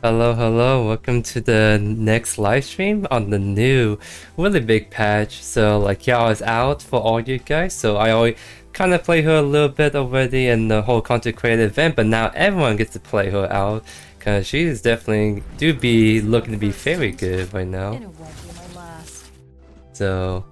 Hello, hello, welcome to the next live stream on the new really big patch. So like y'all is out for all you guys, so I already kind of played her a little bit already in the whole content creator event, but now everyone gets to play her out because she is definitely do be looking to be very good right now. So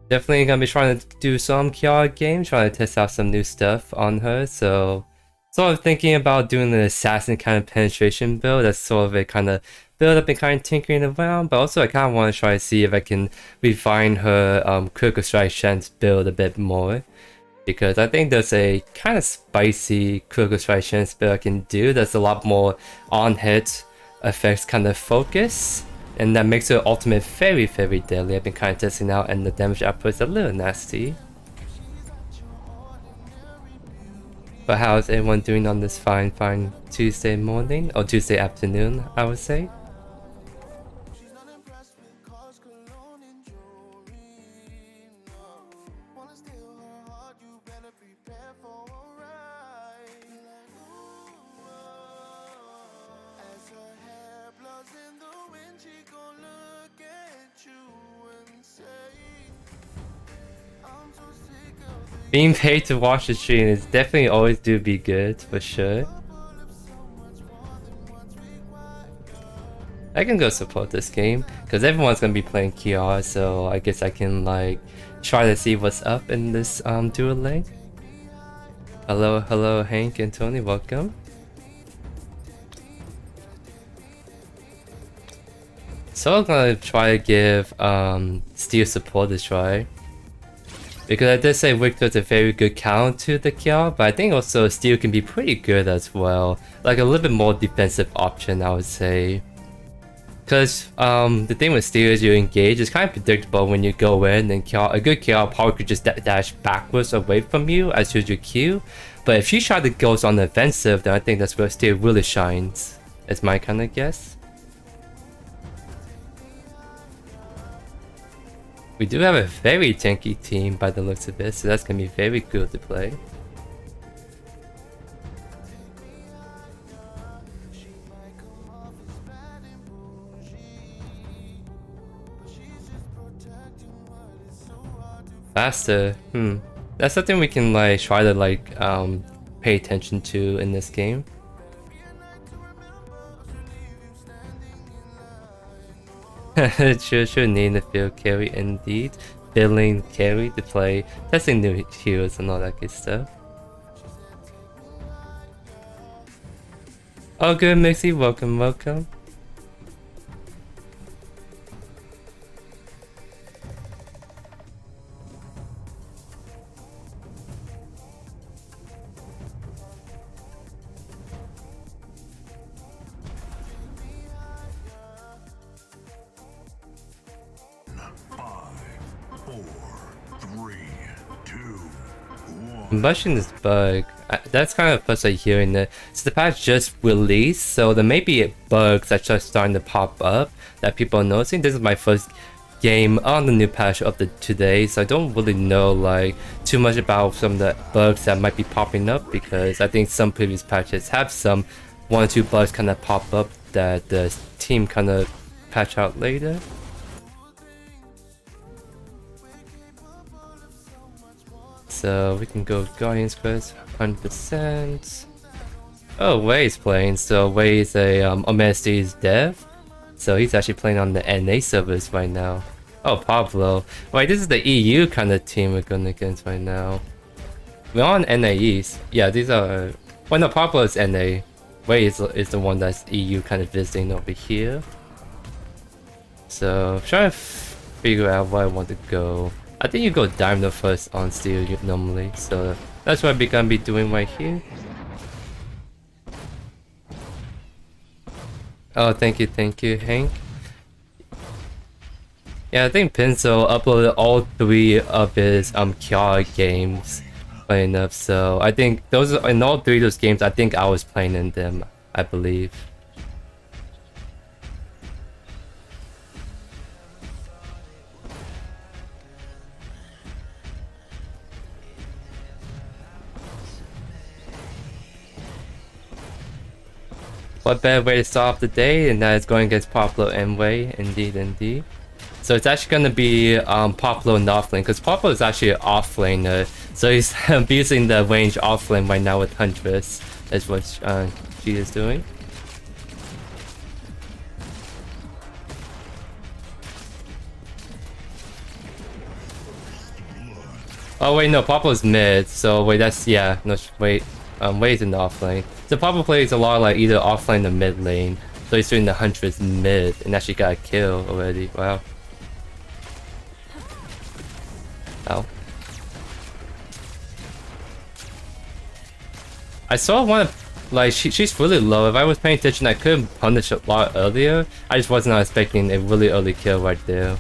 definitely gonna be trying to do some Kiara games, trying to test out some new stuff on her. So sort of thinking about doing an assassin kind of penetration build. That's sort of a kind of build up and kind of tinkering around, but also I kind of want to try to see if I can refine her critical strike chance build a bit more, because I think there's a kind of spicy critical strike chance build I can do that's a lot more on hit effects kind of focus, and that makes her ultimate very deadly. I've been kind of testing out, and the damage output is a little nasty. But how is everyone doing on this fine Tuesday morning or Tuesday afternoon, I would say? Being paid to watch the stream is definitely always do be good, for sure. I can go support this game, because everyone's gonna be playing Kiara, so I guess I can like try to see what's up in this duel lane. Hello Hank and Tony, welcome. So I'm gonna try to give Steel support a try. Because I did say Victor's a very good counter to the Kiara, but I think also Steel can be pretty good as well. Like a little bit more defensive option, I would say. Because the thing with Steel is you engage, it's kind of predictable when you go in, and a good Kiara probably could just dash backwards away from you as soon as you Q. But if she tries to go on the offensive, then I think that's where Steel really shines. Is my kind of guess. We do have a very tanky team by the looks of it, so that's gonna be very good to play. Faster, that's something we can like try to like pay attention to in this game. Should need the field carry indeed. Billing carry to play, testing new heroes and all that good stuff. Oh good Mixie, welcome. I'm bushing this bug. That's kind of first I hearing it. So the patch just released, so there may be bugs that are starting to pop up that people are noticing. This is my first game on the new patch of today, so I don't really know like too much about some of the bugs that might be popping up, because I think some previous patches have some 1 or 2 bugs kind of pop up that the team kind of patch out later. So we can go Guardian's Quest 100%. Oh, Way's playing. So Way is a Omesti's dev. So he's actually playing on the NA servers right now. Oh, Pablo. Wait, this is the EU kind of team we're going against right now. We're on NAEs. Yeah, these are... Well, no, Pablo is NA. Way is the one that's EU kind of visiting over here. So, trying to figure out where I want to go. I think you go Diamond first on Steel normally, so that's what we're gonna be doing right here. Oh, thank you, Hank. Yeah, I think Pencil uploaded all 3 of his Kiara games playing up, so I think those in all 3 of those games, I think I was playing in them, I believe. What better way to start off the day, and that is going against Poplo anyway. Indeed, indeed. So it's actually going to be Poplo not lane, because Poplo is actually an off laner. So he's abusing the range off lane right now with Huntress. That's what she is doing. Oh wait, no, Poplo's mid. So wait, that's yeah. No, wait, Wade's in the off lane. So Poplo plays a lot like either off lane or mid lane. So he's doing the Huntress mid, and actually got a kill already. Wow. Ow. I saw one of, like, she's really low. If I was paying attention, I could have punished a lot earlier. I just wasn't expecting a really early kill right there.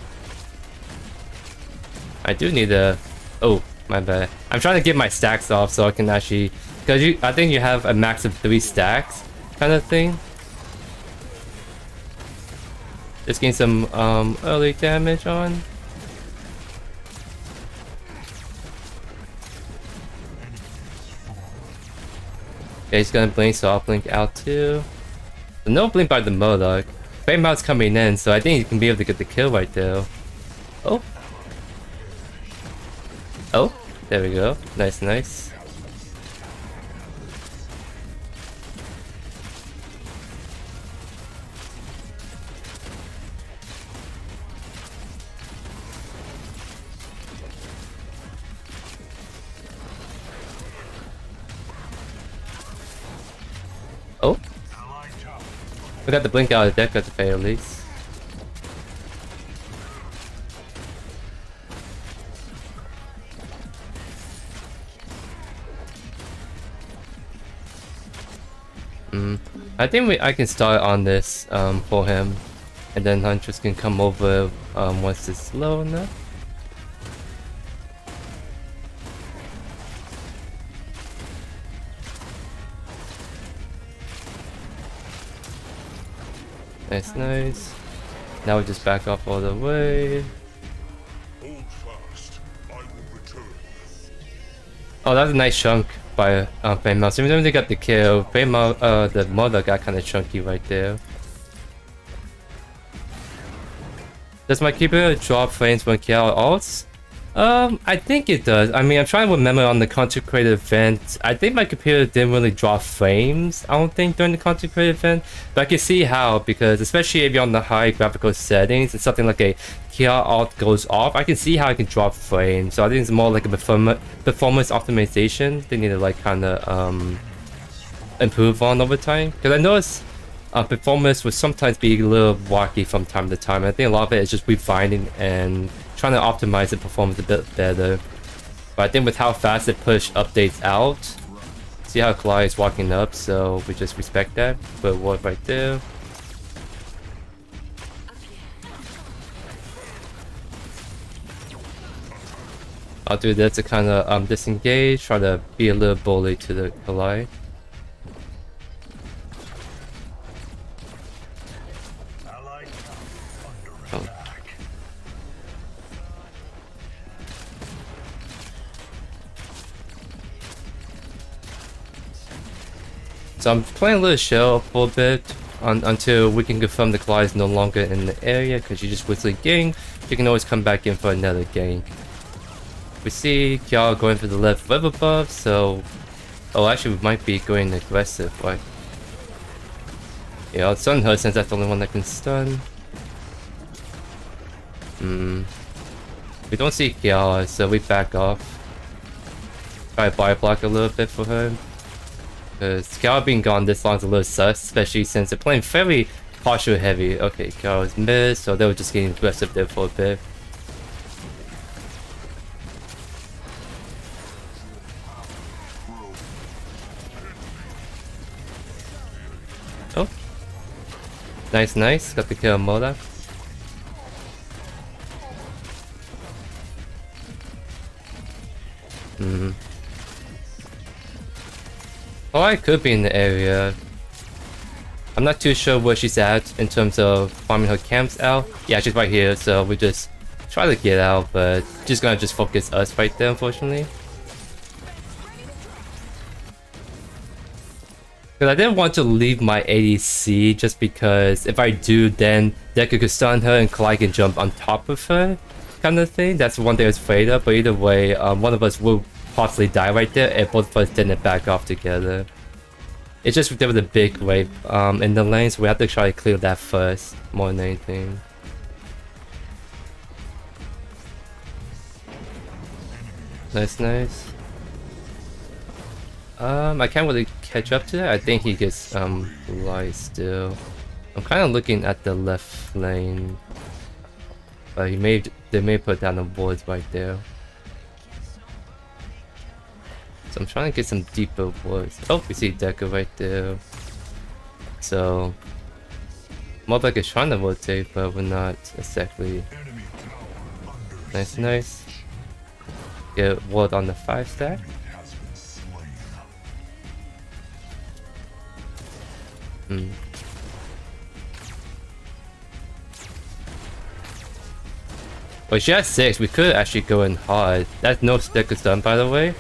I do need a... Oh, my bad. I'm trying to get my stacks off so I can actually... Because I think you have a max of 3 stacks kind of thing. Just getting some early damage on. Okay, he's gonna blink, so I'll blink out too. So no blink by the Modok. Flameout's coming in, so I think he can be able to get the kill right there. Oh. Oh, there we go. Nice, nice. Oh. We got the blink out of the deck at the very least. I think I can start on this for him, and then Huntress can come over once it's low enough. Nice, nice. Now we just back off all the way. Hold fast. I will return. Oh, that's a nice chunk by Flame Mouse. Even though they got the kill, Flame Mouse, the mother got kind of chunky right there. Does my keeper drop frames when kill ults? I think it does. I mean, I'm trying to remember on the consecrated event. I think my computer didn't really drop frames, I don't think, during the consecrated event. But I can see how, because especially if you're on the high graphical settings and something like a kill alt goes off, I can see how it can drop frames. So I think it's more like a performance optimization they need to like kind of improve on over time. Because I noticed performance would sometimes be a little wacky from time to time. I think a lot of it is just refining and trying to optimize the performance a bit better. But I think with how fast it push updates out, see how Kalai is walking up, so we just respect that. Put a ward right there. I'll do this to kind of disengage, try to be a little bully to the Kalai. So I'm playing a little shell for a bit until we can confirm the Kalai is no longer in the area, because you just whistling gang, you can always come back in for another gang. We see Kya going for the left river buff, so... Oh, actually we might be going aggressive, right? Yeah, I'll stun her since that's the only one that can stun. We don't see Kya, so we back off. Try to buy block a little bit for her. Because Kya being gone this long is a little sus, especially since they're playing very partial heavy. Okay, Kya was mid, so they were just getting aggressive there for a bit. Oh. Nice, nice. Got the kill on Moda. Oh, I could be in the area. I'm not too sure where she's at in terms of farming her camps out. Yeah, she's right here, so we just try to get out, but she's gonna just focus us right there, unfortunately. Because I didn't want to leave my ADC just because if I do, then Deku could stun her and Clyde can jump on top of her, kind of thing. That's one thing I was afraid of. But either way, one of us will possibly die right there if both of us didn't back off together. It's just there was a big wave in the lane, so we have to try to clear that first more than anything. Nice, nice. I can't really catch up to that. I think he gets light still. I'm kind of looking at the left lane, but they may put down the wards right there. So I'm trying to get some deeper wards. Oh, we see Deku right there. So Mobek is trying to rotate, but we're not exactly. Nice, nice. Get ward on the 5 stack. Well, she has 6. We could actually go in hard. That's no stick is done, by the way.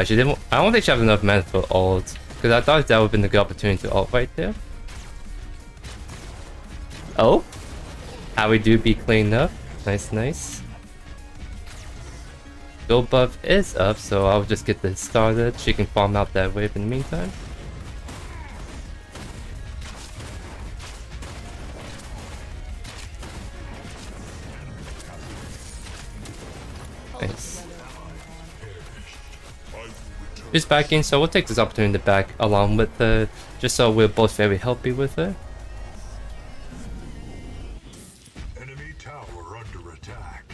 She didn't. I don't think she has enough mana for ult, because I thought that would have been a good opportunity to ult right there. Oh, how we do be cleaned up. Nice, nice. Gold buff is up, so I'll just get this started. She can farm out that wave in the meantime. Nice. She's backing, so we'll take this opportunity to back along with her, just so we're both very healthy with her. Enemy tower under attack.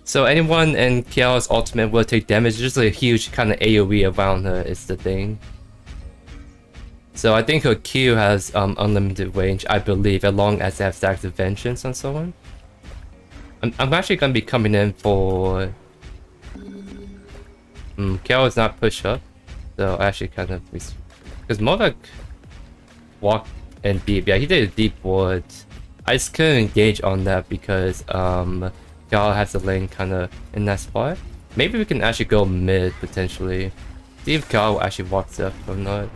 So anyone in Kiara's ultimate will take damage, just a huge kind of AoE around her is the thing. So I think her Q has unlimited range, I believe, as long as they have stacks of vengeance and so on. I'm actually going to be coming in for... Kiara's not push up, so I actually kind of... Because Modok walked and deep, yeah, he did a deep ward. I just couldn't engage on that because Kiara has the lane kind of in that spot. Maybe we can actually go mid, potentially. See if Kiara actually walks up or not.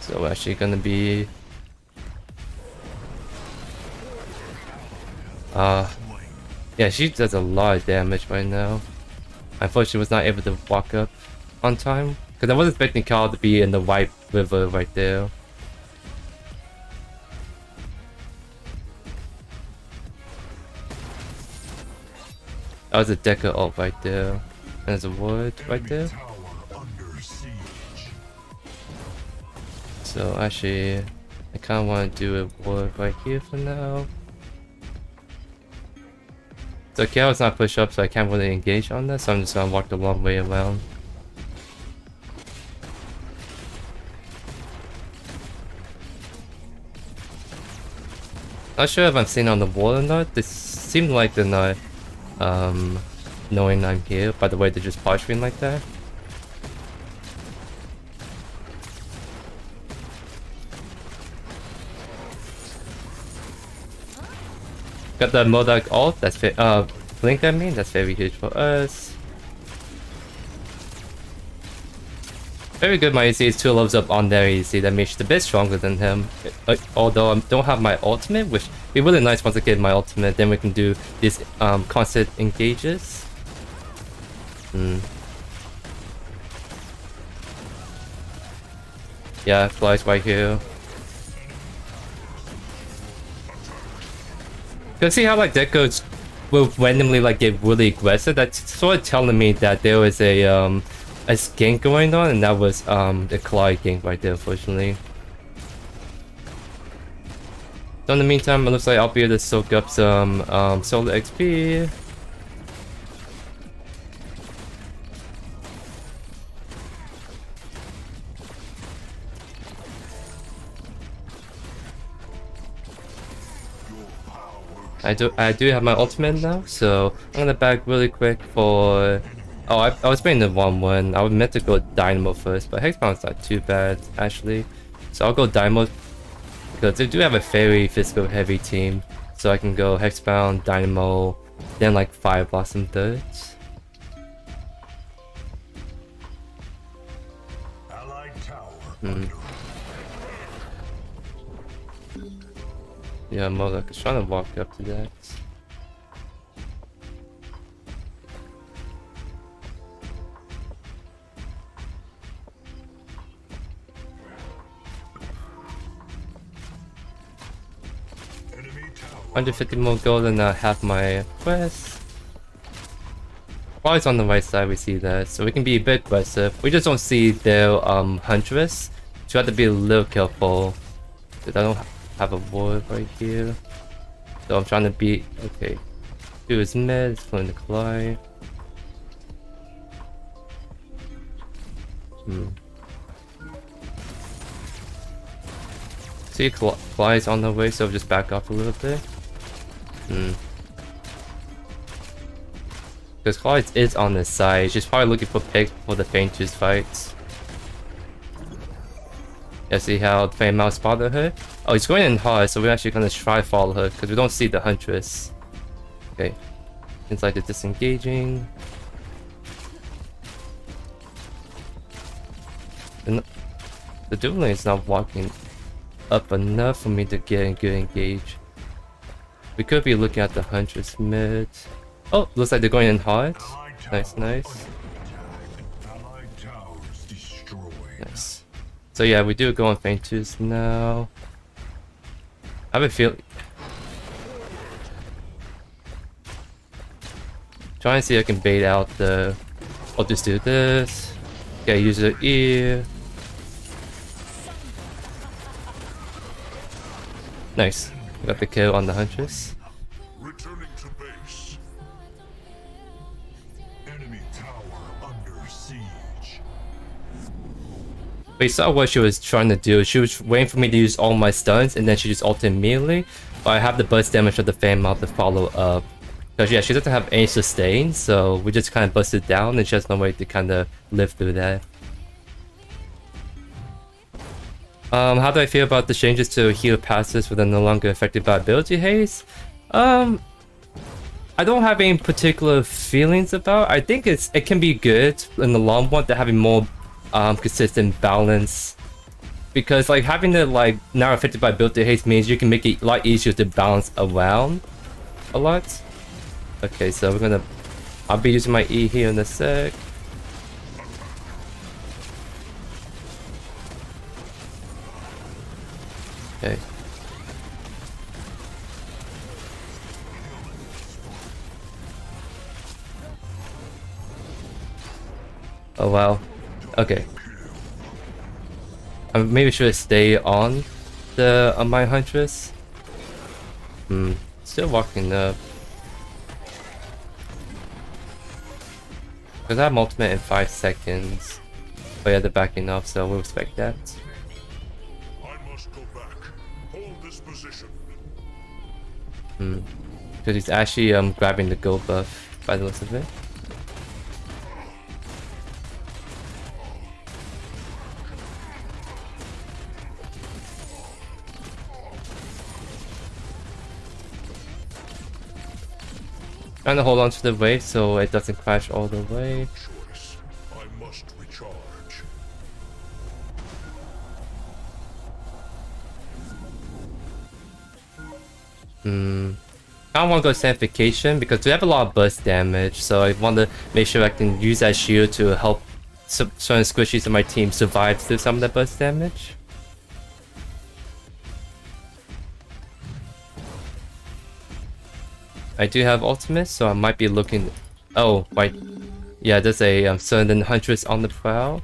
So we're actually gonna be yeah, she does a lot of damage right now. Unfortunately, she was not able to walk up on time because I was expecting Carl to be in the white river right there. That was a Deca ult right there. And there's a ward right there. So actually, I kind of want to do a ward right here for now. So Kiara's not push up, so I can't really engage on this, so I'm just gonna walk the long way around. Not sure if I'm seen on the wall or not. They seem like they're not knowing I'm here by the way they just posturing like that. Got the Modok ult, that's blink I mean, that's very huge for us. Very good, my AC is 2 levels up on their AC, that makes it a bit stronger than him. Although I don't have my ultimate, which would be really nice once I get my ultimate, then we can do these constant engages. Yeah, flies right here. You see how like Deco will randomly like get really aggressive? That's sort of telling me that there was a gank going on, and that was the Clyde gank right there, unfortunately. So in the meantime, it looks like I'll be able to soak up some solo XP. I do have my ultimate now, so I'm gonna back really quick for. Oh, I was playing the 1-1. I was meant to go Dynamo first, but Hexbound's not too bad actually. So I'll go Dynamo because they do have a very physical heavy team. So I can go Hexbound, Dynamo, then like Fire Blossom thirds. Yeah, Moloch is trying to walk up to that. $150 more gold and I have my quest. While it's on the right side, we see that, so we can be a bit aggressive. We just don't see their Huntress, so we have to be a little careful. Because I don't have a ward right here. So I'm trying to beat. Okay. Do his meds, pulling the Collide. See, Collide's on the way, so just back off a little bit. Because Collide is on the side. She's probably looking for picks for the Fainters fights. Yeah, see how the Flame Mouse spotted her? Oh, he's going in hard, so we're actually gonna try follow her because we don't see the Huntress. Okay. Seems like they're disengaging. And the dual lane is not walking up enough for me to get a good engage. We could be looking at the Huntress mid. Oh, looks like they're going in hard. Nice, nice. Nice. So yeah, we do go on Fainters now. I have a feel. Trying to see if I can bait out the. I'll just do this. Okay, use the ear. Nice. Got the kill on the Huntress. Returning to base. Enemy tower under siege. We saw what she was trying to do. She was waiting for me to use all my stuns and then she just ulted immediately. But I have the burst damage of the fan mouth to follow up. Because yeah, she doesn't have any sustain, so we just kind of busted down and she has no way to kind of live through that. How do I feel about the changes to heal passes when they're no longer affected by ability haste? I don't have any particular feelings about. I think it can be good in the long run to having more consistent balance, because like having the like now affected by ability haste means you can make it a lot easier to balance around a lot. Okay, so I'll be using my E here in a sec. Okay. Oh wow. Okay. I maybe should stay on the my Huntress. Still walking up. Because I have ultimate in 5 seconds. But yeah, they're backing off, so we'll respect that. I must go back. Hold this position. Because he's actually grabbing the gold buff by the looks of it. Trying to hold on to the wave so it doesn't crash all the way. Choice. I must recharge. I don't want to go Sanification because we have a lot of burst damage, so I want to make sure I can use that shield to help certain squishies in my team survive through some of the burst damage. I do have ultimate, so I might be looking. Oh, wait. Yeah, there's a certain Huntress on the prowl,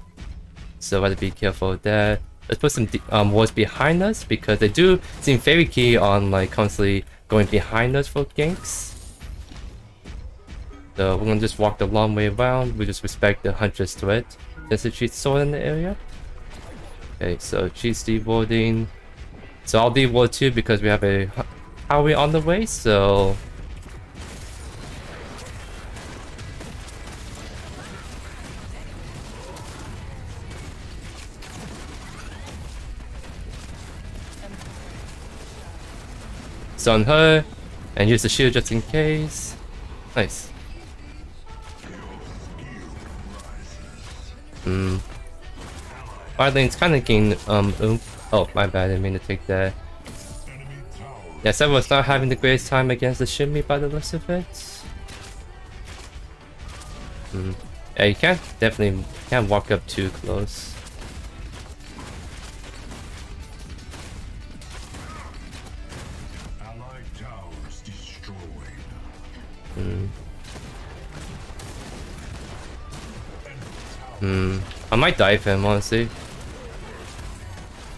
so I have to be careful with that. Let's put some wards behind us because they do seem very key on like constantly going behind us for ganks. So we're gonna just walk the long way around. We just respect the Huntress threat. There's a cheat sword in the area. Okay, so she's dewarding. So I'll deward too because we have a Howie on the way, so... Stun her, and use the shield just in case. Nice. Bot lane's kinda getting, oh, my bad, I didn't mean to take that. Yeah, Seven was not having the greatest time against the Shimmy by the looks of it. Yeah, you can't walk up too close. Allied towers destroyed. I might dive him, honestly.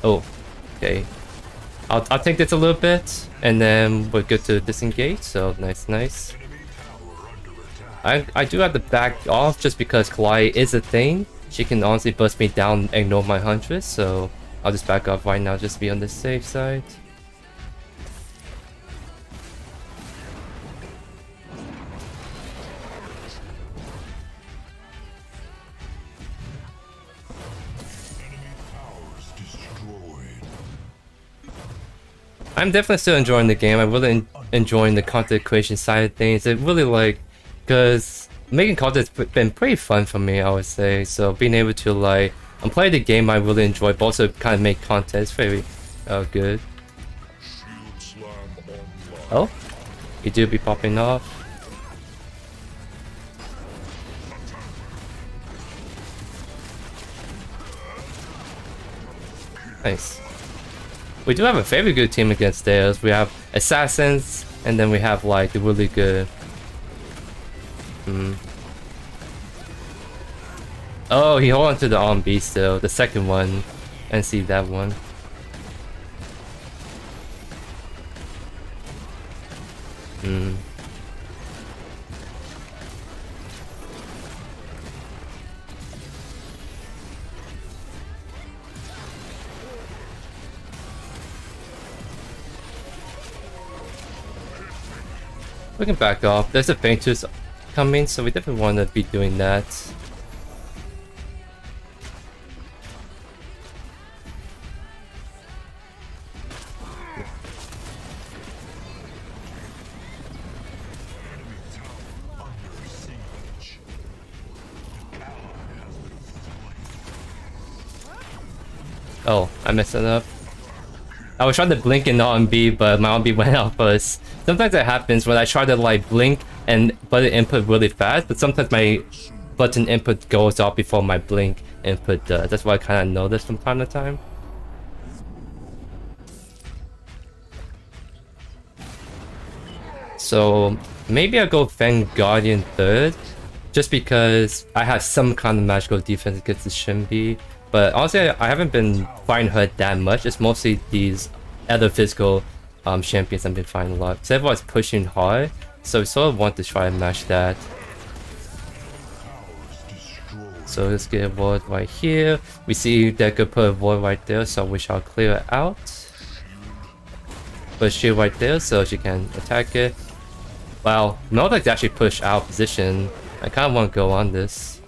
Oh, okay. I'll take this a little bit, and then we're good to disengage, so nice. I do have to back off just because Kawaii is a thing. She can honestly bust me down and ignore my huntress, so I'll just back off right now just to be on the safe side. I'm definitely still enjoying the game. I'm really enjoying the content creation side of things. It really because making content's been pretty fun for me, I would say. So being able to I'm playing the game I really enjoy, but also kind of make content is very good. Oh, you do be popping off. Nice. We do have a very good team against theirs. We have assassins, and then we have the really good. Oh, he hold on to the R&B still, the second one, and see that one. We can back off. There's a Faintus coming, so we definitely want to be doing that. Oh, I messed it up. I was trying to blink in the R&B, but my R&B went out first. Sometimes that happens when I try to blink and button input really fast, but sometimes my button input goes off before my blink input does. That's why I kind of notice from time to time. So maybe I'll go Fang Guardian third, just because I have some kind of magical defense against the Shimby. But honestly, I haven't been fighting her that much. It's mostly these other physical champions I've been fighting a lot. So everyone's pushing hard, so we sort of want to try and match that. So let's get a ward right here. We see that could put a ward right there, so we shall clear it out. Put a shield right there so she can attack it. Wow, Melvik's actually pushed out of position. I kind of want to go on this.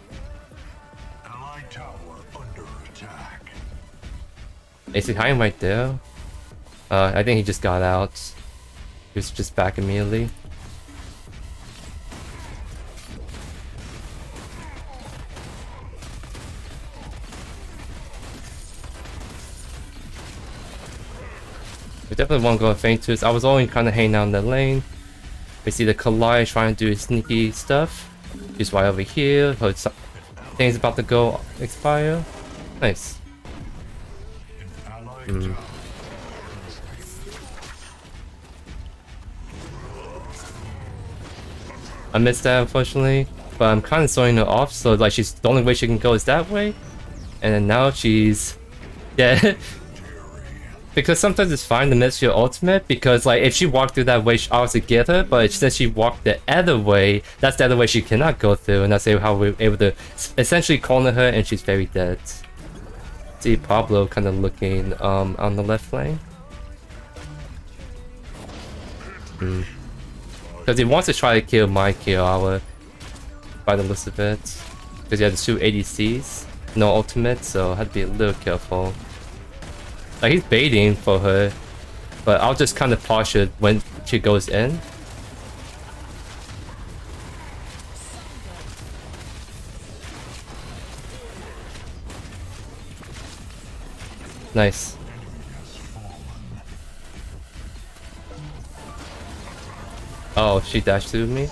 Is he hiding right there? I think he just got out. He was just back immediately. We definitely want to go Faintus. I was only kind of hanging out in the lane. We see the Kalai trying to do his sneaky stuff. He's right over here. Things about to go expire. Nice. I missed that unfortunately, but I'm kind of throwing her off, so she's the only way she can go is that way, and then now she's dead. Because sometimes it's fine to miss your ultimate, because if she walked through that way, I obviously get her, but since she walked the other way, that's the other way she cannot go through, and that's how we're able to essentially corner her, and she's very dead. See Pablo kind of looking on the left lane. Because he wants to try to kill my Kiara by the looks of it. Because he had the 2 ADCs, no ultimate, so I had to be a little careful. Like, he's baiting for her, but I'll just kind of push it when she goes in. Nice. Oh, she dashed through me.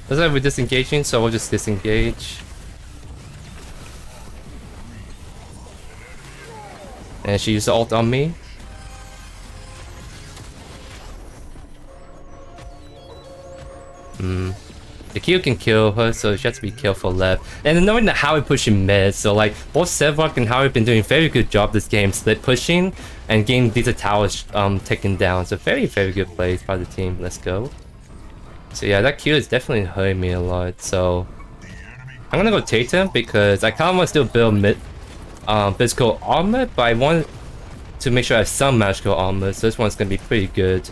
Looks like we're disengaging, so we'll just disengage. And she used the ult on me. The Q can kill her, so she has to be careful left. And then knowing that Howie pushing mid, so like both Sevok and Howie have been doing a very good job this game, split pushing and getting these towers taken down. So very good plays by the team. Let's go. So yeah, that Q is definitely hurting me a lot. So I'm gonna go take him because I kind of want to still build mid physical armor, but I want to make sure I have some magical armor. So this one's gonna be pretty good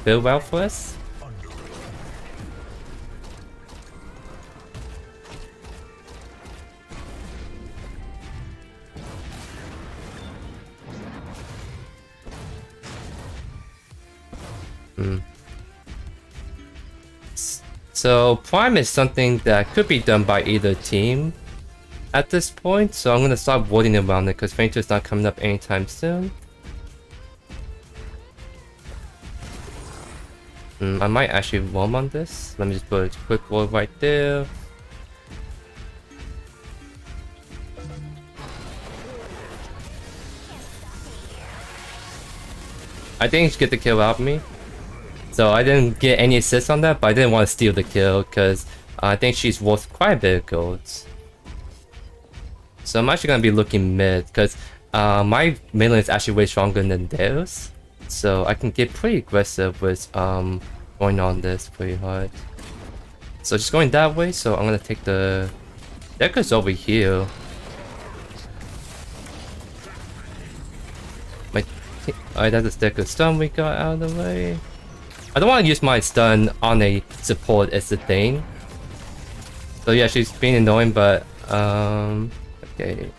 build route for us. So Prime is something that could be done by either team at this point, so I'm gonna stop waiting around it because Fainter's not coming up anytime soon. I might actually roam on this. Let me just put a quick wall right there. I think he should get the kill out of me. So I didn't get any assists on that, but I didn't want to steal the kill because I think she's worth quite a bit of golds. So I'm actually going to be looking mid because my main lane is actually way stronger than theirs. So I can get pretty aggressive with going on this pretty hard. So just going that way, so I'm going to take the Dekker's over here. Alright, that's the Decker stun we got out of the way. I don't want to use my stun on a support as the thing. So yeah, she's being annoying, but okay.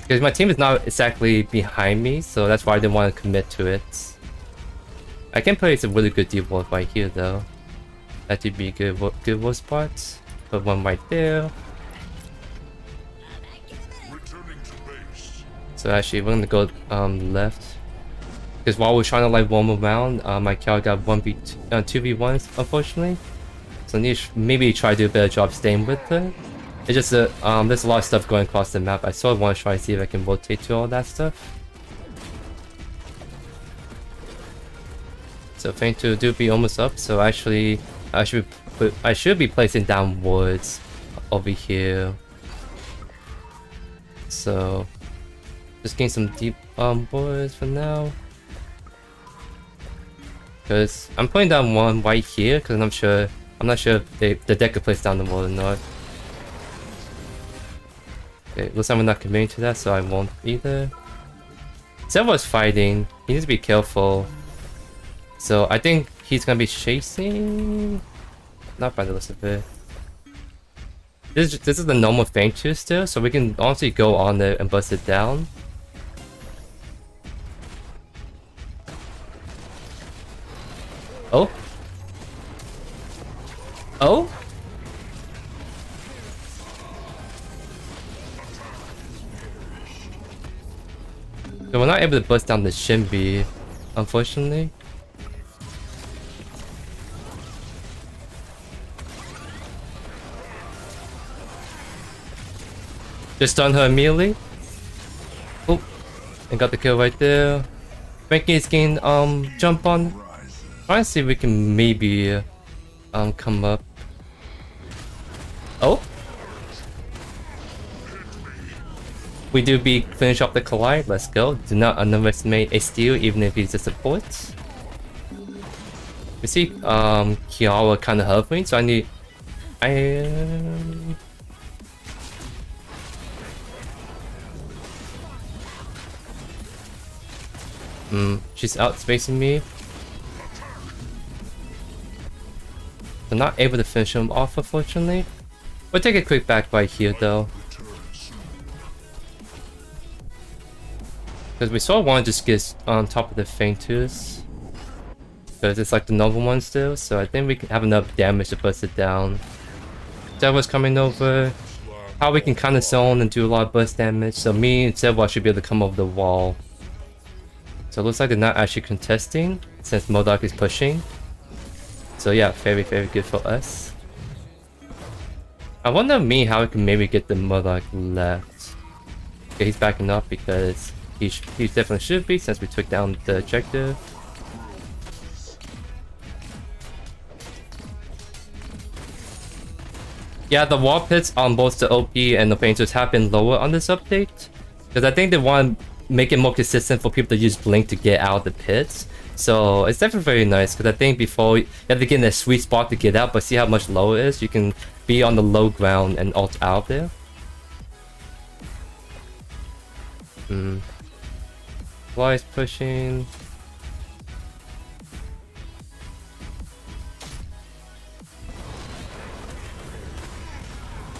Because my team is not exactly behind me, so that's why I didn't want to commit to it. I can place a really good deep wall right here though. That would be a good wall spot. Put one right there. So actually we're gonna go left. Because while we're trying to like roam around, my Cal got 2v1s unfortunately. So I need to maybe try to do a better job staying with her. It's just that there's a lot of stuff going across the map. I sort of want to try to see if I can rotate to all that stuff. So Fainter do be almost up. So actually, I should be placing down wards over here. So just getting some deep wards for now. Because I'm putting down one right here because I'm not sure if the deck could place down the wall or not. Okay, looks like we're not committing to that, so I won't either. Zevo's fighting. He needs to be careful. So I think he's gonna be chasing. Not by the looks of it. This is the normal Fainter still, so we can honestly go on there and bust it down. Oh? Oh? So we're not able to bust down the Shinbi, unfortunately. Just stun her immediately. Oh, and got the kill right there. Frankie's getting jump on. Trying to see if we can maybe come up. Oh, we do finish off the collide. Let's go. Do not underestimate a steal, even if he's a support. We see Kiara kind of hovering, so She's outspacing me. I'm not able to finish him off, unfortunately. We'll take a quick back right here, though. Because we sort of want to just get on top of the Faintus. Because it's like the normal one still, so I think we can have enough damage to bust it down. Devil's coming over. How we can kind of zone and do a lot of burst damage, so me and Zebra should be able to come over the wall. So it looks like they're not actually contesting, since Modok is pushing. So yeah, very, very good for us. I wonder me how we can maybe get the Modok left. Okay, he's backing up because he definitely should be, since we took down the objective. Yeah, the wall pits on both the OP and the Painters have been lower on this update. Because I think they want to make it more consistent for people to use Blink to get out of the pits. So it's definitely very nice, because I think before you have to get in a sweet spot to get out, but see how much lower it is? You can be on the low ground and ult out there. Fly is pushing.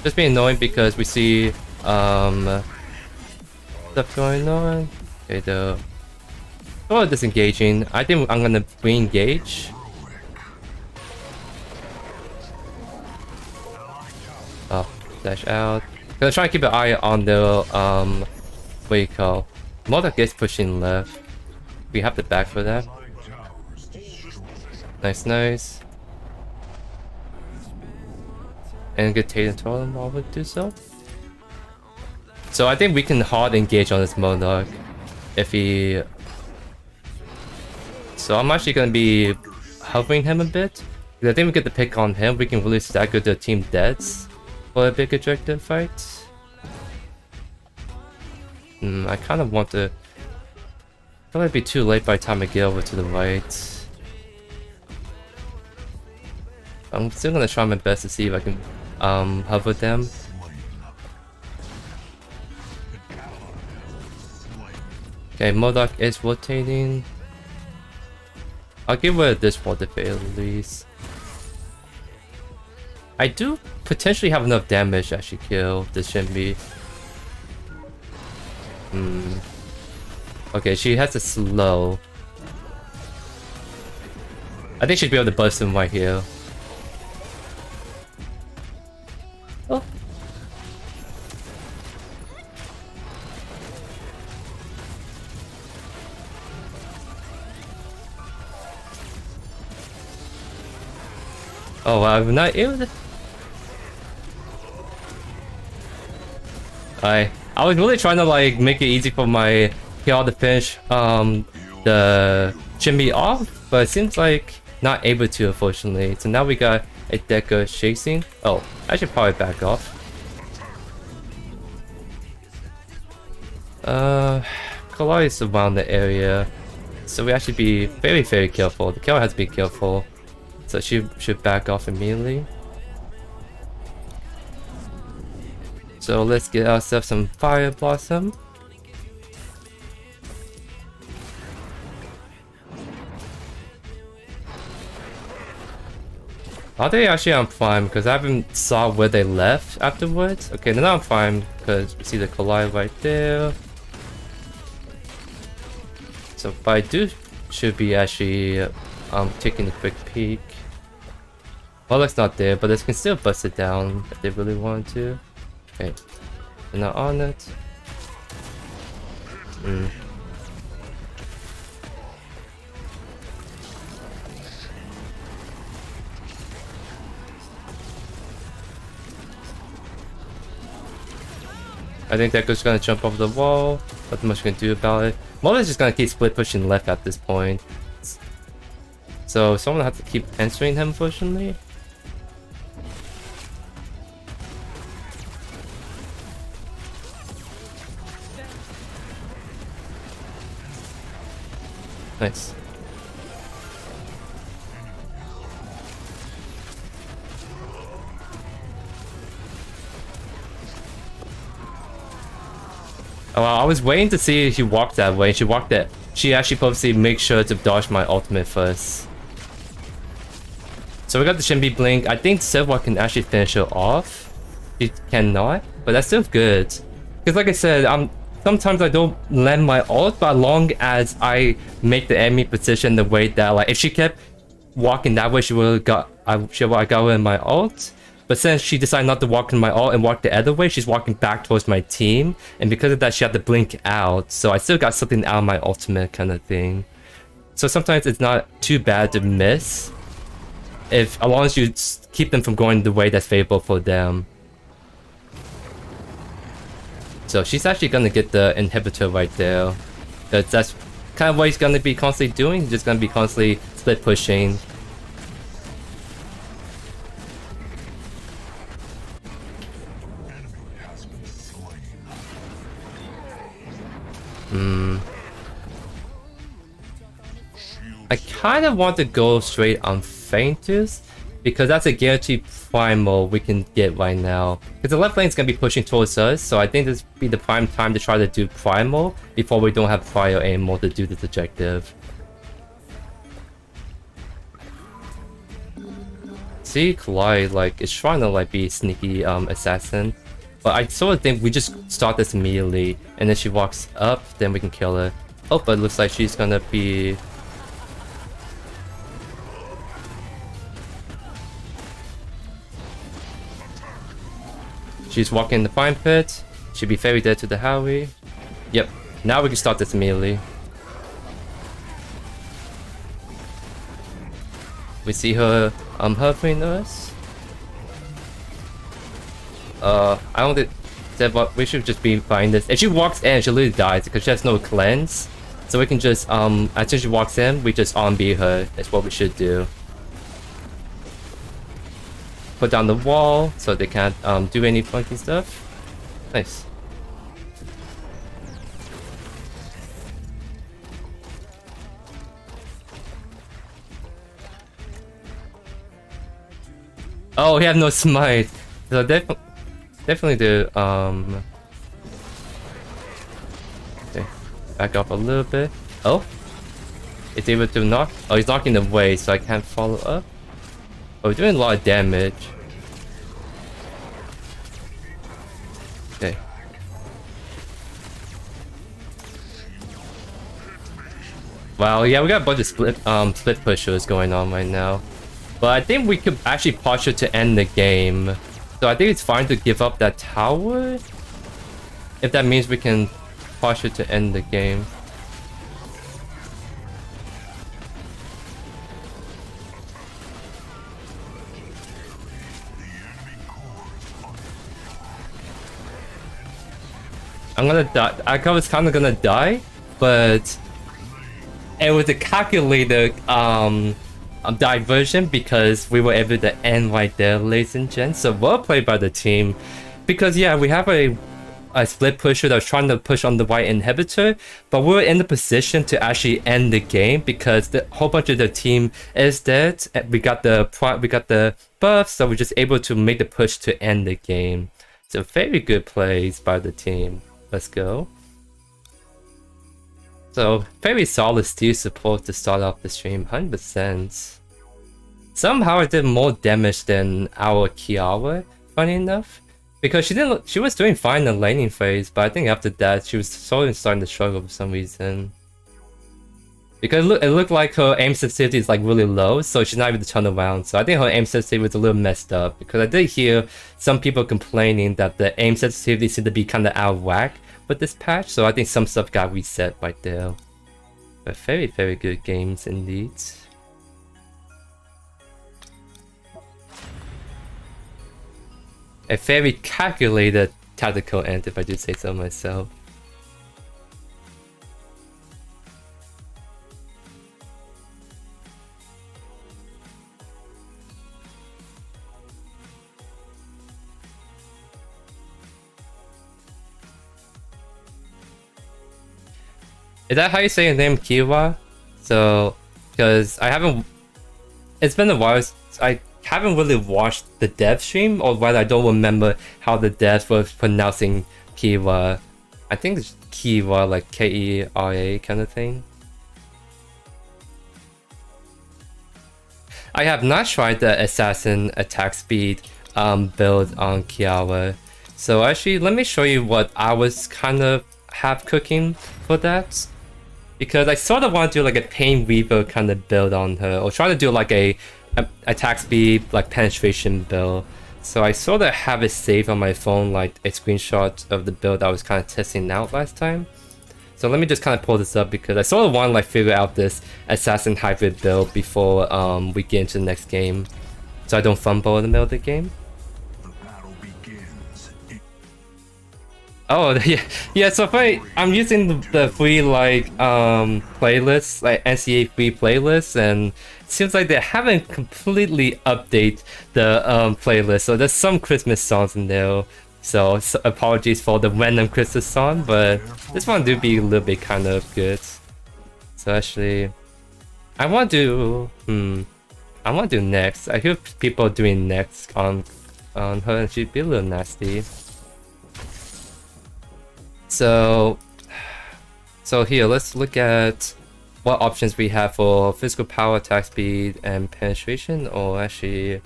Just being annoying because we see stuff going on. Okay, the disengaging. I think I'm gonna re-engage. Oh, dash out. Gonna try and keep an eye on the what do you call? Modok is pushing left. We have the back for that. Nice, nice. And get Tate and Totem while we do so. So I think we can hard engage on this Modok if he. So I'm actually gonna be hovering him a bit. Because I think we get the pick on him. We can really stagger the team deaths for a big objective fight. I kind of want to. It might be too late by the time I get over to the right. I'm still gonna try my best to see if I can hover them. Okay, Modok is rotating. I'll give her this water fade at least. I do potentially have enough damage to actually kill this Shinbi. Okay, she has a slow. I think she'd be able to burst him right here. Oh. Oh, I'm not able to. I was really trying to like make it easy for my PR to finish the Jimmy off, but it seems like not able to, unfortunately. So now we got a Deca chasing. Oh, I should probably back off. Kalari is around the area, so we actually be very, very careful. The killer has to be careful, so she should back off immediately. So let's get ourselves some Fire Blossom. Are they actually on Prime? Because I haven't saw where they left afterwards. Okay, they're not on Prime because we see the Collide right there. So Baidu should be actually taking a quick peek. Well, that's not there, but they can still bust it down if they really want to. Okay, they're not on it. I think Deco's gonna jump over the wall. Nothing much you can do about it. Mola's just gonna keep split pushing left at this point. So someone will have to keep answering him, unfortunately. Nice. I was waiting to see if she walked that way. She walked it. She actually purposely make sure to dodge my ultimate first. So we got the Shimby Blink. I think Silva can actually finish her off. She cannot, but that's still good. Because like I said, sometimes I don't land my ult, but as long as I make the enemy position the way that, like, if she kept walking that way, she would have got I got her in my ult. But since she decided not to walk in my ult and walk the other way, she's walking back towards my team. And because of that, she had to blink out. So I still got something out of my ultimate kind of thing. So sometimes it's not too bad to miss, as long as you keep them from going the way that's favorable for them. So she's actually gonna get the inhibitor right there. Because that's kind of what he's gonna be constantly doing. He's just gonna be constantly split pushing. I kind of want to go straight on Faintus, because that's a guaranteed primal we can get right now. Because the left lane is going to be pushing towards us, so I think this would be the prime time to try to do primal before we don't have prior anymore to do this objective. See, Collide, like, is trying to like be sneaky assassin. But I sort of think we just start this immediately, and then she walks up, then we can kill her. Oh, but it looks like she's gonna be... She's walking in the fire pit. She'll be very dead to the Howie. Yep, now we can start this immediately. We see her hovering us. I don't think that we should just be fine this. If she walks in, she literally dies because she has no cleanse. So we can just as soon as she walks in, we just on-B her. That's what we should do. Put down the wall so they can't do any funky stuff. Nice. Oh, we have no smite. So definitely do okay, back up a little bit. Oh, it's able to knock. Oh, he's knocking away, so I can't follow up. Oh, we're doing a lot of damage. Okay. Wow, yeah, we got a bunch of split pushers going on right now. But I think we could actually posture to end the game. So I think it's fine to give up that tower, if that means we can posture to end the game. I'm gonna die. I was kind of gonna die, but it was a calculated diversion because we were able to end right there, ladies and gents. So well played by the team, because yeah, we have a split pusher that was trying to push on the white inhibitor, but we're in the position to actually end the game because the whole bunch of the team is dead. We got the buff, so we're just able to make the push to end the game. So very good plays by the team. Let's go. So very solid steel support to start off the stream, 100%. Somehow I did more damage than our Kiara, funny enough. Because she was doing fine in the laning phase, but I think after that she was sort of starting to struggle for some reason. Because it looked like her aim sensitivity is like really low, so she's not able to turn around. So I think her aim sensitivity was a little messed up, because I did hear some people complaining that the aim sensitivity seemed to be kind of out of whack with this patch, so I think some stuff got reset right there. But very, very good games indeed. A very calculated tactical end, if I do say so myself. Is that how you say your name, Kiwa? So, because I haven't... It's been a while since I haven't really watched the dev stream, or rather I don't remember how the devs were pronouncing Kiwa. I think it's Kira, like Kera kind of thing. I have not tried the assassin attack speed build on Kiara. So actually, let me show you what I was kind of half cooking for that. Because I sort of want to do like a Pain Weaver kind of build on her, or try to do like a attack speed, like penetration build. So I sort of have it saved on my phone, like a screenshot of the build I was kind of testing out last time. So let me just kind of pull this up because I sort of want to like figure out this assassin hybrid build before we get into the next game, so I don't fumble in the middle of the game. The battle begins. Oh yeah. So I'm using the free like playlists, like NCA free playlists, and it seems like they haven't completely updated the playlist. So there's some Christmas songs in there. So apologies for the random Christmas song, but this one do be a little bit kind of good. So actually, I want to do next. I hear people doing next on her, and she'd be a little nasty. So here, let's look at what options we have for physical power, attack speed, and penetration. Or actually,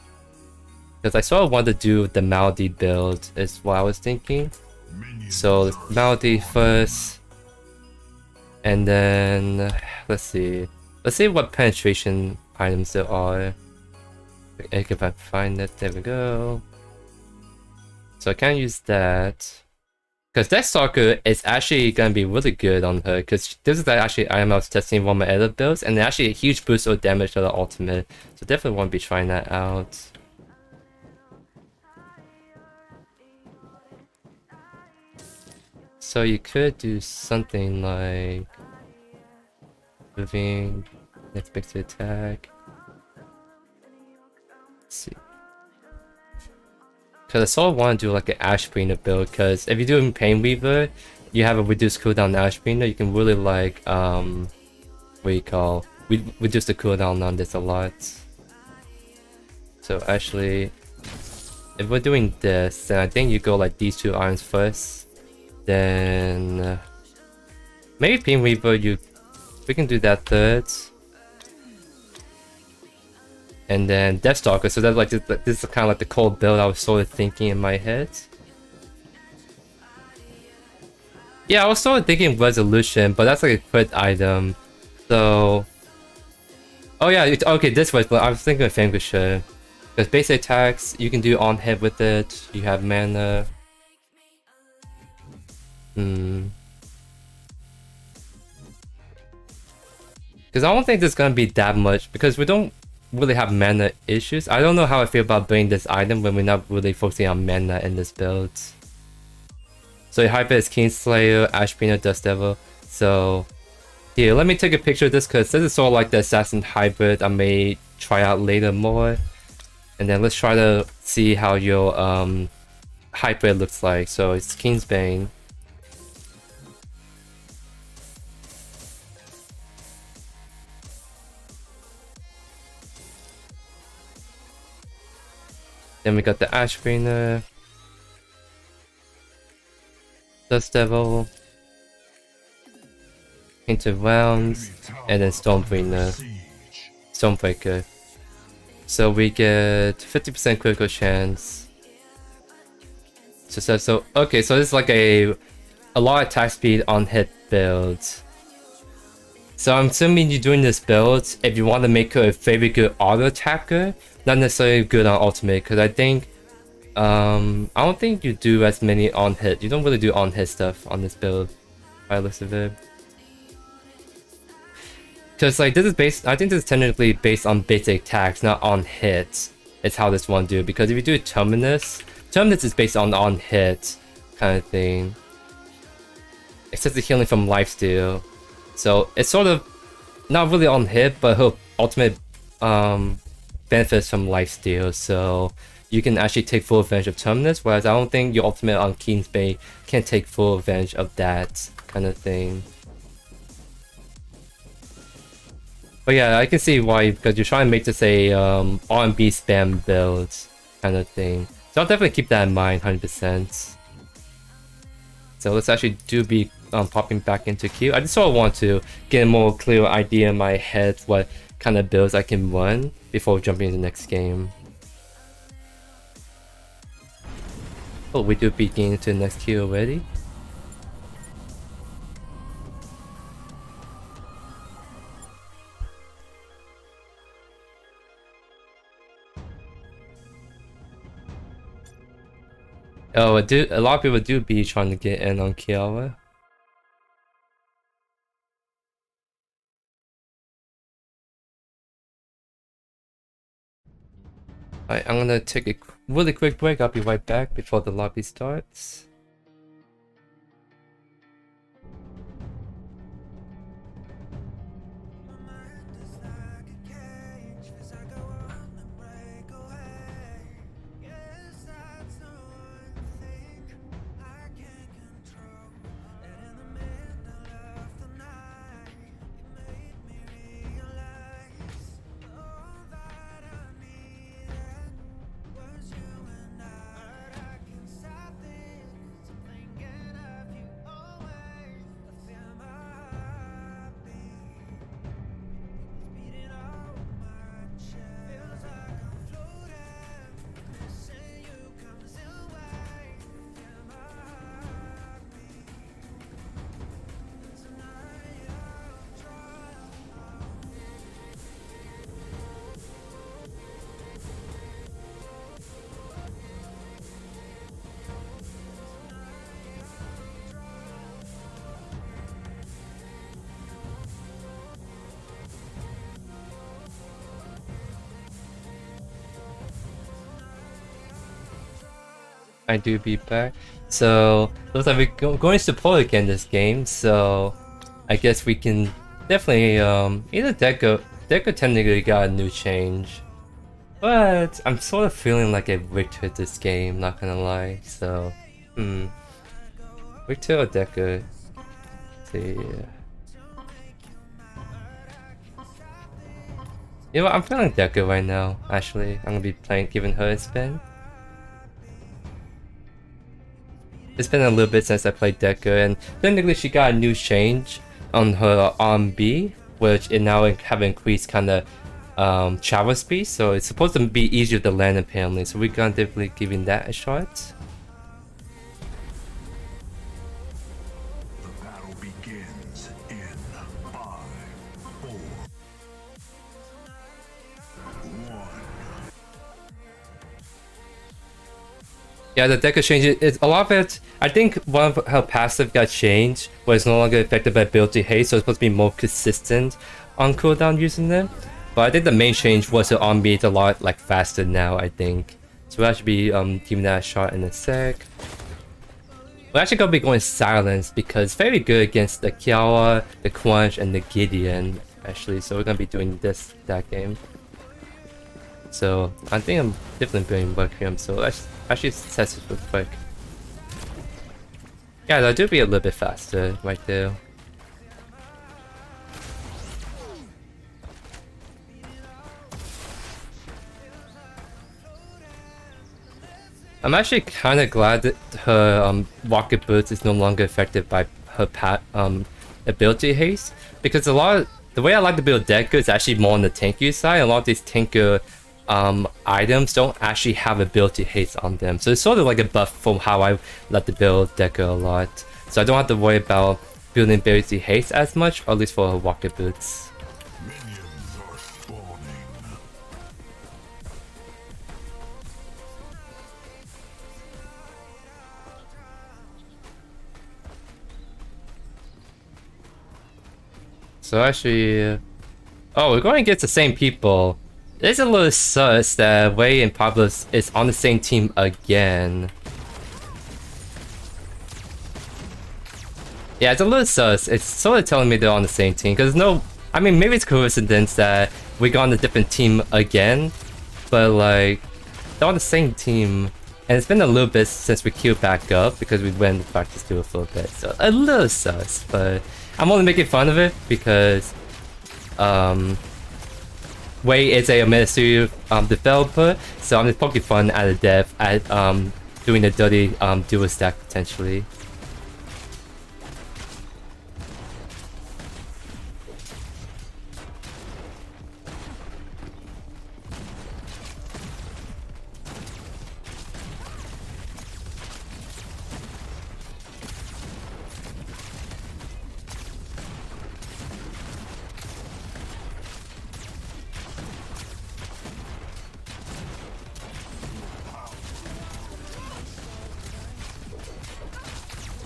because I sort of want to do the Maldy build is what I was thinking. So Maldy first, and then let's see what penetration items there are. If I find it, there we go. So I can use that. Because that Stalker is actually gonna be really good on her, because this is actually item I was testing one of my other builds, and actually a huge boost of damage to the ultimate. So definitely want to be trying that out. So you could do something like moving, next big to attack. Let's see. Because I sort of want to do like an Ashbringer build, because if you do Pain Weaver, you have a reduced cooldown Ashbringer, you can really like reduce the cooldown on this a lot. So actually, if we're doing this, then I think you go like these two items first. Then maybe Pain Weaver, we can do that third, and then Deathstalker. So that's like this is kind of like the cold build I was sort of thinking in my head. Yeah, I was sort of thinking Resolution, but that's like a crit item. So oh yeah, okay, this was, but I was thinking of Vanquisher, because basic attacks you can do on hit with it. You have mana. Because I don't think there's gonna be that much, because we don't really have mana issues. I don't know how I feel about bringing this item when we're not really focusing on mana in this build. So your hybrid is Kingslayer, Ashbringer, Dust Devil. So here, let me take a picture of this, because this is sort of like the assassin hybrid I may try out later more. And then let's try to see how your hybrid looks like. So it's Kingsbane. Then we got the Ashbringer, Dust Devil, Painted Rounds, and then Stormbreaker. So we get 50% critical chance. So okay, so this is like a lot of attack speed on hit build. So I'm assuming you're doing this build if you want to make her a very good auto attacker, not necessarily good on ultimate, because I think I don't think you do as many on hit. You don't really do on hit stuff on this build by the looks of it. Because like this is based, I think this is technically based on basic attacks, not on hit. It's how this one do, because if you do Terminus is based on hit kind of thing. Except the healing from lifesteal. So it's sort of not really on hit, but her ultimate benefits from lifesteal. So you can actually take full advantage of Terminus, whereas I don't think your ultimate on Kingsbane can take full advantage of that kind of thing. But yeah, I can see why, because you're trying to make this a R&B spam build kind of thing. So I'll definitely keep that in mind, 100%. So let's actually do be popping back into queue. I just sort of want to get a more clear idea in my head what kind of builds I can run before jumping into the next game. Oh, we do be getting into the next queue already. Oh, a lot of people do be trying to get in on Kiara. Alright, I'm gonna take a really quick break. I'll be right back before the lobby starts. I do be back. So looks like we're going to support again this game. So I guess we can definitely either Deco technically got a new change, but I'm sort of feeling like I Victor this game. Not gonna lie. So Victor or Deco? Let's see. You know what? I'm feeling Deco right now. Actually, I'm gonna be giving her a spin. It's been a little bit since I played Deca, and technically she got a new change on her RB, which it now have increased kind of travel speed, so it's supposed to be easier to land apparently, so we're gonna definitely giving that a shot. The battle begins in 5, 4, 1. Yeah, the Deca change, a lot of it, I think one of her passive got changed, where it's no longer affected by ability haste, so it's supposed to be more consistent on cooldown using them. But I think the main change was her on beat a lot like faster now, I think. So we'll actually be giving that a shot in a sec. We're actually gonna be going silence because it's very good against the Kiara, the Quench, and the Gideon, actually. So we're gonna be doing that game. So I think I'm definitely doing work here. So let's actually test this real quick. Yeah, that do be a little bit faster right there. I'm actually kind of glad that her rocket boots is no longer affected by her ability haste, because the way I like to build Deku is actually more on the tankier side. A lot of these tanker items don't actually have ability haste on them, so it's sort of like a buff from how I like to build Deku a lot. So I don't have to worry about building ability haste as much, or at least for her rocket boots. Minions are spawning. So actually, oh, we're going against the same people. It's a little sus that Wei and Pablo is on the same team again. Yeah, it's a little sus. It's sort of telling me they're on the same team, because I mean, maybe it's coincidence that we got on a different team again, but like, they're on the same team, and it's been a little bit since we queued back up because we went to practice duel for a bit, so a little sus, but I'm only making fun of it because Wei is a ministry developer, so I'm just poking fun at a dev at doing a dirty dual stack potentially.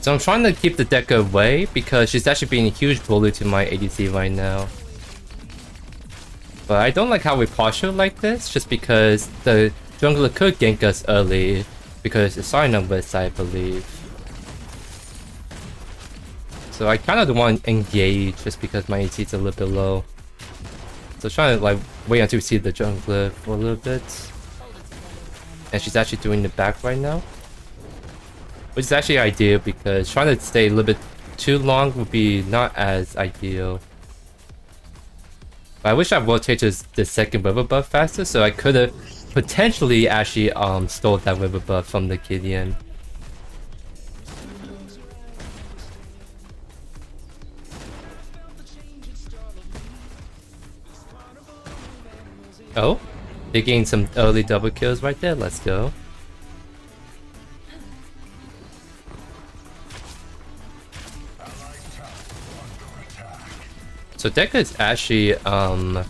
So I'm trying to keep the Deca away because she's actually being a huge bully to my ADC right now. But I don't like how we partial like this, just because the jungler could gank us early because it's our numbers, I believe. So I kind of don't want to engage just because my AC is a little bit low. So trying to like wait until we see the jungler for a little bit. And she's actually doing the back right now. Which is actually ideal because trying to stay a little bit too long would be not as ideal. But I wish I rotated the second wither buff faster so I could have potentially actually stole that wither buff from the Gideon. Oh, they gained some early double kills right there. Let's go. So Deca is actually, I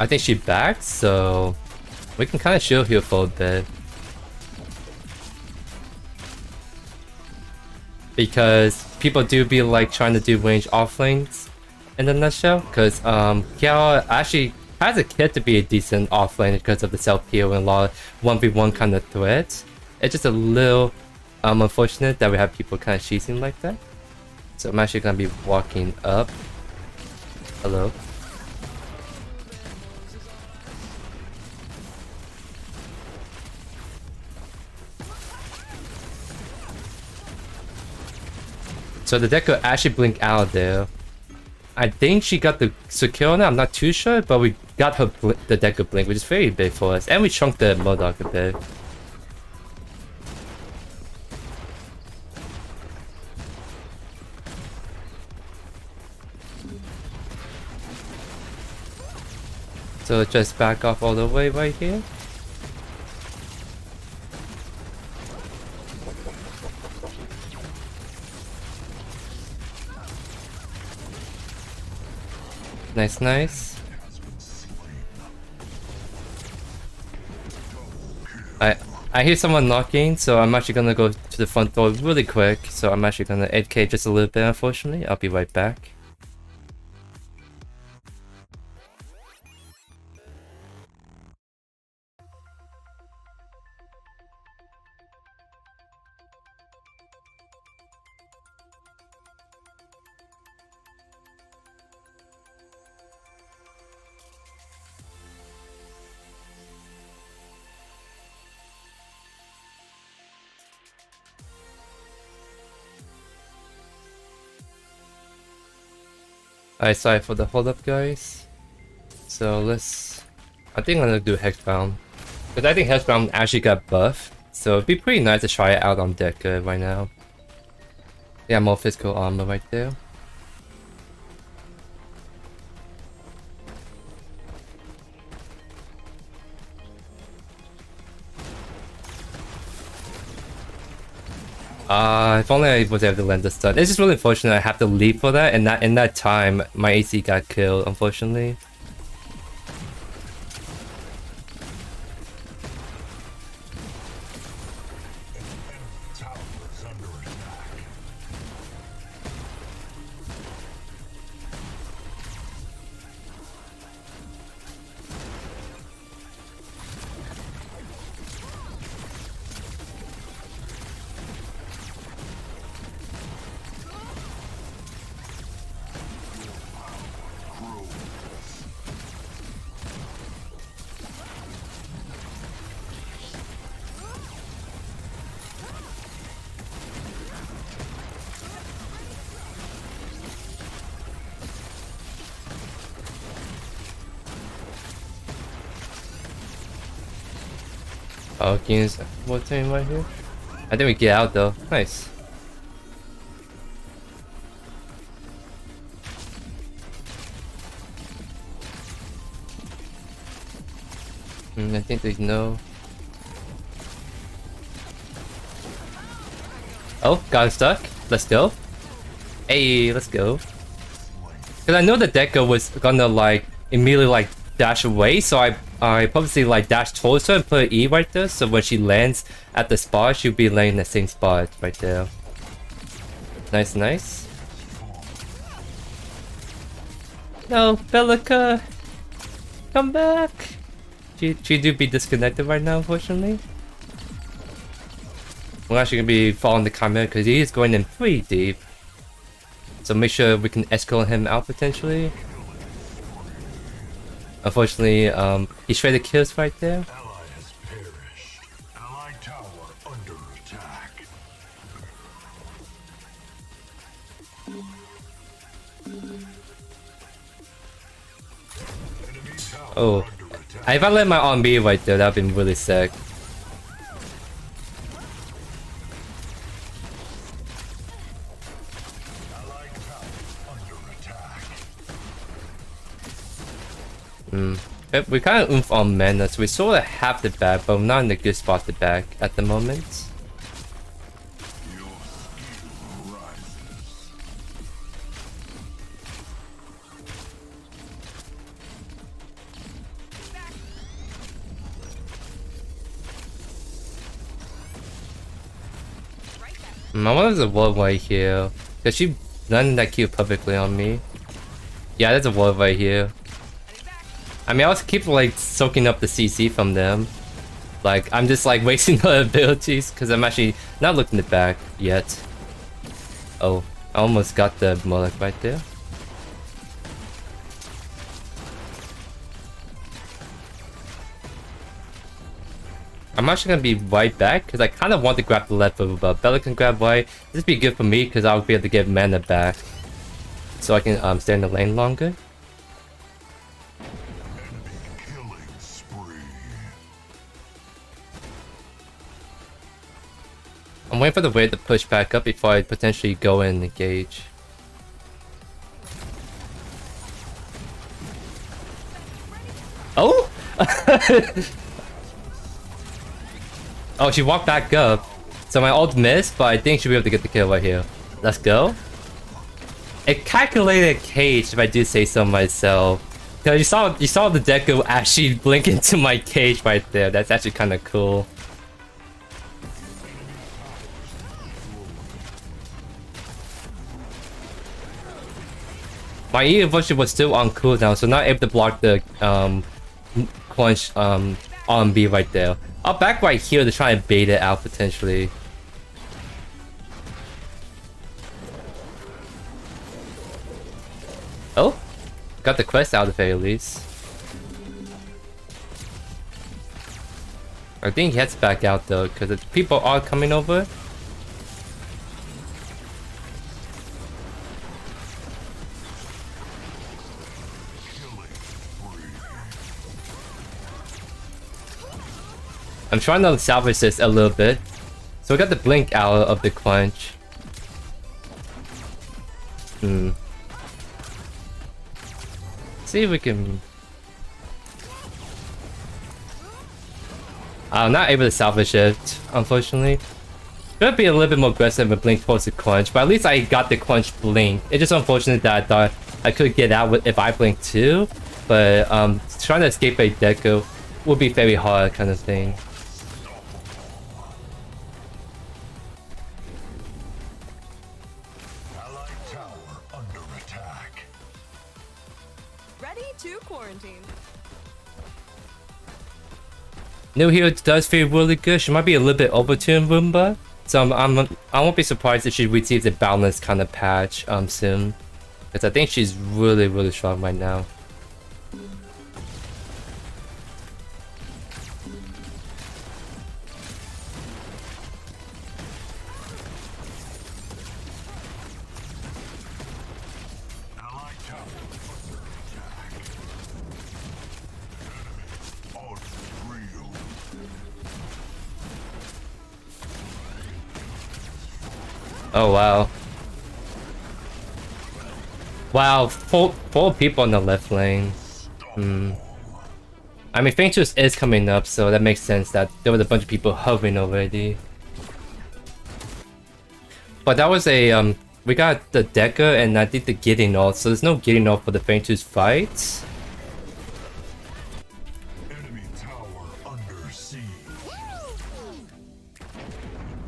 think she backed, so we can kind of shield here for a bit. Because people do be like trying to do range offlanes in a nutshell, because Kiao actually has a kit to be a decent offlane because of the self-heal and a lot of 1v1 kind of threats. It's just a little unfortunate that we have people kind of cheesing like that. So I'm actually going to be walking up. Hello. So the Deca actually blinked out there. I think she got the secure now, I'm not too sure, but we got her the Deca blink, which is very big for us. And we chunked the Modok a bit. So just back off all the way right here. Nice, nice. I hear someone knocking, so I'm actually gonna go to the front door really quick. So I'm actually gonna 8k just a little bit, unfortunately. I'll be right back. Alright, sorry for the hold up, guys. So I think I'm gonna do Hexbound. Because I think Hexbound actually got buffed. So it'd be pretty nice to try it out on Deca right now. Yeah, more physical armor right there. If only I was able to land the stun. It's just really unfortunate I have to leave for that, and in that time, my AC got killed, unfortunately. Oh, Keen's what team right here? I think we get out though. Nice. I think there's no. Oh, got stuck. Let's go. Hey, let's go. Cause I know the Deca was gonna like immediately like dash away, so I purposely like dash towards her and put an E right there, so when she lands at the spot, she'll be laying in the same spot right there. Nice, nice. No, Bellica! Come back! She do be disconnected right now, unfortunately. We're actually gonna be following the Chimera because he is going in pretty deep. So make sure we can escort him out potentially. Unfortunately, he traded kills right there. Ally has perished. Ally tower under attack. Enemy tower Oh, under attack. if I let my arm be right there, that'd been really sick. Allied tower under attack. We kind of oomph on mana, so we sort of have the back, but we're not in a good spot to back at the moment. Your skill rises. I wonder if there's a wall right here. Cause she landed that Q perfectly on me. Yeah, there's a wall right here. I mean, I also keep like soaking up the CC from them. Like, I'm just like wasting her abilities because I'm actually not looking at back yet. Oh, I almost got the Moloch right there. I'm actually gonna be right back because I kind of want to grab the left over, but Bella can grab right. This would be good for me because I'll be able to get mana back, so I can stay in the lane longer. Enemy killing spree. I'm waiting for the wave to push back up before I potentially go in and engage. Oh! Oh, she walked back up. So my ult missed, but I think she'll be able to get the kill right here. Let's go. It calculated a cage, if I do say so myself. Cause you saw the Deku actually blink into my cage right there. That's actually kind of cool. My E evolution was still on cooldown, so not able to block the crunch R&B right there. I'll back right here to try and bait it out potentially. Oh, got the quest out of it at least. I think he heads back out though, because the people are coming over. I'm trying to salvage this a little bit. So we got the blink out of the crunch. See if we can... I'm not able to salvage it, unfortunately. Could be a little bit more aggressive with blink towards the crunch, but at least I got the crunch blink. It's just unfortunate that I thought I could get out with if I blink too, but trying to escape a Deku would be very hard kind of thing. Allied tower under attack. Ready to quarantine. New hero does feel really good. She might be a little bit overtuned Roomba, so I won't be surprised if she receives a balanced kind of patch soon, because I think she's really strong right now. Allied tower under attack. Enemy unreal. Oh wow. Wow, four people on the left lane. I mean, Feintus is coming up, so that makes sense that there was a bunch of people hovering already. But that was a we got the Decker and I think the Gideon ult, so there's no Gideon ult for the Feintus fight. Enemy tower under siege.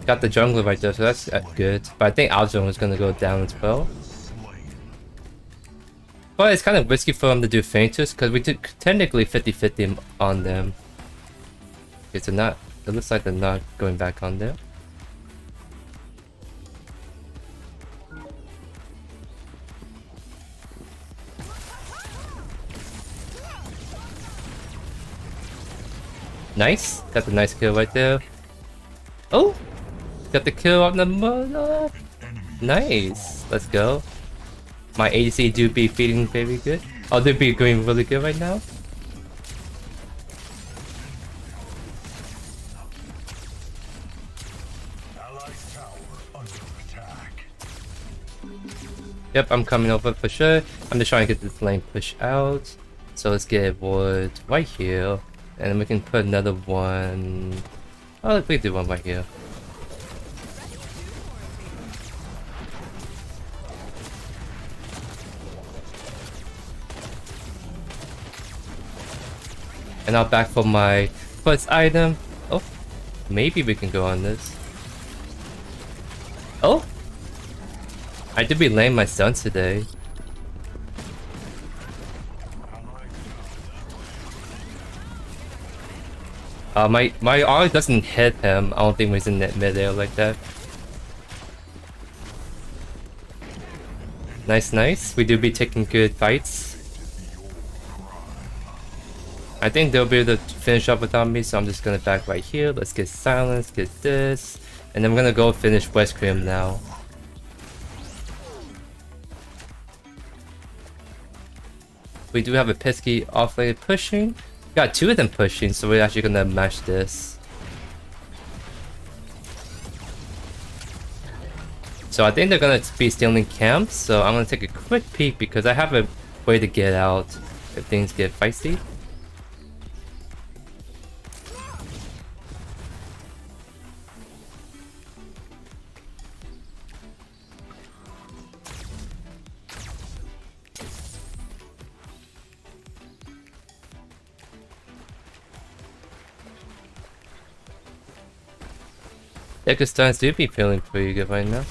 Got the jungler right there, so that's good. But I think our jungler is gonna go down as well. But it's kind of risky for them to do fainters because we did technically 50-50 on them. Okay, so not. It looks like they're not going back on there. Nice, got the nice kill right there. Oh, got the kill on the mother. Nice, let's go. My ADC do be feeling very good. Oh, they be going really good right now. Yep, I'm coming over for sure. I'm just trying to get this lane pushed out. So let's get a ward right here. And then we can put another one. Oh, we can do one right here. And I'll back for my first item. Oh, maybe we can go on this. Oh, I did be laying my stuns today. My R doesn't hit him. I don't think he's in that mid-air like that. Nice, nice. We do be taking good fights. I think they'll be able to finish up without me, so I'm just gonna back right here. Let's get silence, get this. And then we're gonna go finish West Cream now. We do have a pesky off-lane pushing. Got two of them pushing, so we're actually gonna match this. So I think they're gonna be stealing camps, so I'm gonna take a quick peek because I have a way to get out if things get feisty. Yeah, cause stuns do be feeling pretty good right now.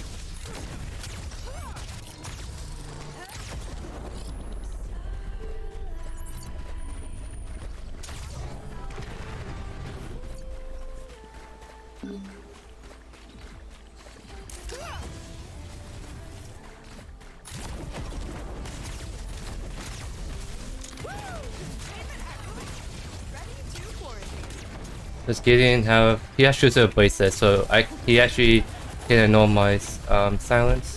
Just Gideon have he has to replace that, so he actually can ignore my silence.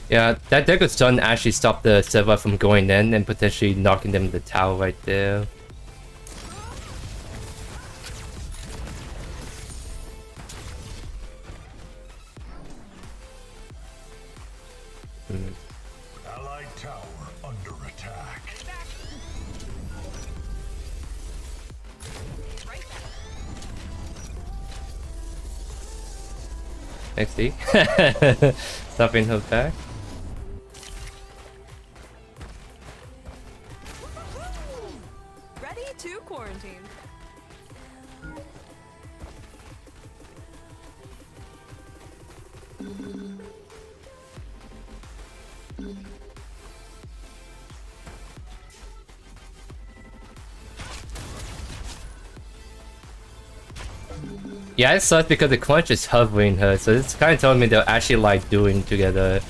Yeah, that Deku stun actually stopped the server from going in and potentially knocking them in the tower right there. Allied tower under attack. XD. Stopping her back. Ready to quarantine. Yeah, it sucks because the crunch is hovering her, so it's kind of telling me they're actually like doing together.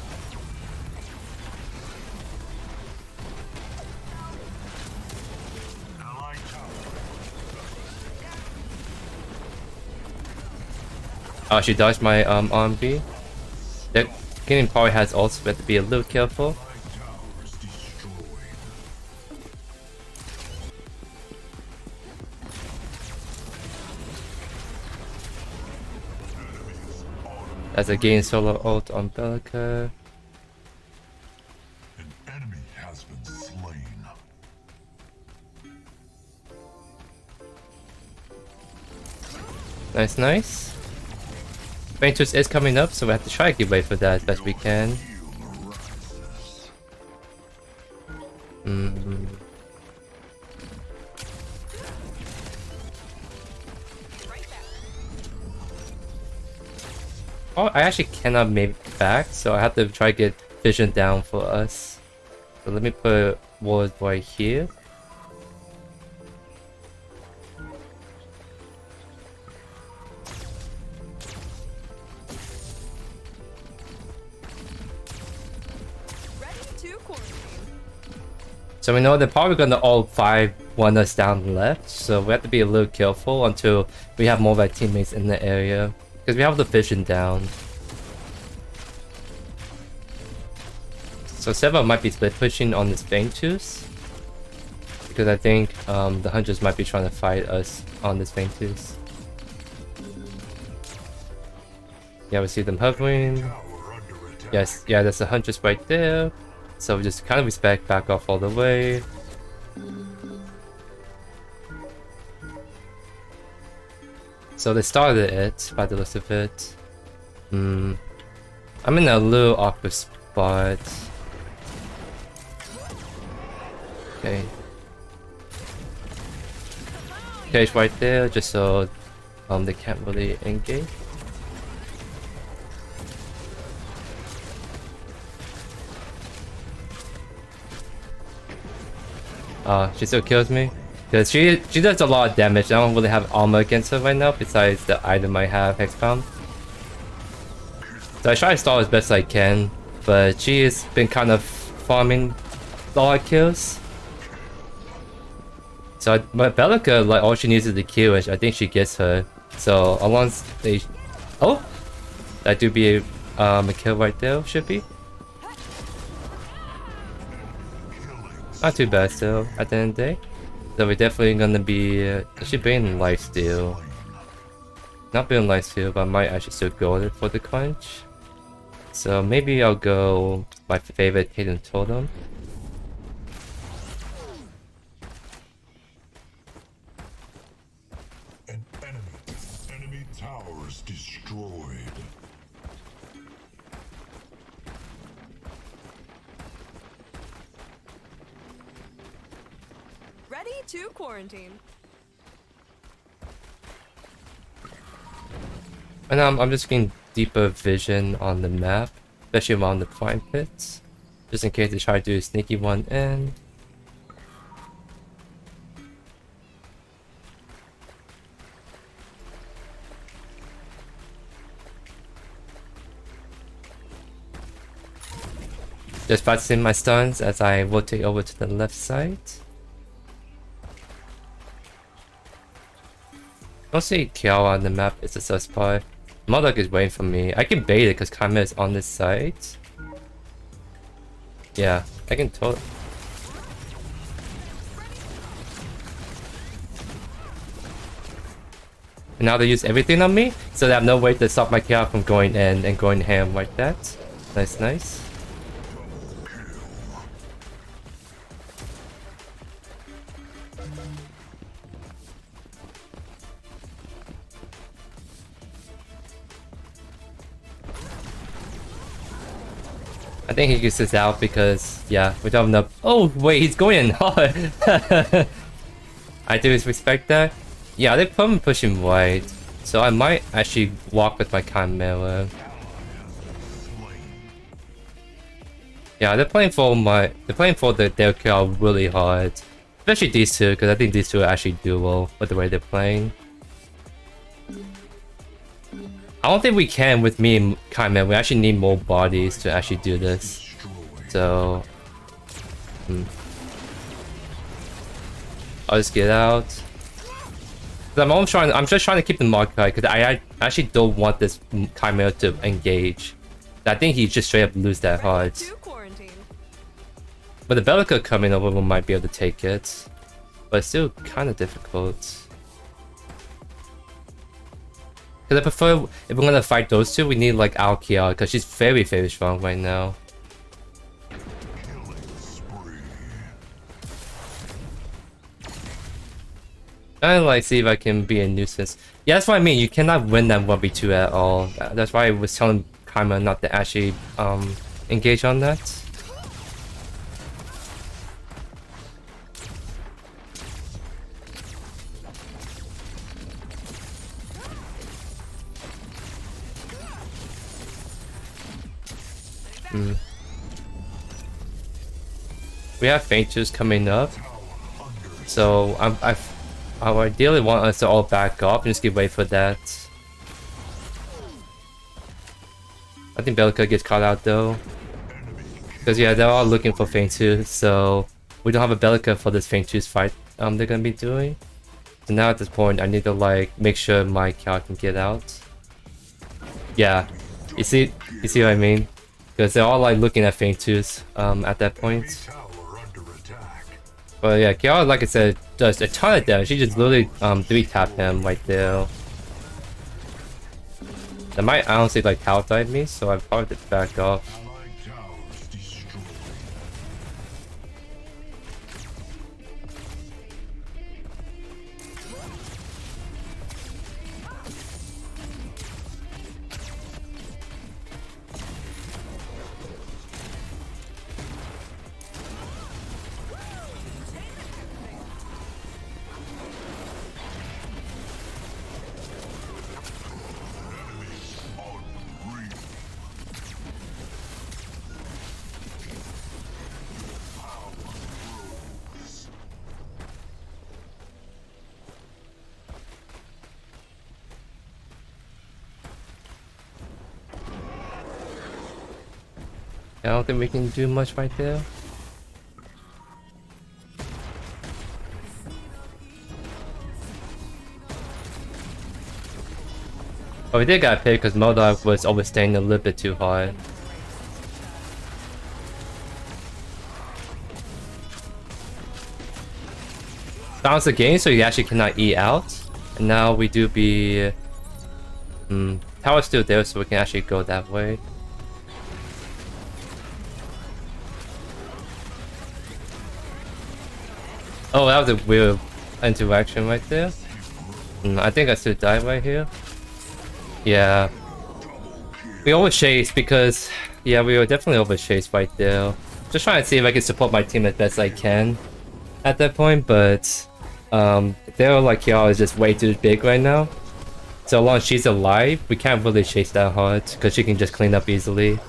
Oh, she dodged my RMB. That Gideon probably has ults, but have to be a little careful. As a gain solo ult on Bellica. An enemy has been slain. Nice, nice. Ventus is coming up, so we have to try to give way for that as best we can. Oh, I actually cannot make back, so I have to try to get vision down for us. So let me put ward right here. So we know they're probably gonna all 5-1 us down left, so we have to be a little careful until we have more of our teammates in the area. Because we have the vision down. So Seba might be split pushing on this Ventus. Because I think the Hunters might be trying to fight us on this Ventus. Yeah, we see them hovering. Yes, yeah, there's the Hunters right there. So we just kind of respect, back off all the way. So they started it, by the looks of it. I'm in a little awkward spot. Okay. Cage right there, just so they can't really engage. She still kills me. Because she does a lot of damage. I don't really have armor against her right now, besides the item I have, Hexbound. So I try to stall as best I can, but she has been kind of farming a lot of kills. So my Bellica, like, all she needs is the kill, and I think she gets her. So once they... Oh! That do be a kill right there, should be. Not too bad still, at the end of the day. So we're definitely gonna be... actually being lifesteal. Not being lifesteal, but I might actually still go for the crunch. So maybe I'll go my favorite hidden totem. An enemy towers destroyed. Ready to quarantine. And I'm just getting deeper vision on the map, especially around the prime pits, just in case they try to do a sneaky one in. Just practicing my stuns as I rotate over to the left side. Don't see Kiao on the map, it's a sus part. Motherfucker is waiting for me. I can bait it because Kame is on this side. Yeah, I can totally. And now they use everything on me, so they have no way to stop my Kiao from going in and going ham like that. Nice, nice. I think he gets this out because, yeah, we don't have enough. Oh, wait, he's going in hard. I do respect that. Yeah, they're probably pushing wide, so I might actually walk with my Chimera. Yeah, they're playing for their kill really hard, especially these two, because I think these two are actually dual with the way they're playing. I don't think we can with me and Chimera. We actually need more bodies to actually do this. So... I'll just get out. I'm just trying to keep the mark high because I actually don't want this Chimera to engage. I think he just straight up lose that hard. But the Bellica coming over might be able to take it. But it's still kind of difficult. Because I prefer, if we're gonna fight those two, we need like our Kia, because she's very, very strong right now. Killing spree. I like see if I can be a nuisance. Yeah, that's what I mean. You cannot win that 1v2 at all. That's why I was telling Kaima not to actually engage on that. We have Fainters coming up, so I ideally want us to all back up and just get wait for that. I think Belka gets caught out though, because yeah, they're all looking for Fainters, so we don't have a Belka for this Fainters fight they're gonna be doing. So now at this point, I need to like make sure my Cal can get out. Yeah, you see what I mean? Because they're all like looking at Fainters at that point. Tower under attack. But yeah, Kiara, like I said, does a ton of damage. She just literally 3-tap him right there. That might honestly like tower dive me, so I probably did back off. Allied towers destroyed. I don't think we can do much right there. But we did get picked because Modok was overstaying a little bit too hard. Bounce the game so you actually cannot eat out. And now we do be... tower's still there so we can actually go that way. Oh, that was a weird interaction right there. I think I should die right here. Yeah. We overchased because... Yeah, we were definitely overchased right there. Just trying to see if I can support my team as best I can at that point, but... they're like, Kiara is just way too big right now. So long as she's alive, we can't really chase that hard because she can just clean up easily.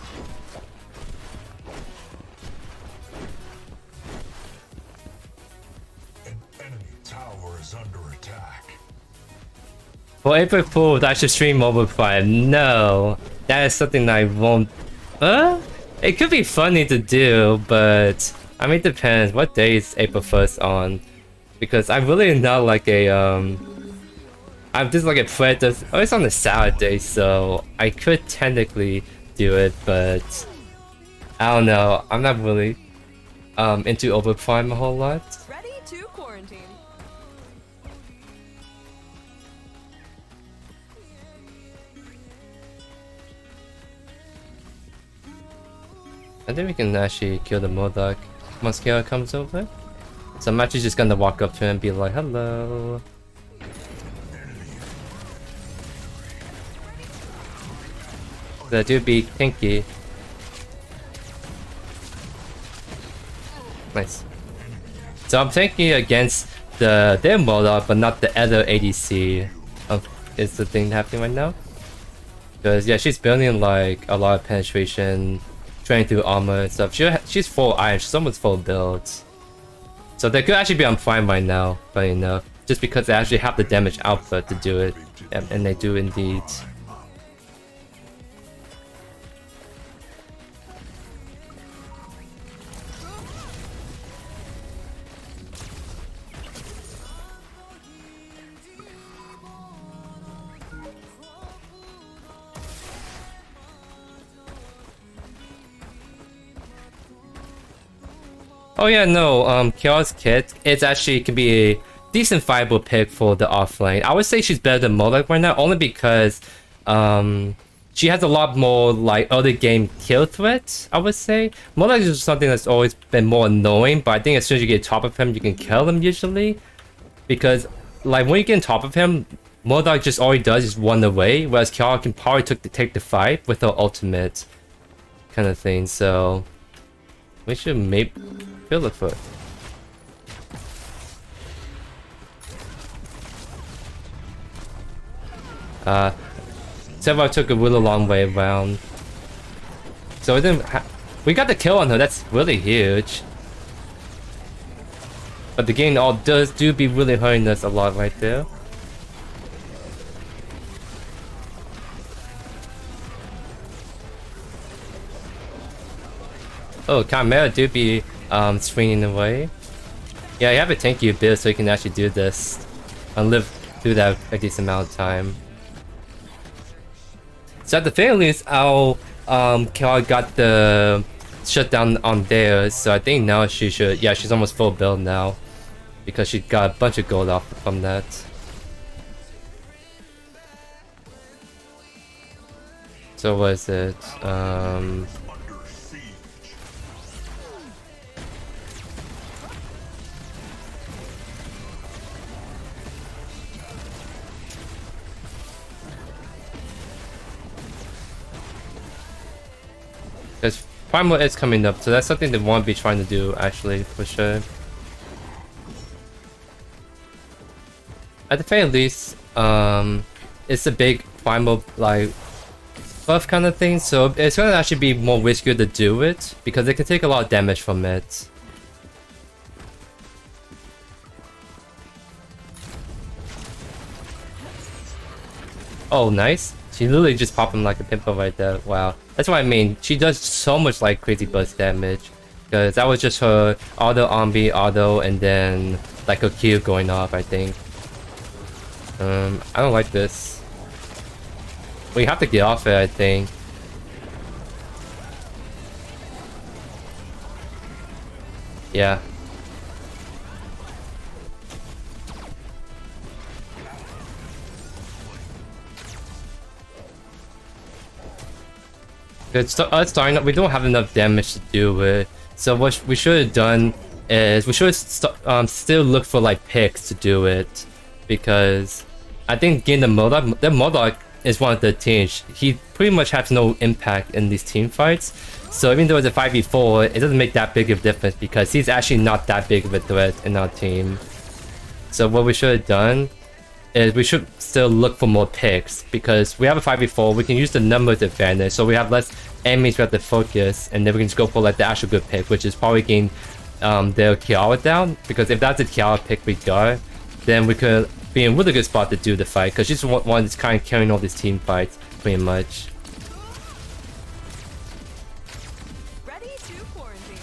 For April Fool's, I should stream Overprime. No, that is something I won't. It could be funny to do, but I mean, it depends. What day is April 1st on? Because I'm really not like a I'm just like a Predecessor. Oh, it's on a Saturday, so I could technically do it, but I don't know. I'm not really into Overprime a whole lot. Ready to quarantine. I think we can actually kill the Modok once Kiara comes over. So I'm actually just gonna walk up to him and be like, hello. That do be Pinky. Nice. So I'm tanking against their Modok, but not the other ADC. Is the thing happening right now? Because yeah, she's building like a lot of penetration, training through armor and stuff. She's full iron. She's almost full builds. So they could actually be on prime right now, funny enough, just because they actually have the damage output to do it, and they do indeed. Oh yeah, no, Kiara's kit, it's actually can be decent viable pick for the offlane. I would say she's better than Moloch right now, only because she has a lot more like early game kill threats, I would say. Moloch is something that's always been more annoying, but I think as soon as you get top of him, you can kill him usually. Because like when you get on top of him, Moloch just all he does is run away, whereas Kiara can probably take the fight with her ultimate kind of thing, so we should maybe feel the foot. Several took a really long way around. So we didn't we got the kill on her, that's really huge. But the game all do be really hurting us a lot right there. Oh, Chimera do be swinging away. Yeah, you have a tanky build so you can actually do this and live through that a decent amount of time. So at the very least, our Kiara got the shutdown on there, so I think now she should, yeah, she's almost full build now because she got a bunch of gold off from that. So what is it? Because Primal is coming up, so that's something they won't be trying to do actually, for sure. At the very least, it's a big Primal like buff kind of thing, so it's gonna actually be more riskier to do it because they can take a lot of damage from it. Oh, nice. She literally just popped him like a pimple right there. Wow. That's what I mean. She does so much like crazy burst damage. Because that was just her auto ombi auto and then like a Q going off, I think. I don't like this. We have to get off it, I think. Yeah. It's starting up. We don't have enough damage to do it. So what we should have done is we should still look for like picks to do it, because I think getting the Moloch is one of the teams. He pretty much has no impact in these team fights. So even though it's a 5v4, it doesn't make that big of a difference because he's actually not that big of a threat in our team. So what we should have done is we should still look for more picks, because we have a 5v4, we can use the numbers advantage, so we have less enemies we have to focus, and then we can just go for like the actual good pick, which is probably getting their Kiara down, because if that's the Kiara pick we got, then we could be in a really good spot to do the fight, because she's the one that's kind of carrying all these team fights, pretty much. Ready to quarantine.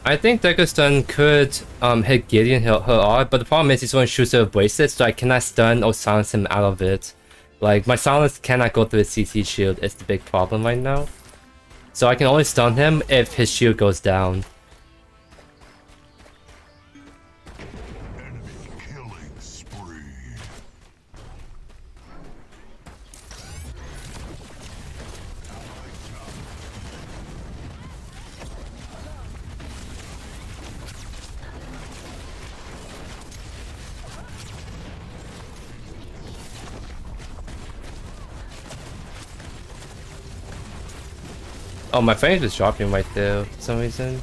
I think Deku could hit Gideon, her R, but the problem is he's going to shoot her bracelet, so I cannot stun or silence him out of it. Like, my silence cannot go through his CC shield, it's the big problem right now. So I can only stun him if his shield goes down. Oh, my frame is dropping right there for some reason.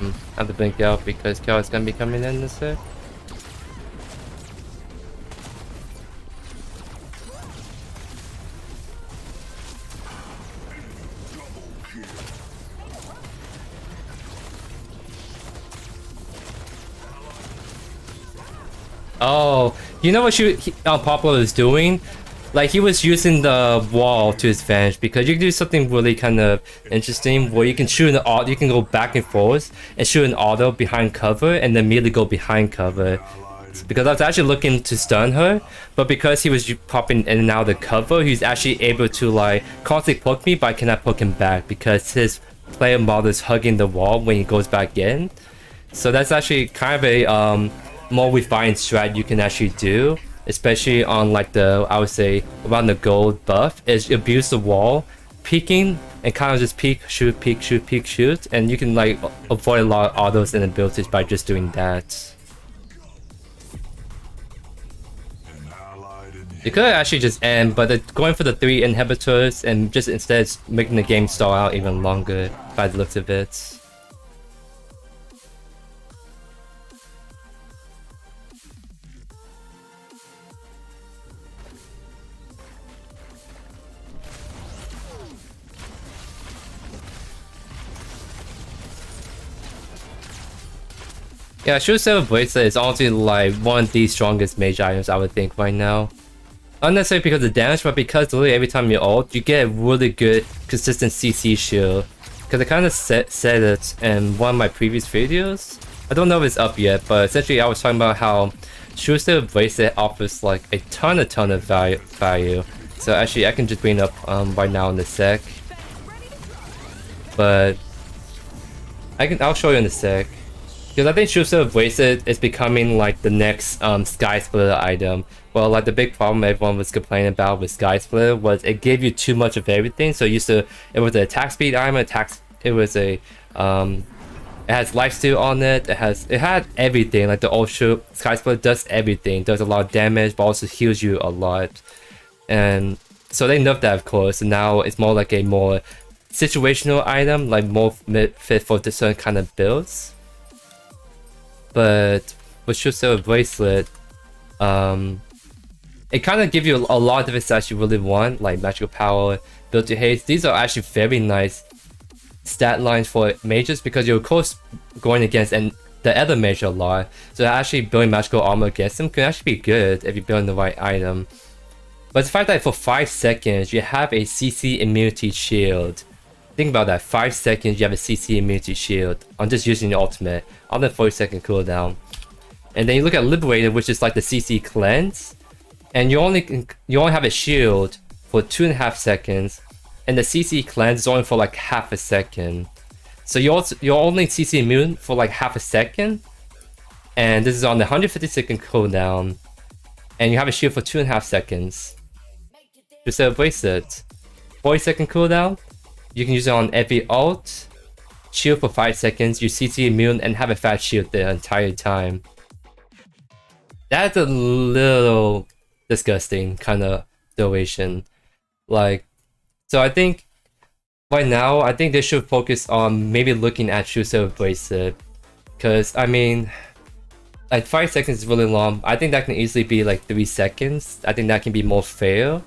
I have to blink out because Kiara's gonna be coming in this sec. Oh, you know what Poplar is doing? Like, he was using the wall to his advantage, because you can do something really kind of interesting where you can shoot an auto, you can go back and forth and shoot an auto behind cover and then immediately go behind cover. that. Because I was actually looking to stun her, but because he was popping in and out of the cover, he's actually able to like constantly poke me, but I cannot poke him back because his player model is hugging the wall when he goes back in. So that's actually kind of a more refined strat you can actually do, especially on like the, I would say, around the gold buff, is abuse the wall, peeking, and kind of just peek, shoot, peek, shoot, peek, shoot, and you can like avoid a lot of autos and abilities by just doing that. You could actually just end, but going for the 3 inhibitors and just instead making the game stall out even longer by the looks of it. Yeah, Shield Silver Bracelet is honestly like one of the strongest mage items I would think right now. Not necessarily because of damage, but because literally every time you ult, you get a really good consistent CC shield. Because I kind of said it in one of my previous videos. I don't know if it's up yet, but essentially I was talking about how Shield Silver Bracelet offers like a ton of value. So actually I can just bring it up right now in a sec. But I'll show you in a sec. Because I think Shield Silver Bracelet is becoming like the next Sky Splitter item. Well, like the big problem everyone was complaining about with Sky Splitter was it gave you too much of everything. So it was an attack speed item, it has lifesteal on it, it had everything, like the old Sky Splitter does everything, does a lot of damage, but also heals you a lot. And so they nerfed that, of course, and now it's more like a more situational item, like more fit for certain kind of builds. But with Shield Silver Bracelet, it kind of gives you a lot of different stats you really want, like magical power, build to haste. These are actually very nice stat lines for mages because you're of course going against the other mage a lot. So actually building magical armor against them can actually be good if you're building the right item. But the fact that for 5 seconds you have a CC immunity shield. Think about that, 5 seconds you have a CC immunity shield on just using your ultimate on the 40-second cooldown. And then you look at Liberated, which is like the CC cleanse, and you only have a shield for 2.5 seconds, and the CC cleanse is only for like half a second. So you're only CC immune for like half a second, and this is on the 150-second cooldown, and you have a shield for 2.5 seconds. Just a bracelet, 40-second cooldown. You can use it on every ult, shield for 5 seconds, you CC immune, and have a fat shield the entire time. That's a little disgusting kind of duration. Like, so I think right now, I think they should focus on maybe looking at Shield Silver Bracelet. Because, I mean, like 5 seconds is really long. I think that can easily be like 3 seconds. I think that can be more fair.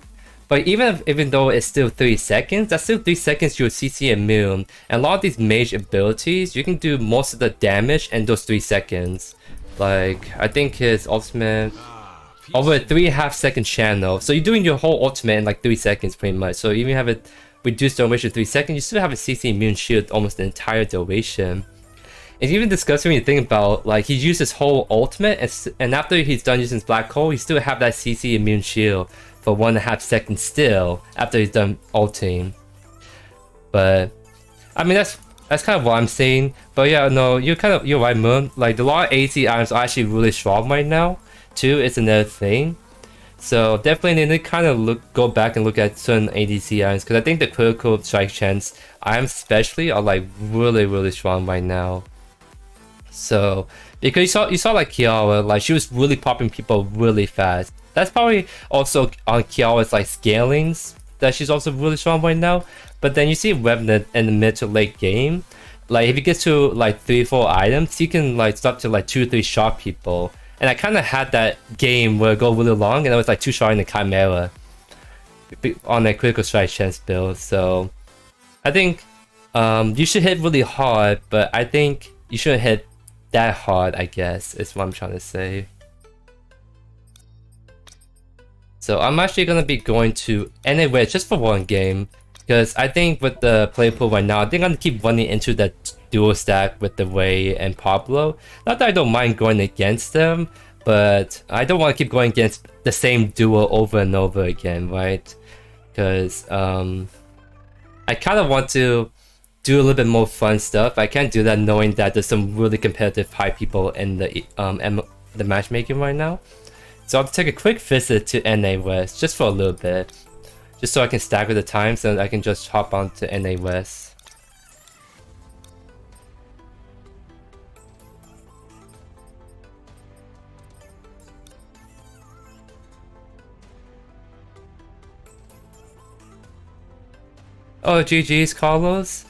But even though it's still 3 seconds, that's still 3 seconds you're CC immune. And a lot of these mage abilities, you can do most of the damage in those 3 seconds. Like, I think his ultimate over a 3.5 second channel. So you're doing your whole ultimate in like 3 seconds pretty much. So even have it reduced duration to 3 seconds, you still have a CC immune shield almost the entire duration. It's even disgusting when you think about, like, he used his whole ultimate, and after he's done using his black hole, he still have that CC immune shield for 1.5 seconds still after he's done ulting. But I mean that's kind of what I'm saying. But yeah, no, you're right, Moon. Like, the lot of AC items are actually really strong right now too. It's another thing. So definitely need to kind of go back and look at certain ADC items, because I think the critical strike chance items especially are like really strong right now. So because you saw like Kiara, like she was really popping people really fast. That's probably also on Kiara's like scalings that she's also really strong right now. But then you see Revenant in the mid to late game, like if he gets to like 3-4 items, he can like start to like 2-3 shot people. And I kind of had that game where it go really long, and I was like 2 shot in the Chimera on a critical strike chance build. So I think you should hit really hard, but I think you shouldn't hit that hard, I guess, is what I'm trying to say. So I'm actually gonna be going to anyway just for one game, because I think with the play pool right now, I think I'm gonna keep running into that dual stack with the Ray and Pablo. Not that I don't mind going against them, but I don't want to keep going against the same duo over and over again, right? Because I kind of want to do a little bit more fun stuff. I can't do that knowing that there's some really competitive high people in the matchmaking right now. So I'll take a quick visit to NA West just for a little bit, just so I can stagger the times and I can just hop on to NA West. Oh, GG's, Carlos.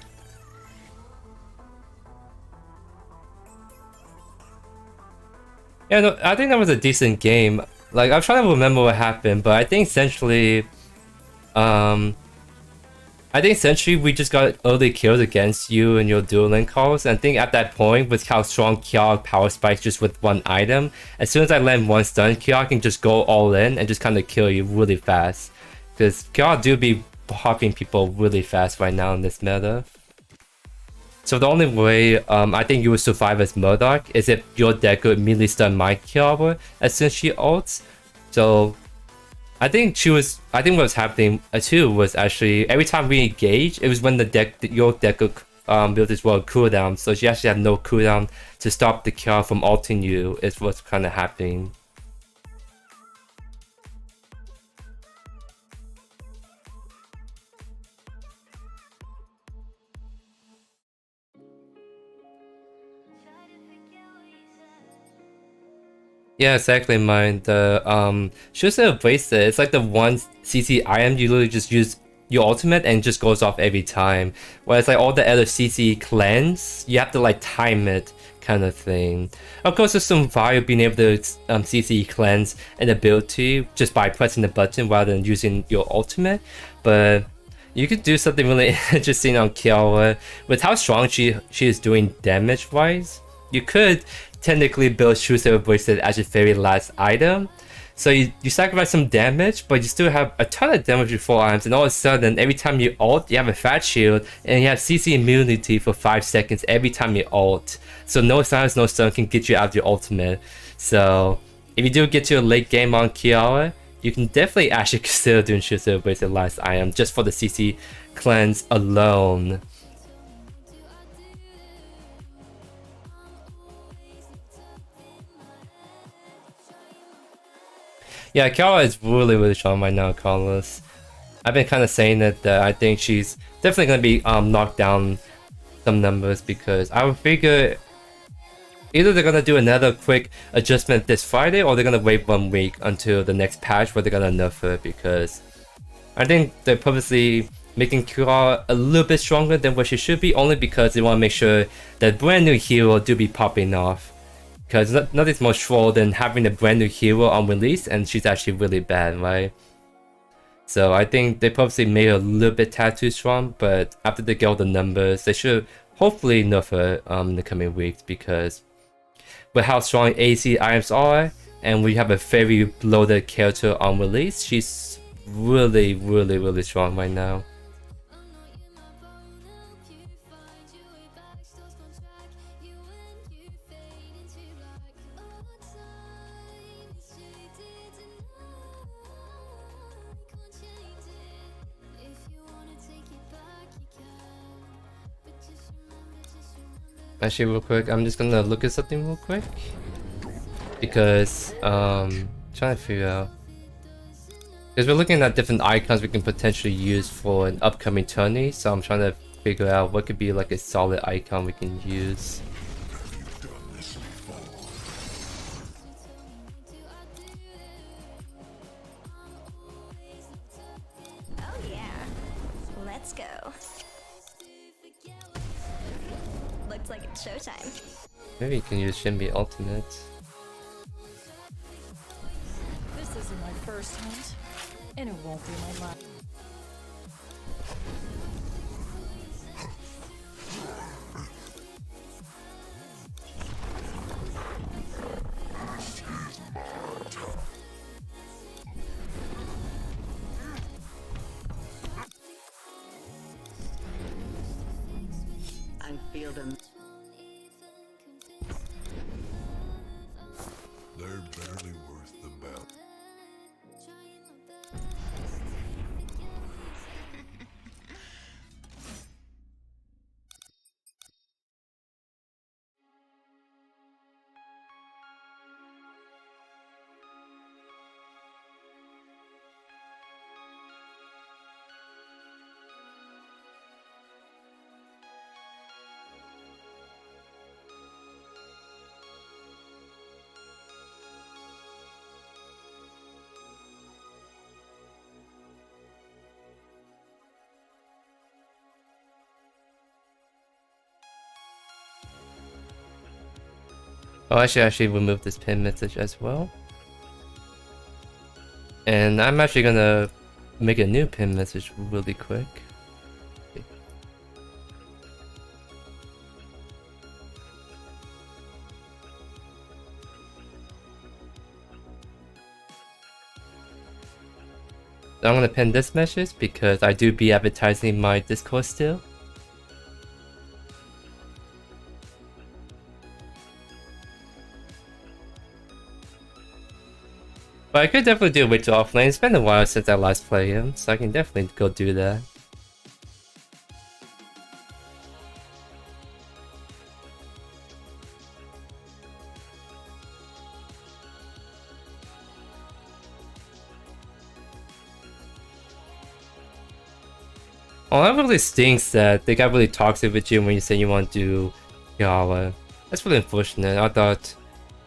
Yeah, no, I think that was a decent game. Like, I'm trying to remember what happened, but I think essentially, we just got early kills against you and your dual lane calls. And I think at that point, with how strong Kiara power spikes just with one item, as soon as I land one stun, Kiara can just go all in and just kind of kill you really fast. Because Kiara do be popping people really fast right now in this meta. So the only way I think you would survive as Murdoch is if your deck could immediately stun my Kiara as soon as she ults. So I think what was happening too was actually every time we engage, it was when your deck could build its world cooldown. So she actually had no cooldown to stop the Kiara from ulting you is what's kind of happening. Yeah, exactly, mine. The Shooter Bracelet, it's like the one CC item you literally just use your ultimate and it just goes off every time. Whereas like all the other CC cleanse, you have to like time it kind of thing. Of course, there's some value being able to CC cleanse an ability just by pressing the button rather than using your ultimate, but you could do something really interesting on Kiara with how strong she is doing damage wise. You could technically build Shooter Bracelet as your very last item. So you sacrifice some damage, but you still have a ton of damage with 4 items, and all of a sudden, every time you ult, you have a fat shield, and you have CC immunity for 5 seconds every time you ult. So no silence, no stun can get you out of your ultimate. So if you do get to a late game on Kiara, you can definitely actually consider doing Shooter Bracelet last item just for the CC cleanse alone. Yeah, Kiara is really strong right now, Carlos. I've been kind of saying that I think she's definitely going to be knocked down some numbers because I would figure either they're going to do another quick adjustment this Friday or they're going to wait 1 week until the next patch where they're going to nerf her, because I think they're purposely making Kiara a little bit stronger than what she should be, only because they want to make sure that brand new hero do be popping off. Because nothing's more troll than having a brand new hero on release and she's actually really bad, right? So I think they purposely made her a little bit too strong, but after they get all the numbers, they should hopefully nerf her in the coming weeks, because with how strong AC items are, and we have a very loaded character on release, she's really strong right now. Actually, real quick, I'm just gonna look at something real quick, because trying to figure out, because we're looking at different icons we can potentially use for an upcoming tourney, so I'm trying to figure out what could be like a solid icon we can use. Oh yeah, let's go. Looks like it's showtime. Maybe you can use Shinbi Ultimate. This isn't my first hunt, and it won't be my last. I feel them. There better Oh, I should actually remove this pin message as well. And I'm actually gonna make a new pin message really quick. I'm gonna pin this message because I do be advertising my Discord still. But I could definitely do a Witch offlane. It's been a while since I last played him, so I can definitely go do that. Oh, that really stinks that they got really toxic with you when you say you want to do Yara. That's really unfortunate. I thought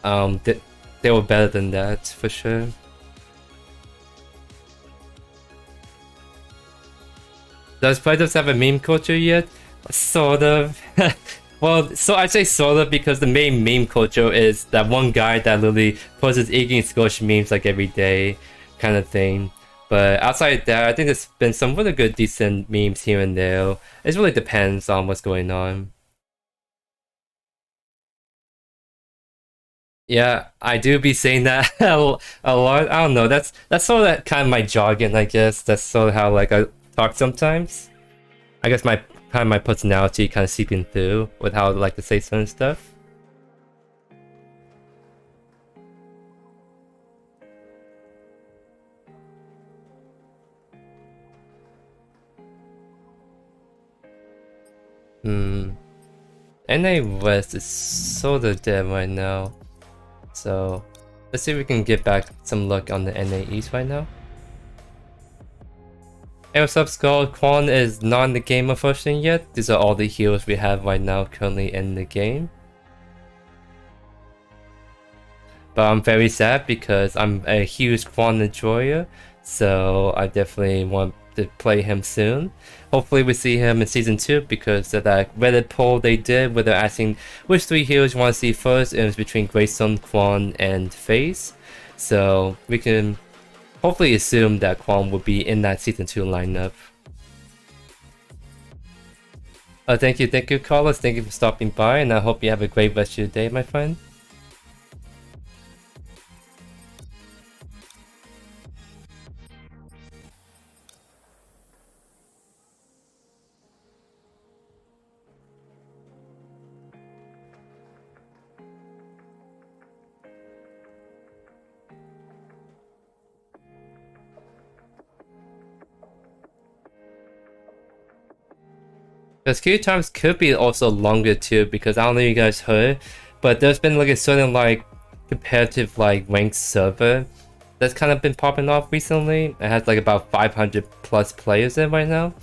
that they were better than that, for sure. Does Predecessor have a meme culture yet? Sort of. Well, so I say sort of because the main meme culture is that one guy that literally posts his Iggy and Squash memes like every day, kind of thing. But outside that, I think there's been some really good, decent memes here and there. It really depends on what's going on. Yeah, I do be saying that a lot. I don't know. That's sort of that kind of my jargon, I guess. That's sort of how like I talk sometimes. I guess my kind of my personality kind of seeping through with how I like to say certain stuff. NA West is sort of dead right now. So let's see if we can get back some luck on the NA East right now. Hey, what's up, Skull? Quan is not in the game unfortunately yet. These are all the heroes we have right now currently in the game. But I'm very sad because I'm a huge Quan enjoyer, so I definitely want to play him soon. Hopefully we see him in Season 2 because of that Reddit poll they did where they're asking which 3 heroes you want to see first. It was between Greystone, Quan, and FaZe. So we can hopefully assume that Quan will be in that Season 2 lineup. Thank you Carlos, thank you for stopping by, and I hope you have a great rest of your day, my friend. The queue times could be also longer too, because I don't know if you guys heard, but there's been like a certain like competitive like ranked server that's kind of been popping off recently. It has like about 500 plus players in right now.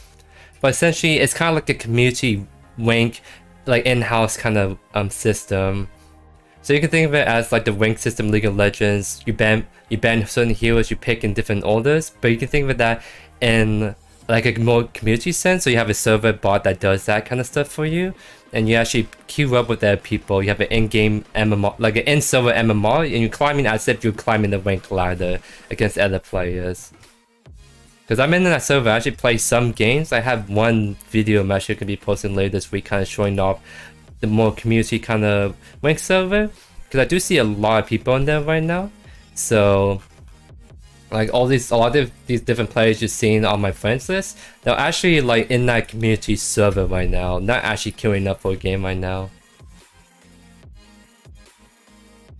But essentially it's kind of like a community rank, like in-house kind of system. So you can think of it as like the rank system League of Legends. You ban certain heroes you pick in different orders, but you can think of it that in like a more community sense. So you have a server bot that does that kind of stuff for you, and you actually queue up with other people. You have an in-game MMR, like an in-server MMR, and you're climbing as if you're climbing the rank ladder against other players. Because I'm in that server, I actually play some games. I have one video I'm actually going to be posting later this week, kind of showing off the more community kind of rank server. Because I do see a lot of people in there right now. So like a lot of these different players you've seen on my friends list, they're actually like in that community server right now, not actually queuing up for a game right now.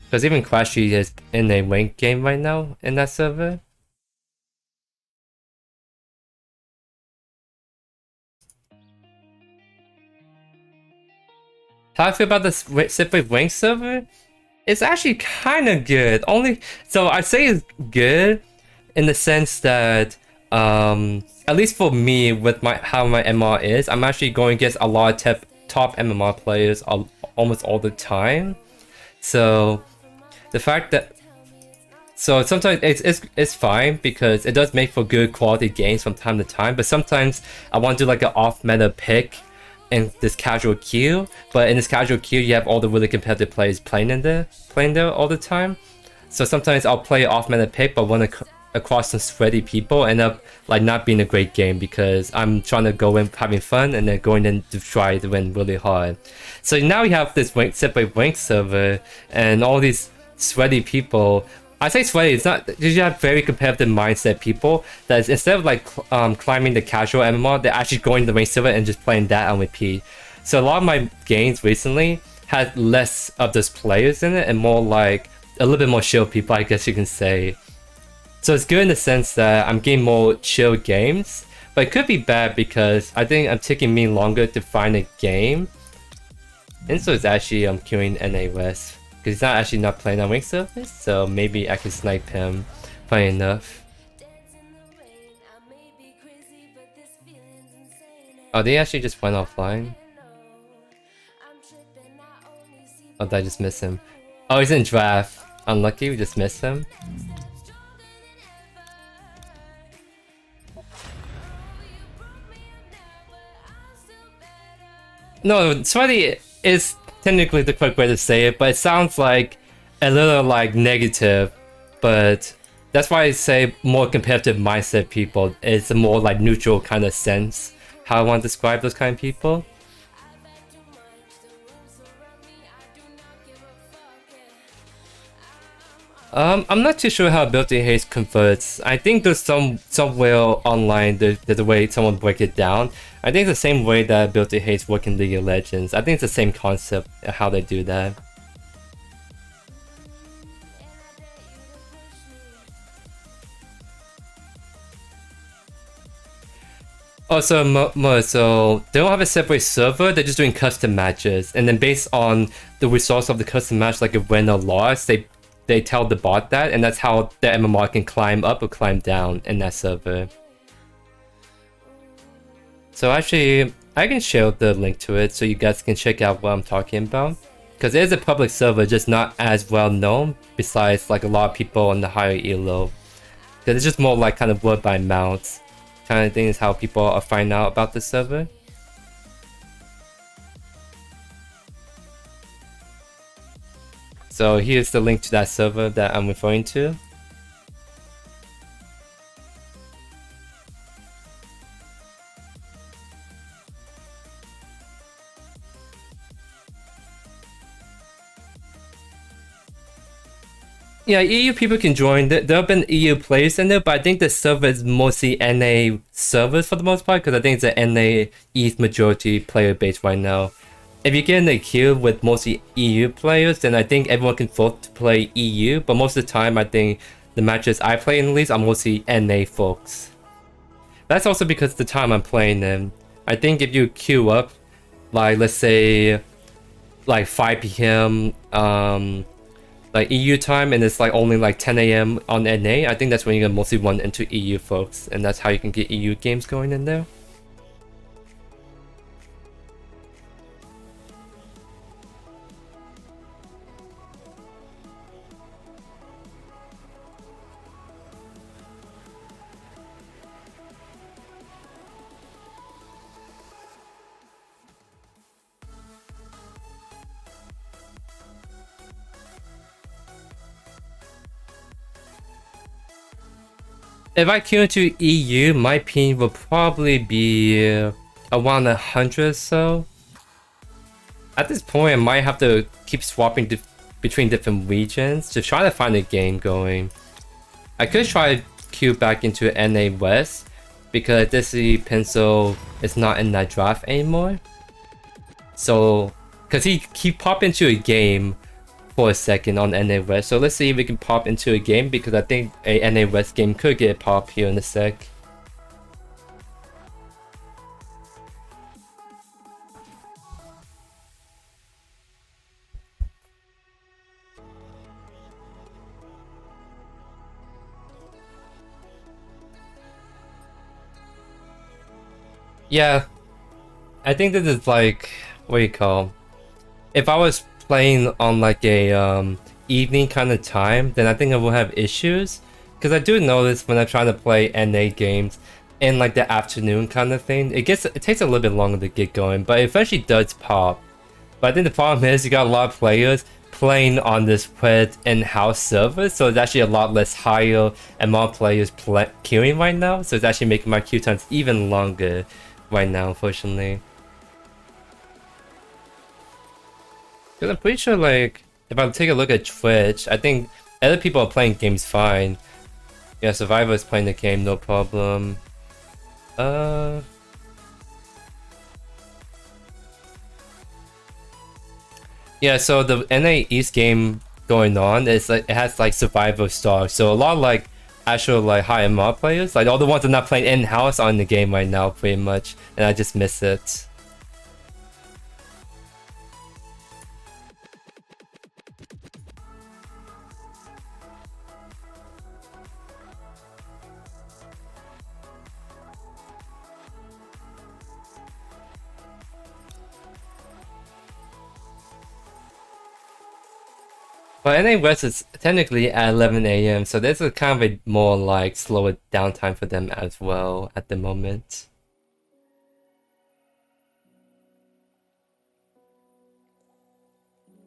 Because even Crashy is in a ranked game right now in that server. How I feel about the specific ranked server? It's actually kind of good. So I say it's good in the sense that at least for me with how my MMR is, I'm actually going against a lot of top MMR players almost all the time. So the fact that sometimes it's fine because it does make for good quality games from time to time, but sometimes I want to do like an off meta pick in this casual queue, but in this casual queue you have all the really competitive players playing there all the time. So sometimes I'll play off meta pick, but when across some sweaty people, end up like not being a great game because I'm trying to go in having fun and then going in to try to win really hard. So now we have this separate rank server and all these sweaty people. I say sweaty, it's not, you have very competitive mindset people that instead of like climbing the casual MMR, they're actually going to the rank server and just playing that on repeat. So a lot of my games recently had less of those players in it and more like a little bit more chill people, I guess you can say. So it's good in the sense that I'm getting more chill games, but it could be bad because I think I'm taking me longer to find a game. And so it's actually queuing NA West because he's not playing on rank surface, so maybe I can snipe him playing enough. Oh, they actually just went offline. Oh, did I just miss him? Oh, he's in draft. Unlucky, we just missed him. No, sweaty is technically the correct way to say it, but it sounds like a little like negative. But that's why I say more competitive mindset people. It's a more like neutral kind of sense how I want to describe those kind of people. I'm not too sure how ability haste converts. I think there's somewhere online there's a way someone break it down. I think it's the same way that ability haste work in League of Legends. I think it's the same concept how they do that. Also, so they don't have a separate server, they're just doing custom matches. And then based on the results of the custom match, like a win or loss, they tell the bot that, and that's how the MMR can climb up or climb down in that server. So actually, I can share the link to it so you guys can check out what I'm talking about. Because it is a public server, just not as well known, besides like a lot of people on the higher elo. Because it's just more like kind of word by mouth kind of thing is how people are finding out about the server. So here's the link to that server that I'm referring to. Yeah, EU people can join. There have been EU players in there, but I think the server is mostly NA servers for the most part, because I think it's an NA East majority player base right now. If you get in a queue with mostly EU players, then I think everyone can vote to play EU, but most of the time I think the matches I play in the leagues are mostly NA folks. That's also because the time I'm playing them. I think if you queue up, like let's say like 5 PM like EU time, and it's like only like 10 AM on NA, I think that's when you're gonna mostly run into EU folks, and that's how you can get EU games going in there. If I queue into EU, my ping will probably be around 100 or so. At this point, I might have to keep swapping between different regions to try to find a game going. I could try to queue back into NA West, because this Pencil is not in that draft anymore. So, because he popped into a game for a second on NA West, so let's see if we can pop into a game, because I think a NA West game could get pop here in a sec. Yeah, I think this is like, what do you call, if I was playing on like a evening kind of time, then I think I will have issues, because I do notice when I try to play NA games, in like the afternoon kind of thing. It takes a little bit longer to get going, but it eventually does pop. But I think the problem is you got a lot of players playing on this Pred in-house server, so it's actually a lot less higher and more players queuing right now. So it's actually making my queue times even longer right now, unfortunately. Because I'm pretty sure, like, if I take a look at Twitch, I think other people are playing games fine. Yeah, Survivor is playing the game, no problem. Yeah, so the NA East game going on is like it has like Survivor stars, so a lot of like actual like high MR players, like all the ones that are not playing in-house on the game right now, pretty much, and I just miss it. But NA West is technically at 11 AM, so there's a kind of a more like slower downtime for them as well at the moment.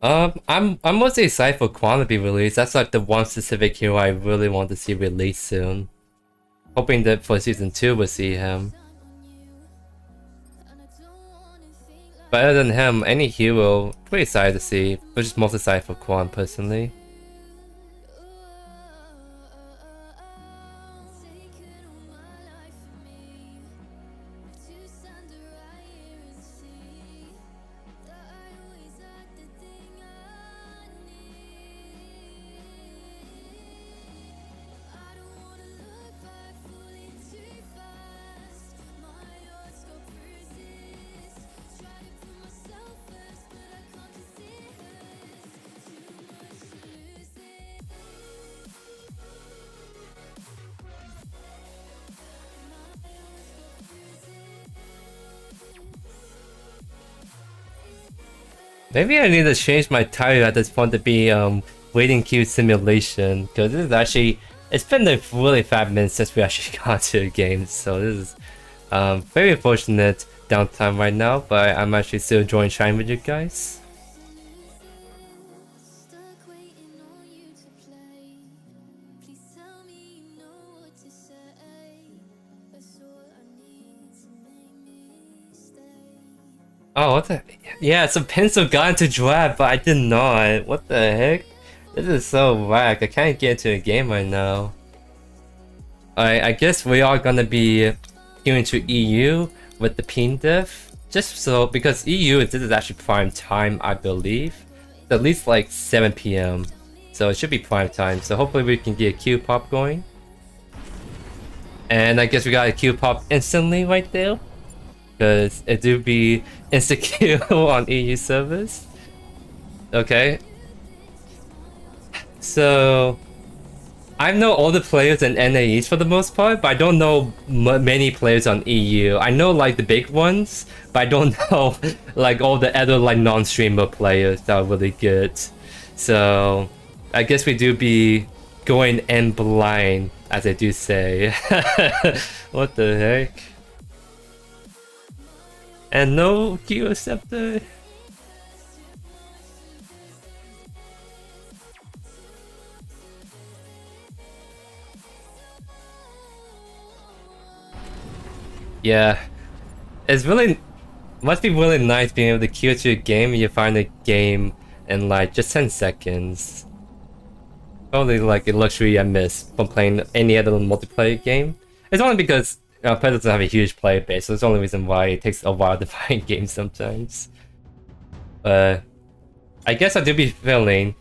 I'm mostly excited for Quan to be released. That's like the one specific hero I really want to see released soon. Hoping that for season 2 we'll see him. But other than him, any hero, pretty excited to see. But just most excited for Quan personally. Maybe I need to change my title at this point to be waiting queue simulation, because this is actually, it's been a really 5 minutes since we actually got to the game, so this is very unfortunate downtime right now, but I'm actually still enjoying chatting with you guys. Oh, what the? Yeah, some pencil got into draft, but I did not. What the heck? This is so whack. I can't get into a game right now. I guess we are gonna be queuing to EU with the pin diff. Just so, because EU, this is actually prime time, I believe. It's at least like 7 PM. So it should be prime time. So hopefully we can get a queue pop going. And I guess we got a queue pop instantly right there. Because it do be insecure on EU servers. Okay. So I know all the players in NAEs for the most part, but I don't know many players on EU. I know like the big ones, but I don't know like all the other like non-streamer players that are really good. So I guess we do be going in blind, as I do say. What the heck? And no Q accepted. Yeah, it's really must be really nice being able to queue to a game and you find a game in like just 10 seconds. Probably like a luxury I miss from playing any other multiplayer game. It's only because Predecessor doesn't have a huge player base, so that's the only reason why it takes a while to find games sometimes. I guess I do be feeling.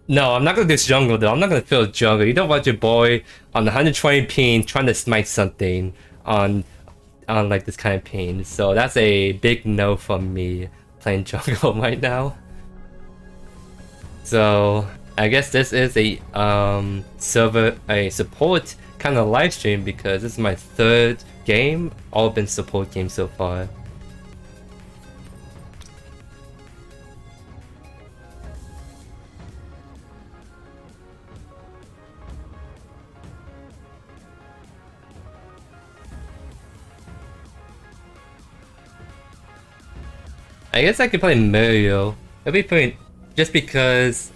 No, I'm not gonna do jungle though. I'm not gonna feel jungle. You don't want your boy on 120 ping trying to smite something on like this kind of ping. So that's a big no from me playing jungle right now. So I guess this is a support kind of live stream because this is my 3rd game, all been support games so far. I guess I could play Mario. It'd be pretty, just because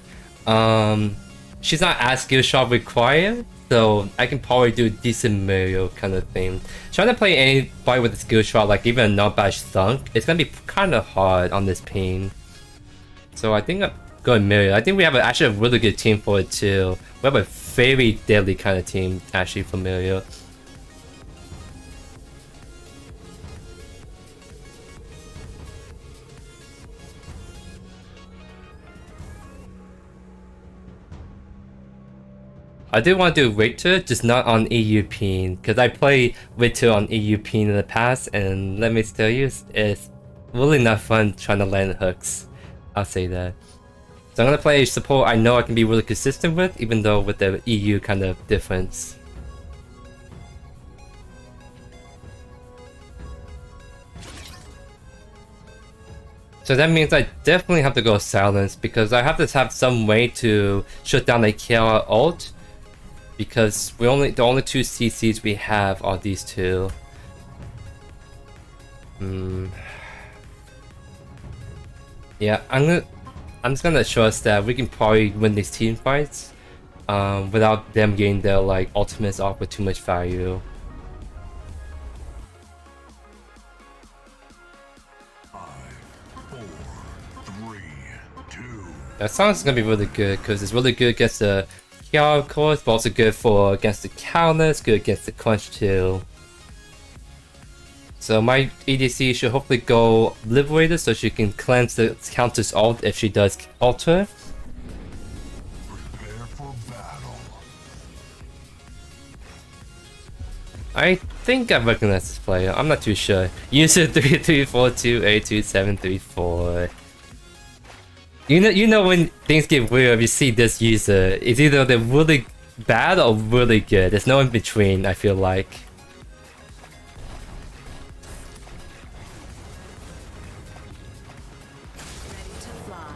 she's not as skill shot required, so I can probably do a decent Mario kind of thing. Trying to play anybody with a skill shot, like even a not-bash thunk, it's gonna be kind of hard on this ping. So I think I'm going Mario. I think we have actually a really good team for it too. We have a very deadly kind of team actually for Mario. I do want to do Victor, just not on EU Peen, because I played Victor on EU Peen in the past, and let me tell you, it's really not fun trying to land hooks. I'll say that. So I'm gonna play support I know I can be really consistent with, even though with the EU kind of difference. So that means I definitely have to go silence, because I have to have some way to shut down the KR ult. Because the only two CCs we have are these two. Yeah, I'm just gonna show us that we can probably win these team fights without them getting their like ultimates off with too much value. 5, 4, 3, 2. That sounds gonna be really good because it's really good against the KR of course, but also good for against the counters, good against the crunch too. So my EDC should hopefully go Liberator so she can cleanse the counter's ult if she does alter. Prepare for battle. I think I recognize this player, I'm not too sure. User 3342A2734. You know when things get weird if you see this user, it's either they're really bad or really good. There's no in between, I feel like. Ready to fly.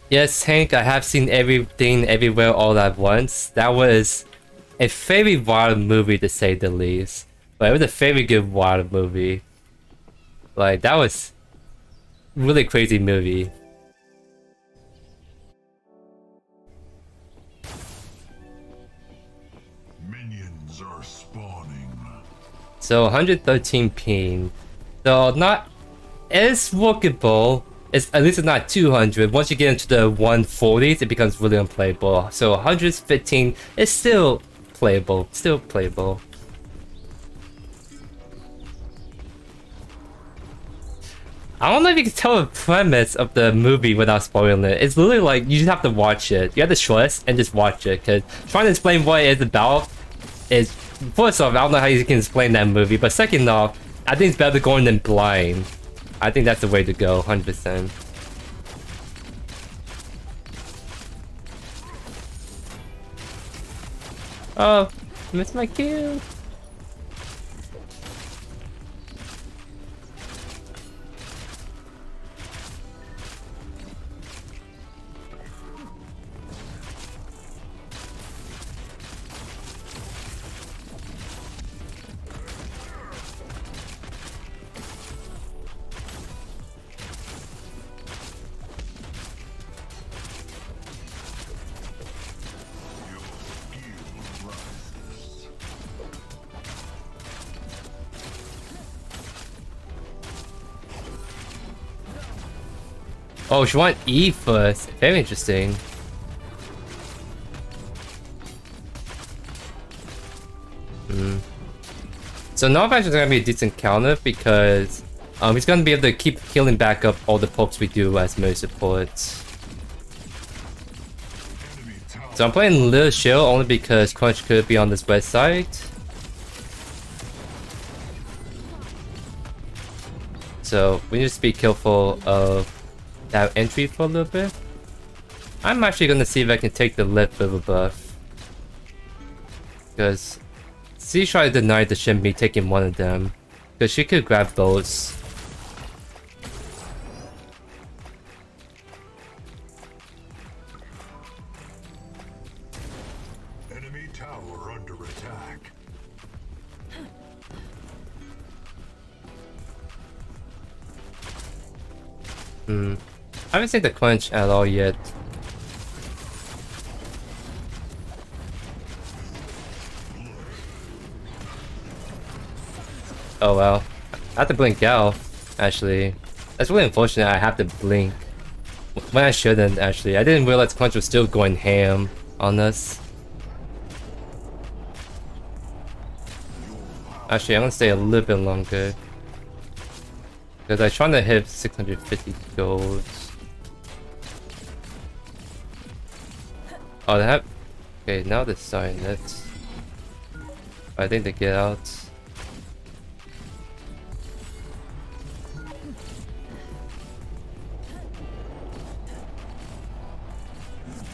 Yes, Hank, I have seen Everything Everywhere All at Once. That was a very wild movie to say the least. But it was a very good wild movie. Like, that was really crazy movie. Minions are spawning. So 113 ping. So not as workable. It's at least it's not 200. Once you get into the 140s, it becomes really unplayable. So 115 is still playable. Still playable. I don't know if you can tell the premise of the movie without spoiling it. It's literally like you just have to watch it. You have to trust and just watch it. Cause trying to explain what it is about is, first off, I don't know how you can explain that movie. But second off, I think it's better going in blind. I think that's the way to go, 100%. Oh, missed my kill. Oh, she went E first. Very interesting. So Novak is gonna be a decent counter because he's gonna be able to keep healing back up all the pokes we do as melee supports. So I'm playing Little Shield only because Crunch could be on this west side. So we need to be careful of that entry for a little bit. I'm actually gonna see if I can take the left river buff. Because C tried to deny the Shinbi taking one of them. Because she could grab both. Enemy tower under attack. I haven't seen the quench at all yet. Oh well. I have to blink out, actually. That's really unfortunate I have to blink. When I shouldn't, actually. I didn't realize quench was still going ham on us. Actually, I'm gonna stay a little bit longer. Because I'm trying to hit 650 gold. Oh, they have... Okay, now they're starting it. I think they get out.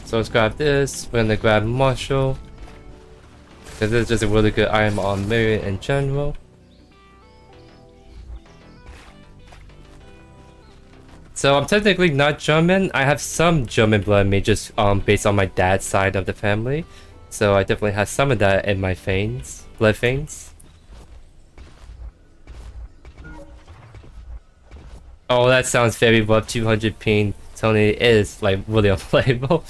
So let's grab this. We're gonna grab Marshall. Because this is just a really good item on Myriad in general. So I'm technically not German. I have some German blood in me just based on my dad's side of the family. So I definitely have some of that in my veins, blood veins. Oh, that sounds very rough. 200 ping. Tony is like really unplayable.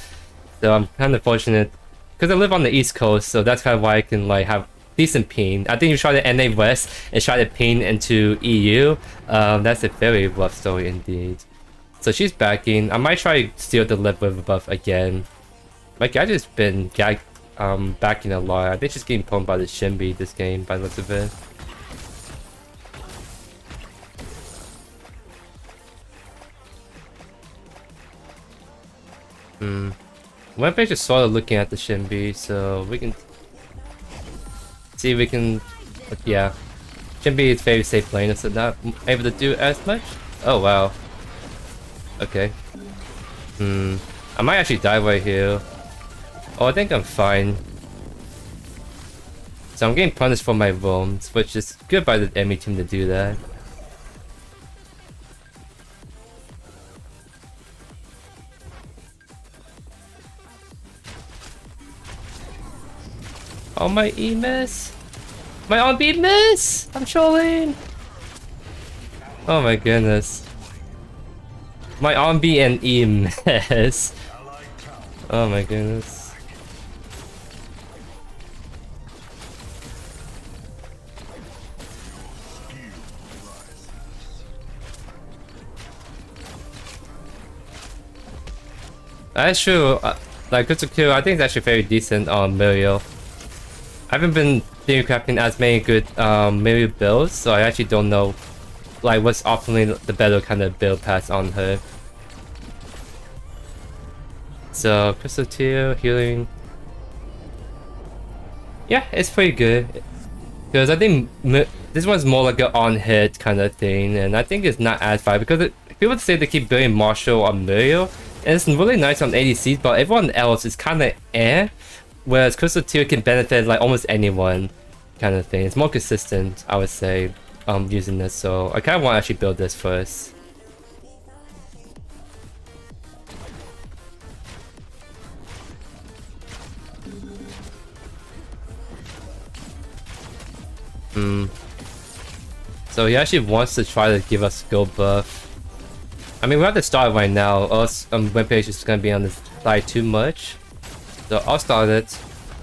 So I'm kind of fortunate because I live on the East Coast, so that's kind of why I can like have decent ping. I think you try to NA West and try to ping into EU. That's a very rough story indeed. So she's backing. I might try to steal the left river buff again. Like I just been backing a lot. I think she's getting pwned by the Shimby this game by the looks of it. Webpage is sort of looking at the Shimby, so we can see if we can. Yeah, Shimby is very safe laner, so not able to do as much. Oh wow. Okay. I might actually die right here. Oh, I think I'm fine. So I'm getting punished for my roams, which is good by the enemy team to do that. Oh, my E miss! My on B miss! I'm trolling! Oh my goodness. My on B and E miss. Oh my goodness. That's true. Like good to kill. I think it's actually very decent on Muriel. I haven't been theory crafting as many good Muriel builds, so I actually don't know like what's optimally the better kind of build pass on her. So crystal tier healing. Yeah, it's pretty good. Because I think this one's more like an on-hit kind of thing, and I think it's not as viable because people say they keep building Marshall on Muriel, and it's really nice on ADCs, but everyone else is kind of eh. Whereas crystal tier can benefit like almost anyone, kind of thing. It's more consistent, I would say, using this. So I kind of want to actually build this first. So he actually wants to try to give us skill buff. I mean, we have to start right now, or else webpage is gonna be on this side too much. So I'll start it,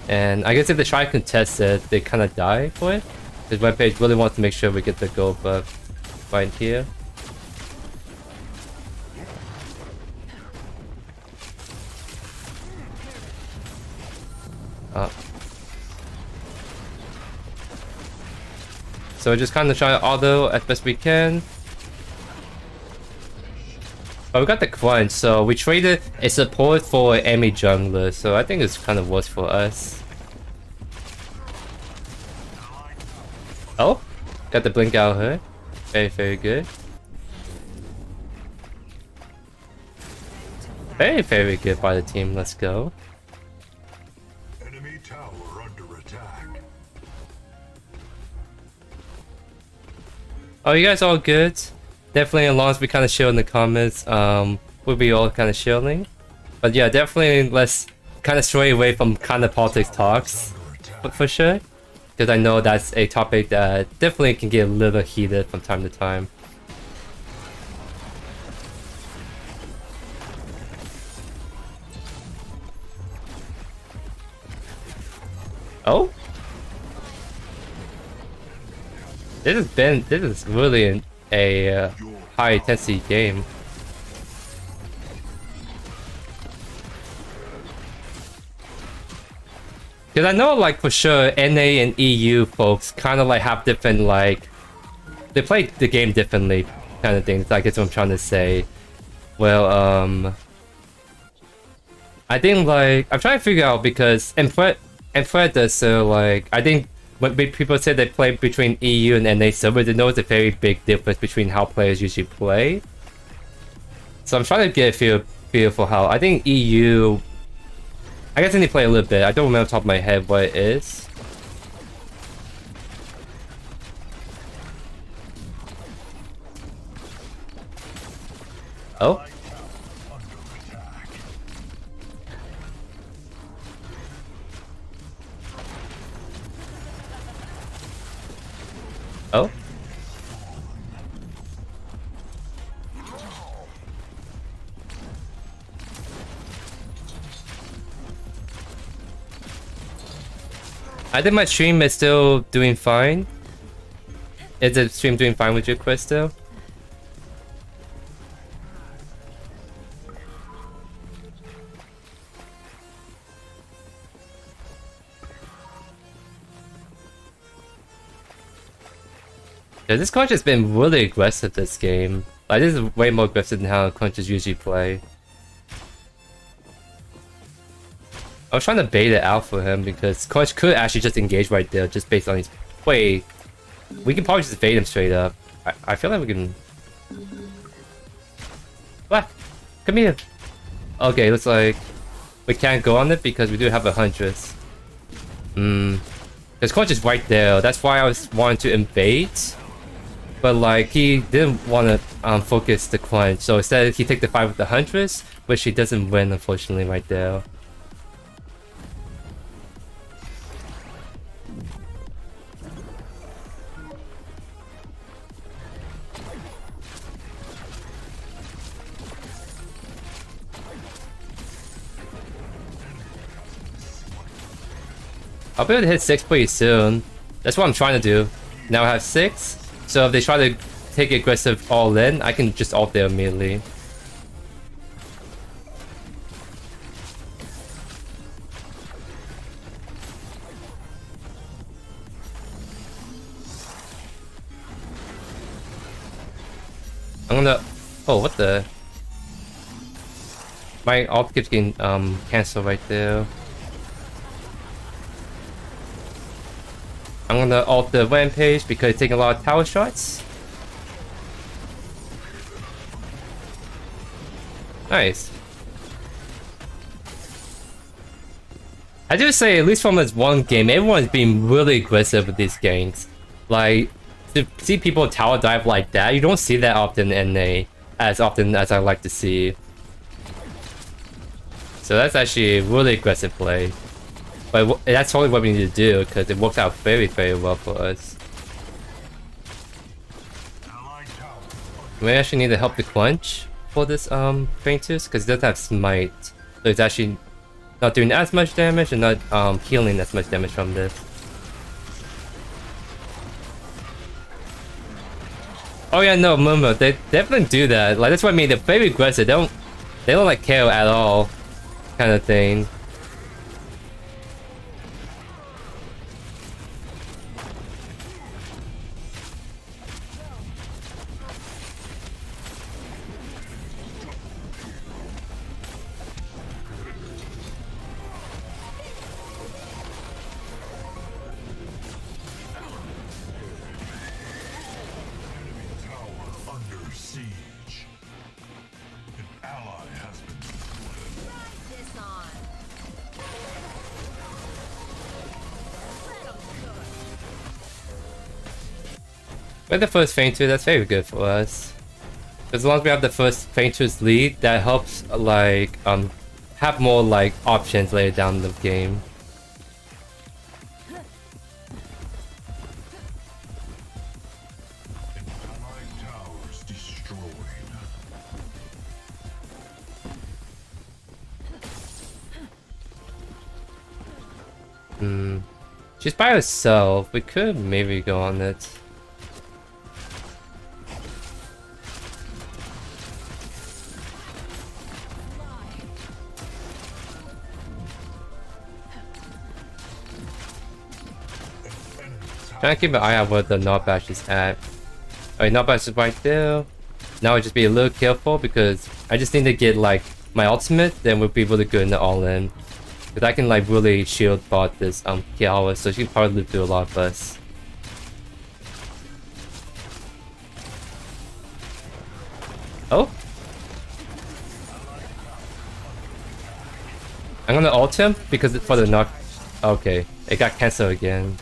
and I guess if they try to contest it, they kind of die for it. Because webpage really wants to make sure we get the gold buff right here. So we're just kind of trying to auto as best we can. But we got the crunch, so we traded a support for an enemy jungler, so I think it's kind of worse for us. Oh, got the blink out here. Very, very good. Very, very good by the team. Let's go. Enemy tower under attack. Oh, you guys all good? Definitely, as long as we kind of chill in the comments, we'll be all kind of chilling. But yeah, definitely let's kind of stray away from kind of politics talks, but for sure. Because I know that's a topic that definitely can get a little heated from time to time. Oh? This is really a high intensity game. Because I know, like, for sure, NA and EU folks kind of, like, have different, like... They play the game differently, kind of things. I guess what I'm trying to say. Well, I think, like... I'm trying to figure out because... in Predecessor, like... I think when people say they play between EU and NA servers, they know it's a very big difference between how players usually play. So I'm trying to get a feel for how... I think EU... I guess I need to play a little bit. I don't remember off the top of my head what it is. Oh? Oh? I think my stream is still doing fine. Is the stream doing fine with your quest still? Yeah, this Crunch has been really aggressive this game. Like, this is way more aggressive than how Crunches usually play. I was trying to bait it out for him because Crunch could actually just engage right there just based on his play. We can probably just bait him straight up. I feel like we can... What? Come here! Okay, looks like we can't go on it because we do have 100s. Because Crunch is right there. That's why I was wanting to invade. But like, he didn't want to focus the Crunch. So instead, he take the fight with the 100s, which he doesn't win, unfortunately, right there. I'll be able to hit 6 pretty soon. That's what I'm trying to do. Now I have 6, so if they try to take aggressive all in, I can just ult there immediately. I'm gonna... Oh, what the... My ult keeps getting cancelled right there. I'm gonna ult the Rampage because it's taking a lot of tower shots. Nice. I do say, at least from this one game, everyone's been really aggressive with these ganks. Like, to see people tower dive like that, you don't see that often in NA, as often as I like to see. So that's actually a really aggressive play. But that's totally what we need to do, because it works out very, very well for us. We actually need to help the Crunch for this Faintus, because it does have Smite. So it's actually not doing as much damage and not healing as much damage from this. Oh yeah, no, Momo, they definitely do that. Like, that's what I mean, they're very aggressive. They don't like care at all, kind of thing. With the first Fainter, that's very good for us. As long as we have the first Fainter's lead, that helps like have more like options later down the game. Allied towers destroyed. She's by herself. We could maybe go on it. Trying to keep an eye out where the knockback is at. Alright, knockback is right there. Now I just be a little careful because I just need to get like my ultimate, then we'll be really good in the all-in. Because I can like really shield bot this Kiawa, so she can probably live through a lot of us. Oh? I'm gonna ult him because for the knock. Okay, it got cancelled again.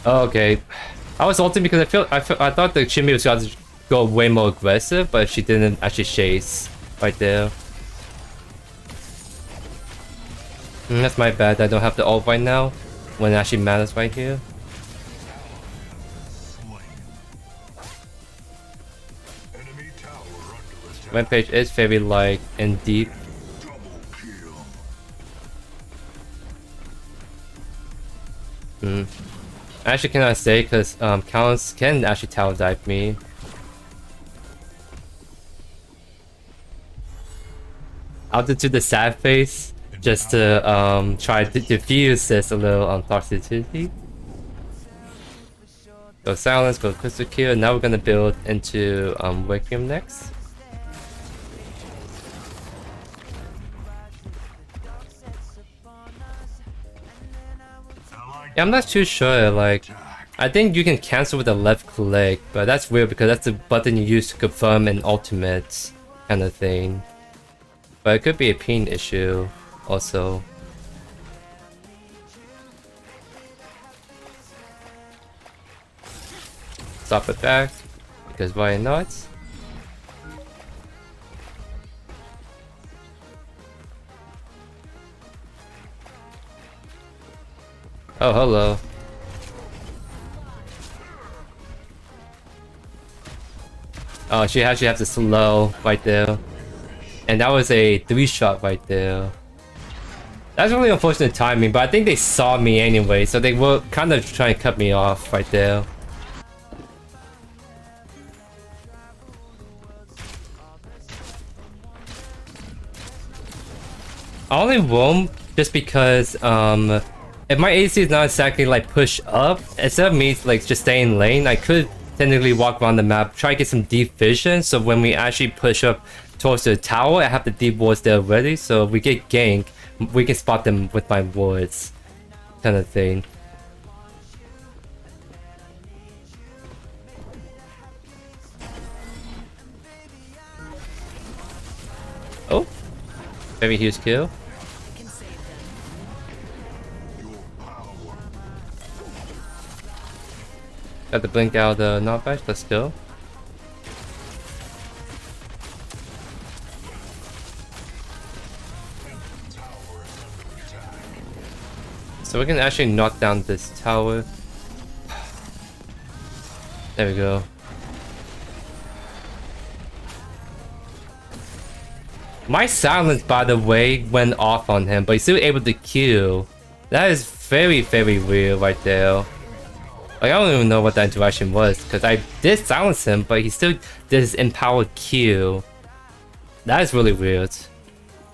Oh, okay, I was ulting because I thought the Chimmy was going to go way more aggressive, but she didn't actually chase right there. That's my bad. I don't have the ult right now when it actually matters right here. Enemy tower under attack. Rampage is very like in deep. Double kill. I actually cannot say because counts can actually tower dive me. I'll do the sad face just to try to diffuse this a little toxicity. Go silence, go crystal kill. Now we're gonna build into Wakium next. Yeah, I'm not too sure, like, I think you can cancel with the left click, but that's weird because that's the button you use to confirm an ultimate kind of thing. But it could be a ping issue also. Stop it back, because why not? Oh, hello. Oh, she actually has to slow right there. And that was a 3-shot right there. That's really unfortunate timing, but I think they saw me anyway, so they were kind of trying to cut me off right there. I only roam just because if my AC is not exactly like push up, instead of me like just staying in lane, I could technically walk around the map, try to get some deep vision, so when we actually push up towards the tower, I have the deep wards there ready, so if we get ganked, we can spot them with my wards, kind of thing. Oh, very huge kill. Got to blink out the knockback, let's go. So we can actually knock down this tower. There we go. My silence, by the way, went off on him, but he's still able to kill. That is very, very weird right there. Like, I don't even know what that interaction was, because I did silence him, but he still did his empowered Q. That is really weird.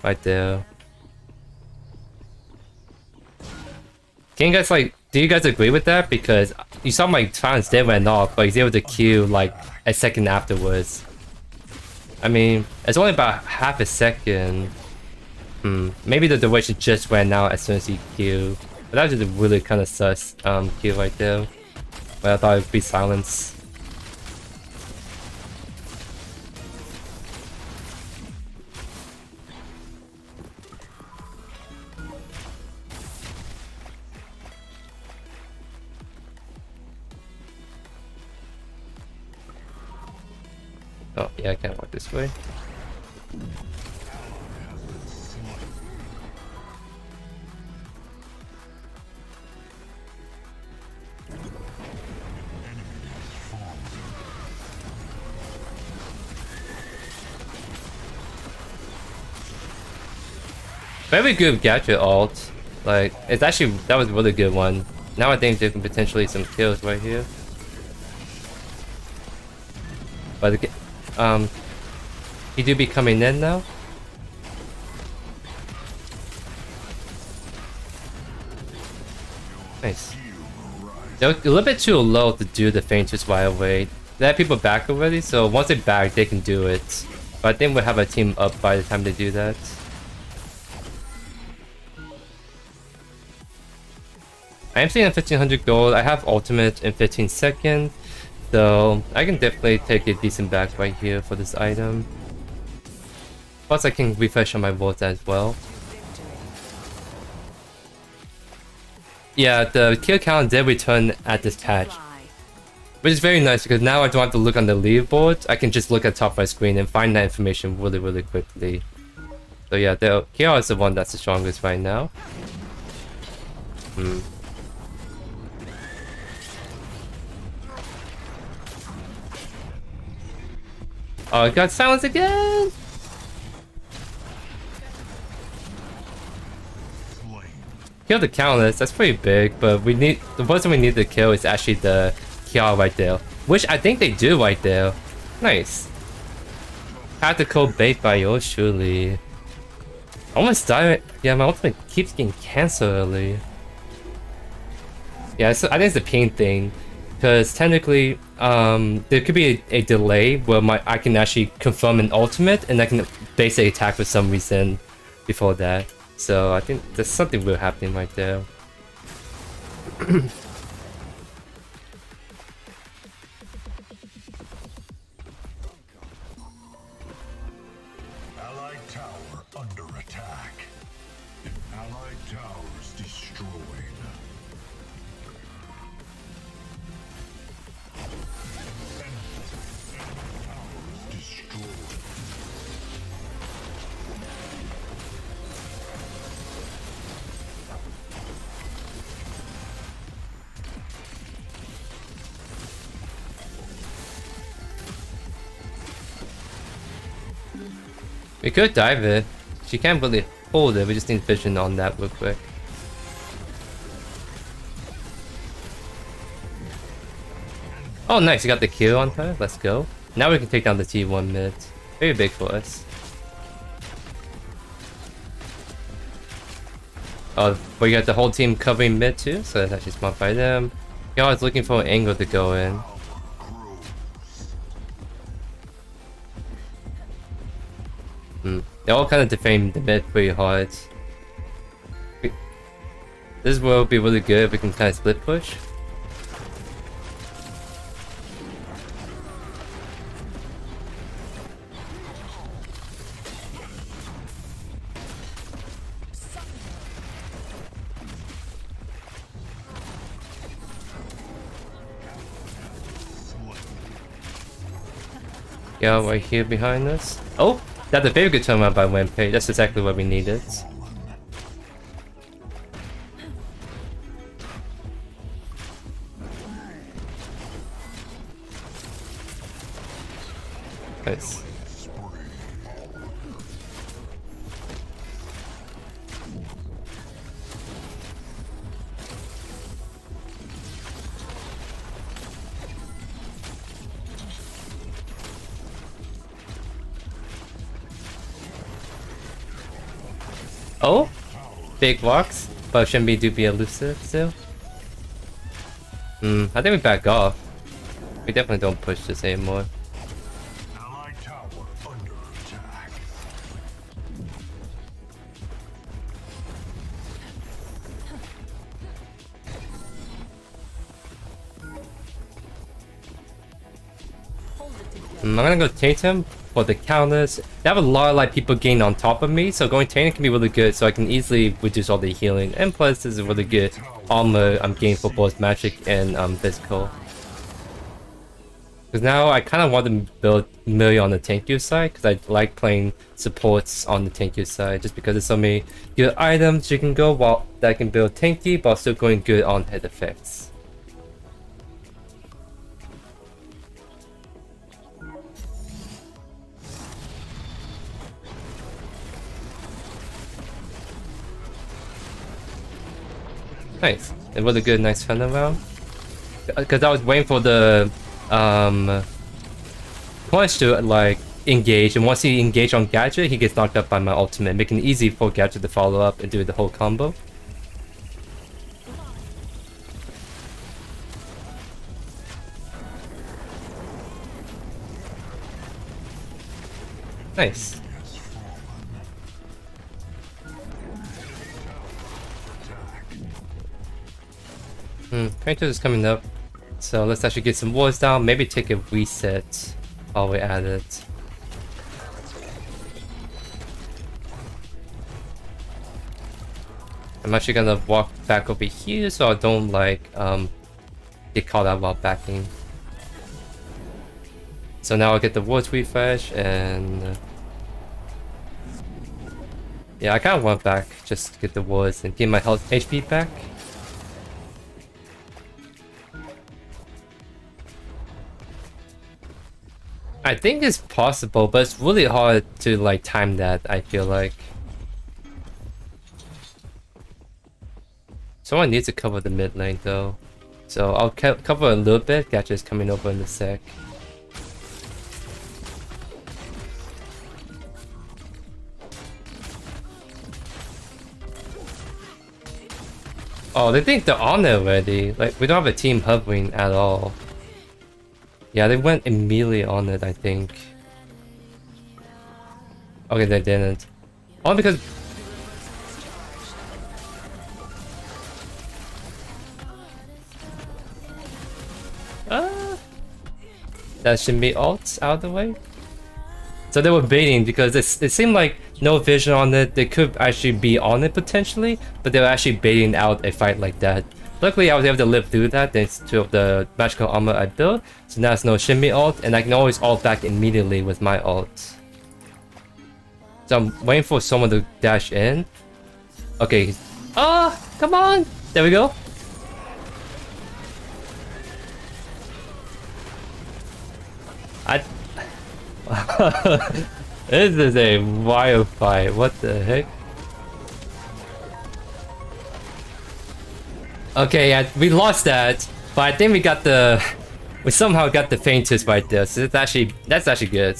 Right there. Can you guys, like, do you guys agree with that? Because you saw my silence did went off, but he's able to Q, like, a second afterwards. I mean, it's only about half a second. Maybe the duration just went out as soon as he Q. But that was just a really kind of sus Q right there. But I thought it would be silence. Oh, yeah, I can't walk this way. Very good gadget ult. Like, it's actually, that was a really good one. Now I think there can potentially some kills right here. But he do be coming in now. Nice. They're a little bit too low to do the feint just right away. They have people back already, so once they back, they can do it. But I think we'll have a team up by the time they do that. I am seeing a 1500 gold. I have ultimate in 15 seconds. So I can definitely take a decent back right here for this item. Plus I can refresh on my votes as well. Yeah, the kill count did return at this patch. Which is very nice because now I don't have to look on the leaderboard. I can just look at top of my screen and find that information really quickly. So yeah, the KR is the one that's the strongest right now. Oh, I got silence again! Kill the Countess, that's pretty big, but we need the person we need to kill is actually the Kiara right there. Which I think they do right there. Nice. Tactical bait by JoeYoursTruly. I almost died. Yeah, my ultimate keeps getting canceled early. Yeah, so I think it's a pain thing. Because technically, there could be a delay where I can actually confirm an ultimate and I can basically attack for some reason before that. So I think there's something weird happening right there. Allied tower under attack. Allied towers destroyed. Towers destroyed. We could dive it. She can't really hold it, we just need vision on that real quick. Oh nice, you got the kill on her, let's go. Now we can take down the T1 mid. Very big for us. Oh, but you got the whole team covering mid too, so that's actually smart by them. Y'all is looking for an angle to go in. They're all kind of defending the mid pretty hard. This will be really good if we can kind of split push. Yeah, right here behind us. Oh! That's a very good turnaround by Wimpy. That's exactly what we needed. Nice. Oh, big walks, but shouldn't be elusive still. I think we back off. We definitely don't push this anymore. Allied tower under attack. Hold it together. I'm gonna go take him for the counters. They have a lot of like people gain on top of me, so going Tainted can be really good, so I can easily reduce all the healing. And plus, this is really good armor I'm getting for both magic and physical. Because now I kind of want to build Millie on the Tenkyu side, because I like playing supports on the Tenkyu side, just because there's so many good items you can go while that can build tanky, but still going good on head effects. Nice. It was a good, nice turnaround. Because I was waiting for the punch to like engage, and once he engaged on Gadget, he gets knocked up by my ultimate, making it easy for Gadget to follow up and do the whole combo. Nice. Kratos is coming up, so let's actually get some wards down, maybe take a reset while we're at it. I'm actually gonna walk back over here so I don't like get caught out while backing. So now I'll get the wards refresh, and yeah, I kinda want back just to get the wards and get my health HP back. I think it's possible, but it's really hard to like time that, I feel like. Someone needs to cover the mid lane though. So I'll cover a little bit, Gadget's coming over in a sec. Oh, they think they're on it already. Like, we don't have a team hovering at all. Yeah, they went immediately on it, I think. Okay, they didn't. Only because... that shouldn't be ults out of the way. So they were baiting because it seemed like no vision on it. They could actually be on it potentially, but they were actually baiting out a fight like that. Luckily, I was able to live through that thanks to the magical armor I built. So now it's no shimmy ult, and I can always ult back immediately with my ult. So I'm waiting for someone to dash in. Okay. Ah, come on! There we go. This is a wild fight. What the heck? Okay, yeah, we lost that, but I think we somehow got the faintest right there. So that's actually good.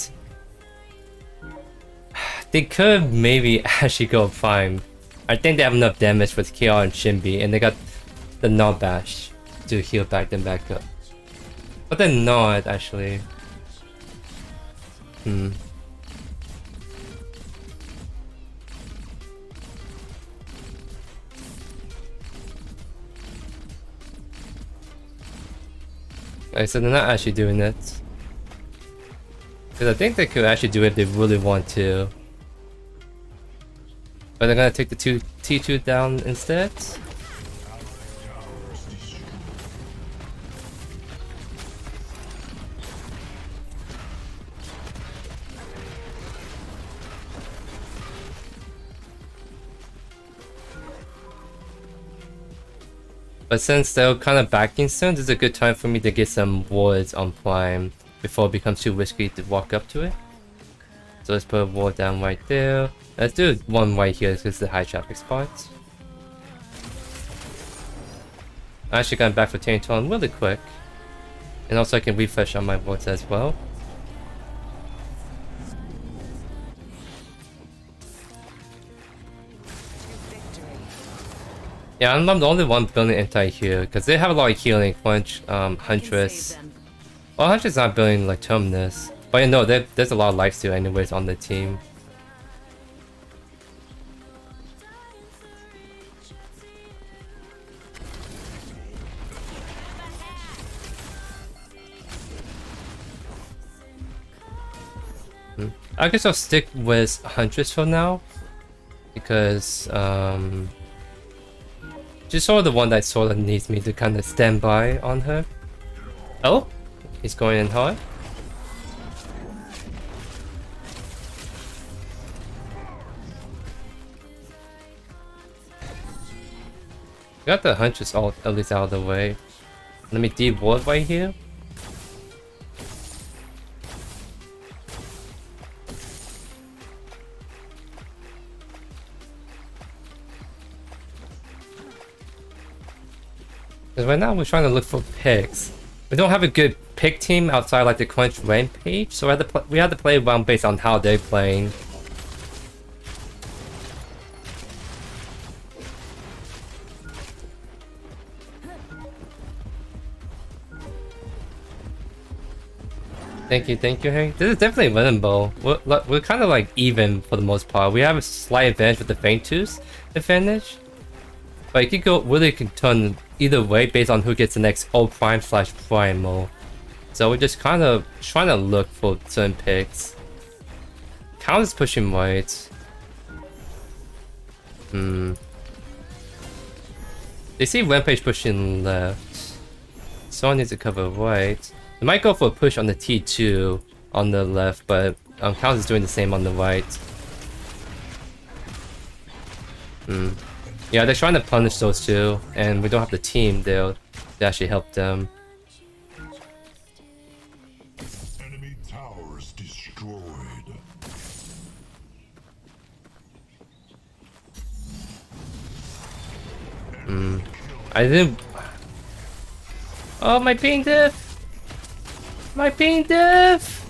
They could maybe actually go fine. I think they have enough damage with KR and Shinbi, and they got the Nod Bash to heal back them back up. But they're not actually. Okay, so they're not actually doing it. Because I think they could actually do it if they really want to. But they're gonna take the T2 down instead. But since they're kind of backing soon, this is a good time for me to get some wards on Prime before it becomes too risky to walk up to it. So let's put a ward down right there. Let's do one right here because it's the high traffic spot. I actually got back for Tainton really quick. And also I can refresh on my wards as well. Yeah, I'm the only one building anti here because they have a lot of healing. Huntress. Well, Huntress not building like Terminus, but you know there's a lot of lifesteal anyways on the team. I guess I'll stick with Huntress for now because she's sort of the one that sort of needs me to kind of stand by on her. Oh, he's going in hard. Got the huntress all at least out of the way. Let me de-ward right here. Because right now we're trying to look for picks. We don't have a good pick team outside like the Quench Rampage, so we had to play around based on how they're playing. Thank you, Hank. This is definitely winnable. We're kind of like even for the most part. We have a slight advantage with the Faintus advantage. But it could go really can turn either way based on who gets the next O Prime / Primal. So we're just kind of trying to look for certain picks. Count is pushing right. They see Rampage pushing left. Someone needs to cover right. They might go for a push on the T2 on the left, but Count is doing the same on the right. Yeah, they're trying to punish those two, and we don't have the team there to actually help them. Enemy towers destroyed. I didn't. Oh, my ping diff! My ping diff!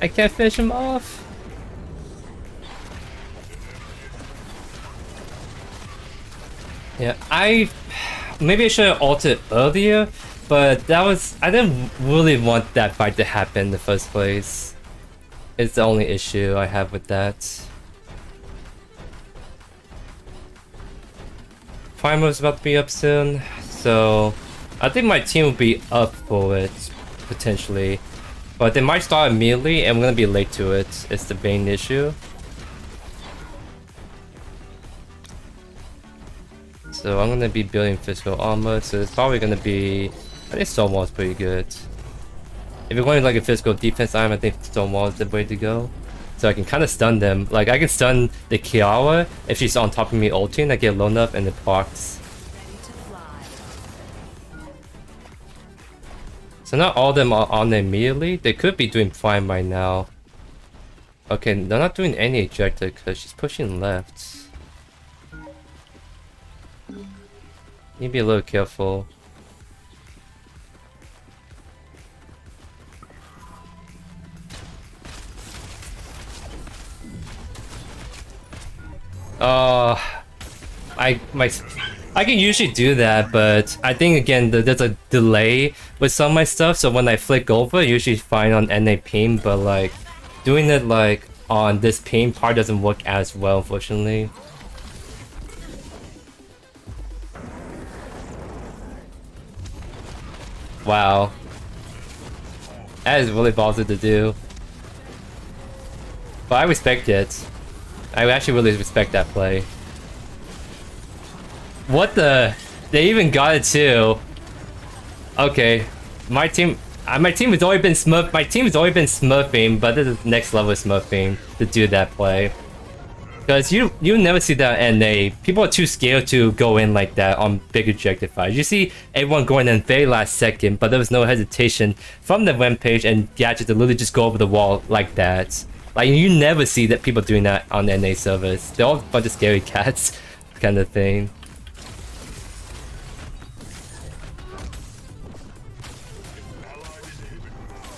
I can't finish him off. Yeah, maybe I should have ulted earlier, but I didn't really want that fight to happen in the first place. It's the only issue I have with that. Primer's about to be up soon, so I think my team will be up for it, potentially. But they might start immediately, and I'm gonna be late to it. It's the main issue. So I'm gonna be building physical armor, so it's probably gonna be... I think Stonewall's pretty good. If you're going like a physical defense item, I think Stonewall is the way to go. So I can kind of stun them. Like I can stun the Kiara if she's on top of me ulting, I get low enough and it procs. So not all of them are on immediately. They could be doing prime right now. Okay, they're not doing any ejector because she's pushing left. Need to be a little careful. I can usually do that, but I think again there's a delay with some of my stuff, so when I flick over, usually fine on NA ping, but like doing it like on this ping part doesn't work as well, unfortunately. Wow. That is really ballsy to do. But I respect it. I actually really respect that play. What the? They even got it too. Okay. My team has always been smurf. My team has always been smurfing, but this is next level smurfing to do that play. Because you never see that at NA. People are too scared to go in like that on big objective fights. You see everyone going in very last second, but there was no hesitation from the Rampage and Gadget to literally just go over the wall like that. Like you never see that people doing that on NA servers. They're all a bunch of scary cats, kind of thing.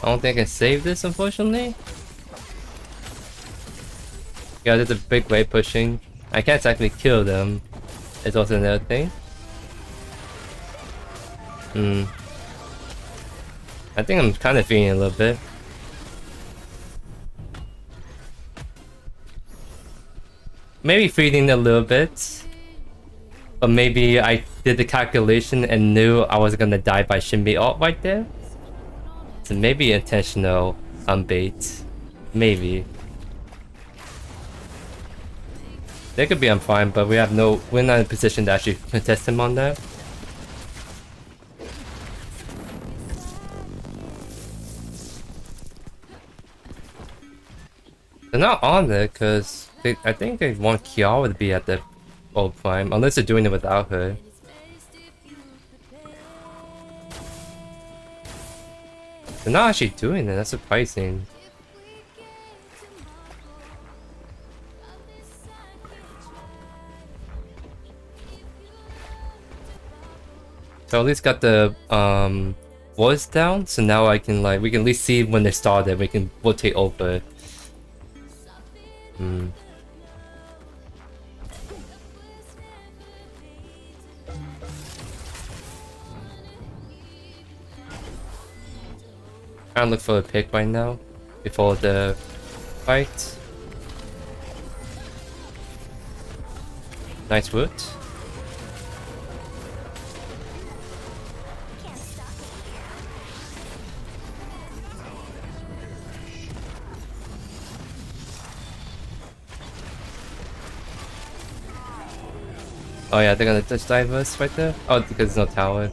I don't think I can save this, unfortunately. Yeah, there's a big wave pushing. I can't exactly kill them. It's also another thing. I think I'm kind of feeling a little bit. Maybe feeding a little bit. But maybe I did the calculation and knew I was gonna die by Shinbi ult right there. So maybe intentional bait. Maybe. They could be on fine, but we're not in a position to actually contest him on that. They're not on it because I think they want Kiara to be at the old prime, unless they're doing it without her. They're not actually doing it, that's surprising. So at least got the voice down, so now I can like we can at least see when they started, we can rotate over. Trying to look for a pick right now before the fight. Nice wood. Can't stop me. Oh yeah, they're gonna touch dive us right there. Oh, because there's no tower.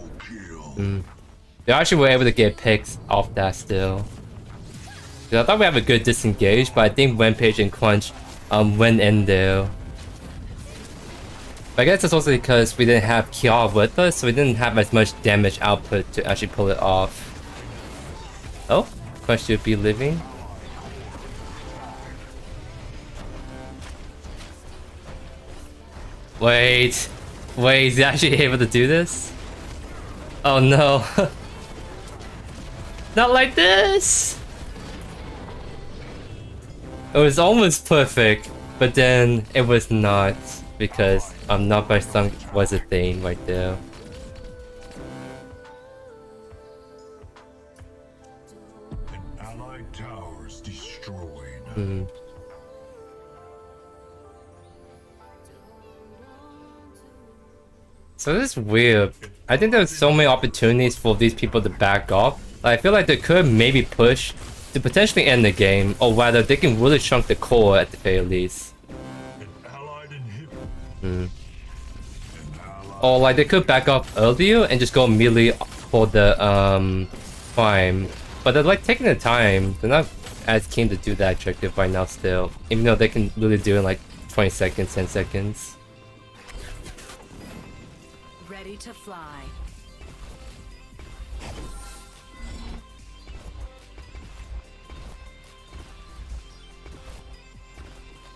They actually were able to get picks off that still. 'Cause I thought we have a good disengage, but I think Rampage and Crunch went in there. But I guess it's also because we didn't have Kiara with us, so we didn't have as much damage output to actually pull it off. Oh, Crunch should be living. Wait, is he actually able to do this? Oh no. Not like this! It was almost perfect, but then it was not, because not by sunk was a thing right there. An allied tower is destroyed. So this is weird. I think there's so many opportunities for these people to back off. I feel like they could maybe push to potentially end the game, or rather they can really chunk the core at the very least. An allied inhibitor. Or like they could back off earlier and just go immediately for the prime. But they're like taking the time. They're not as keen to do that objective right now still. Even though they can really do it in like 20 seconds, 10 seconds. Ready to fly.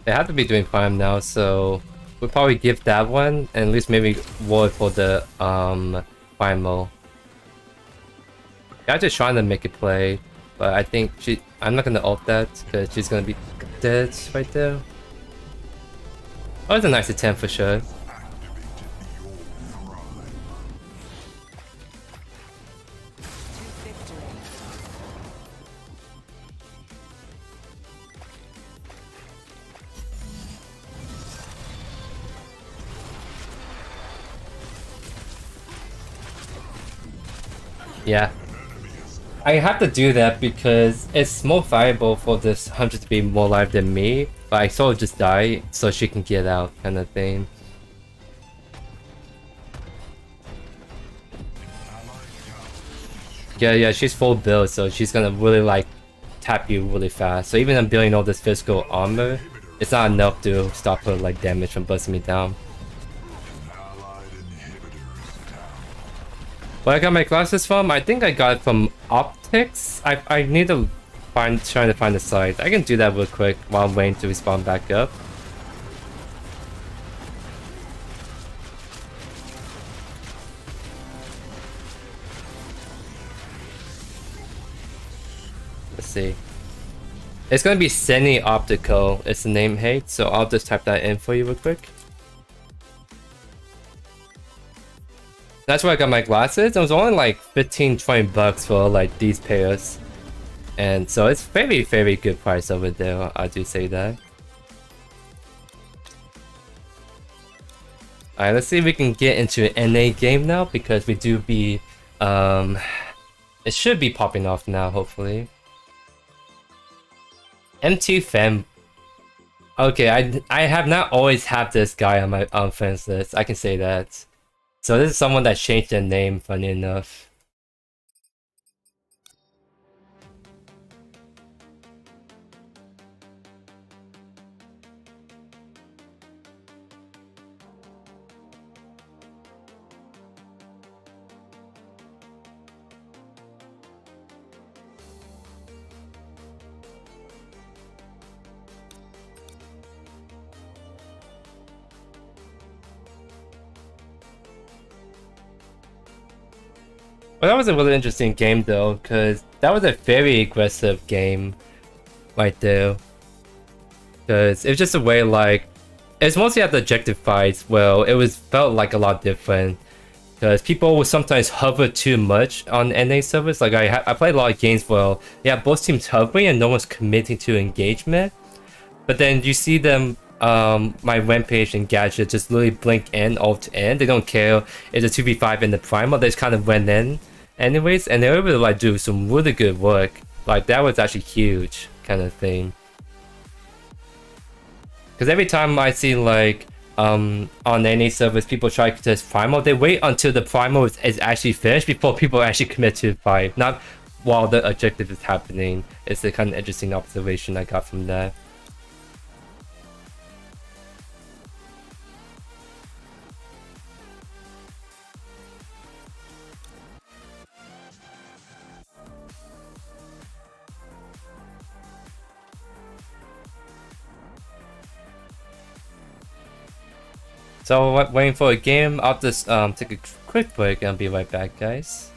They have to be doing prime now, so we'll probably give that one and at least maybe ward for the primal. I'm just trying to make it play, but I think I'm not gonna ult that because she's gonna be dead right there. Oh, it's a nice attempt for sure. Yeah. I have to do that because it's more valuable for this hunter to be more alive than me, but I sort of just die so she can get out kind of thing. Yeah, she's full build, so she's gonna really like tap you really fast. So even I'm building all this physical armor, it's not enough to stop her like damage from busting me down. Where I got my glasses from? I think I got it from Optics. I need to trying to find the site. I can do that real quick while I'm waiting to respawn back up. Let's see. It's gonna be semi-optical. It's the name hate, so I'll just type that in for you real quick. That's where I got my glasses. It was only like 15-20 bucks for like these pairs. And so it's very, very good price over there. I do say that. Alright, let's see if we can get into an NA game now because we do be it should be popping off now, hopefully. MT Fem. Okay, I have not always had this guy on my friends list. I can say that. So this is someone that changed their name, funny enough. But that was a really interesting game though, because that was a very aggressive game right there. Because it was just a way like, it's mostly at the objective fights. Well, it was felt like a lot different. Because people would sometimes hover too much on NA servers. Like I played a lot of games where both teams hovering and no one's committing to engagement. But then you see them, my Rampage and Gadget just literally blink in, ult in. They don't care if it's a 2v5 in the primal. They just kind of went in anyways. And they were able to like do some really good work. Like that was actually huge kind of thing. Because every time I see like on any servers people try to test primal, they wait until the primal is actually finished before people actually commit to the fight, not while the objective is happening. It's the kind of interesting observation I got from that. So waiting for a game. I'll just take a quick break and I'll be right back, guys.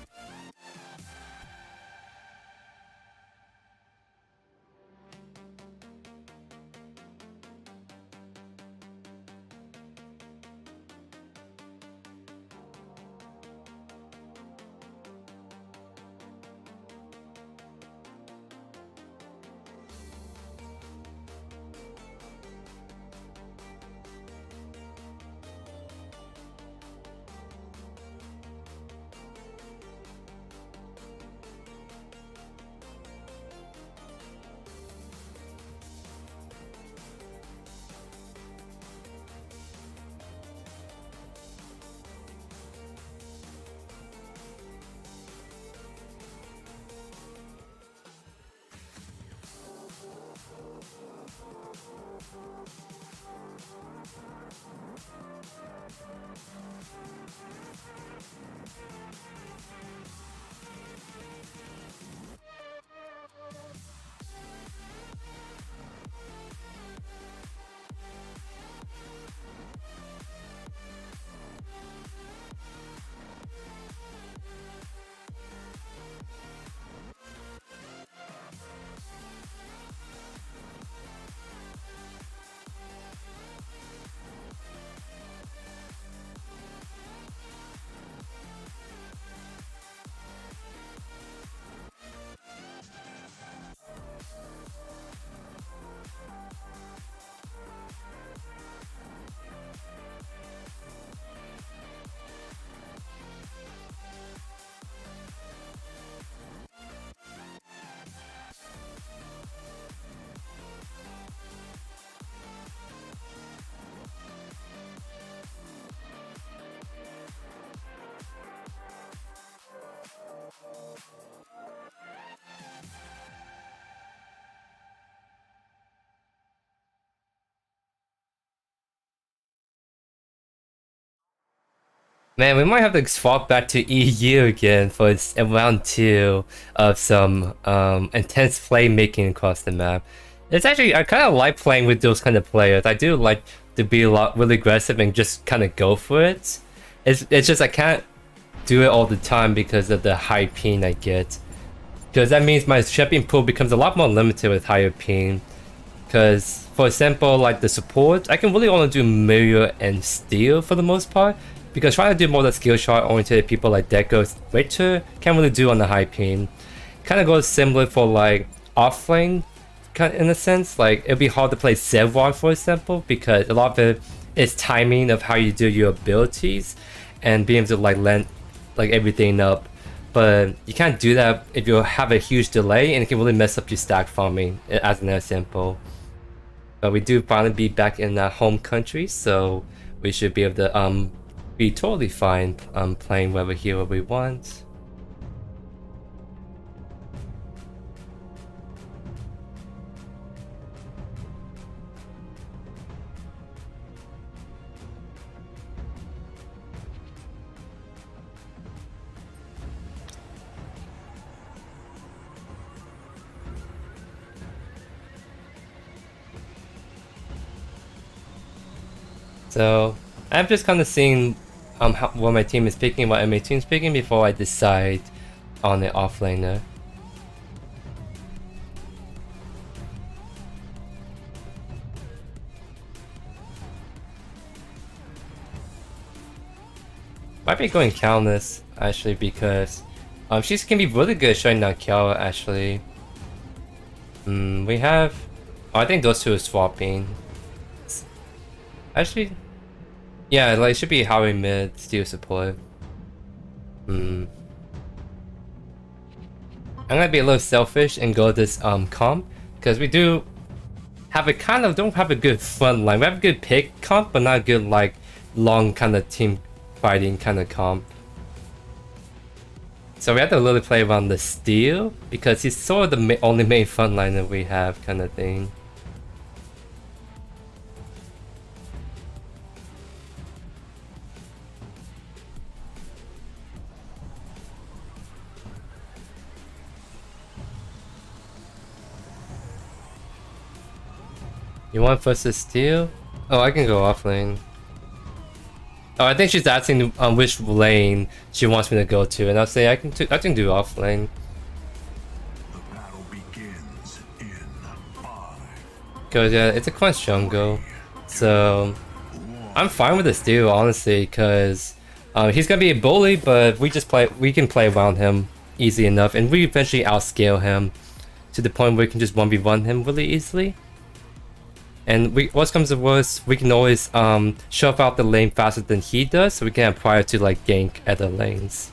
Man, we might have to swap back to EU again for round 2 of some intense playmaking across the map. It's actually, I kind of like playing with those kind of players. I do like to be a lot really aggressive and just kind of go for it. It's just I can't do it all the time because of the high ping I get. Because that means my shipping pool becomes a lot more limited with higher ping. Because, for example, like the support, I can really only do mirror and steal for the most part. Because trying to do more of the skill shot oriented people like Deco, Richter can't really do on the high ping. Kind of goes similar for like offlane, in a sense. Like it'd be hard to play Zevron for example, because a lot of it is timing of how you do your abilities and being able to like lend like everything up. But you can't do that if you have a huge delay, and it can really mess up your stack farming, as an example. But we do finally be back in our home country, so we should be able to be totally fine playing wherever hero we want. So I'm just kind of seeing what my team is picking, what my team is picking before I decide on the offlaner. Might be going countless actually because she's gonna be really good at shutting down Kiara actually. We have I think those two are swapping. Actually yeah, like it should be Howie mid steel support. I'm gonna be a little selfish and go this comp because we do have a don't have a good front line. We have a good pick comp but not a good like long kind of team fighting kind of comp. So we have to really play around the steel because he's sort of the only main frontliner we have kind of thing. You want versus steel? Oh, I can go off lane. Oh, I think she's asking which lane she wants me to go to, and I'll say I can do off lane. The battle begins in 5. Cause yeah, it's a quench jungle, so I'm fine with the steal honestly. Cause he's gonna be a bully, but we can play around him easy enough, and we eventually outscale him to the point where we can just 1v1 him really easily. And worst comes to worst, we can always shove out the lane faster than he does, so we can have prior to like gank other lanes.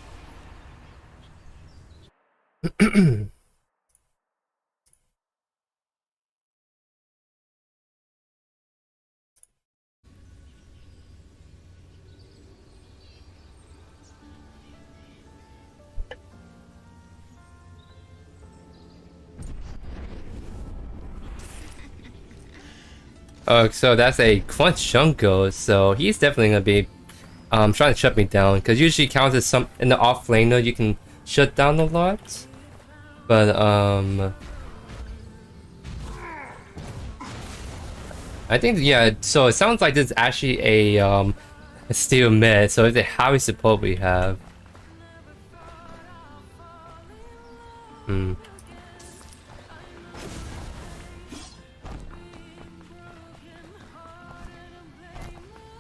Oh, so that's a quench jungle, so he's definitely gonna be trying to shut me down, because usually counts as some in the off laner you can shut down a lot. But I think yeah, so it sounds like this is actually a steel mid, so it's a Howie support we have.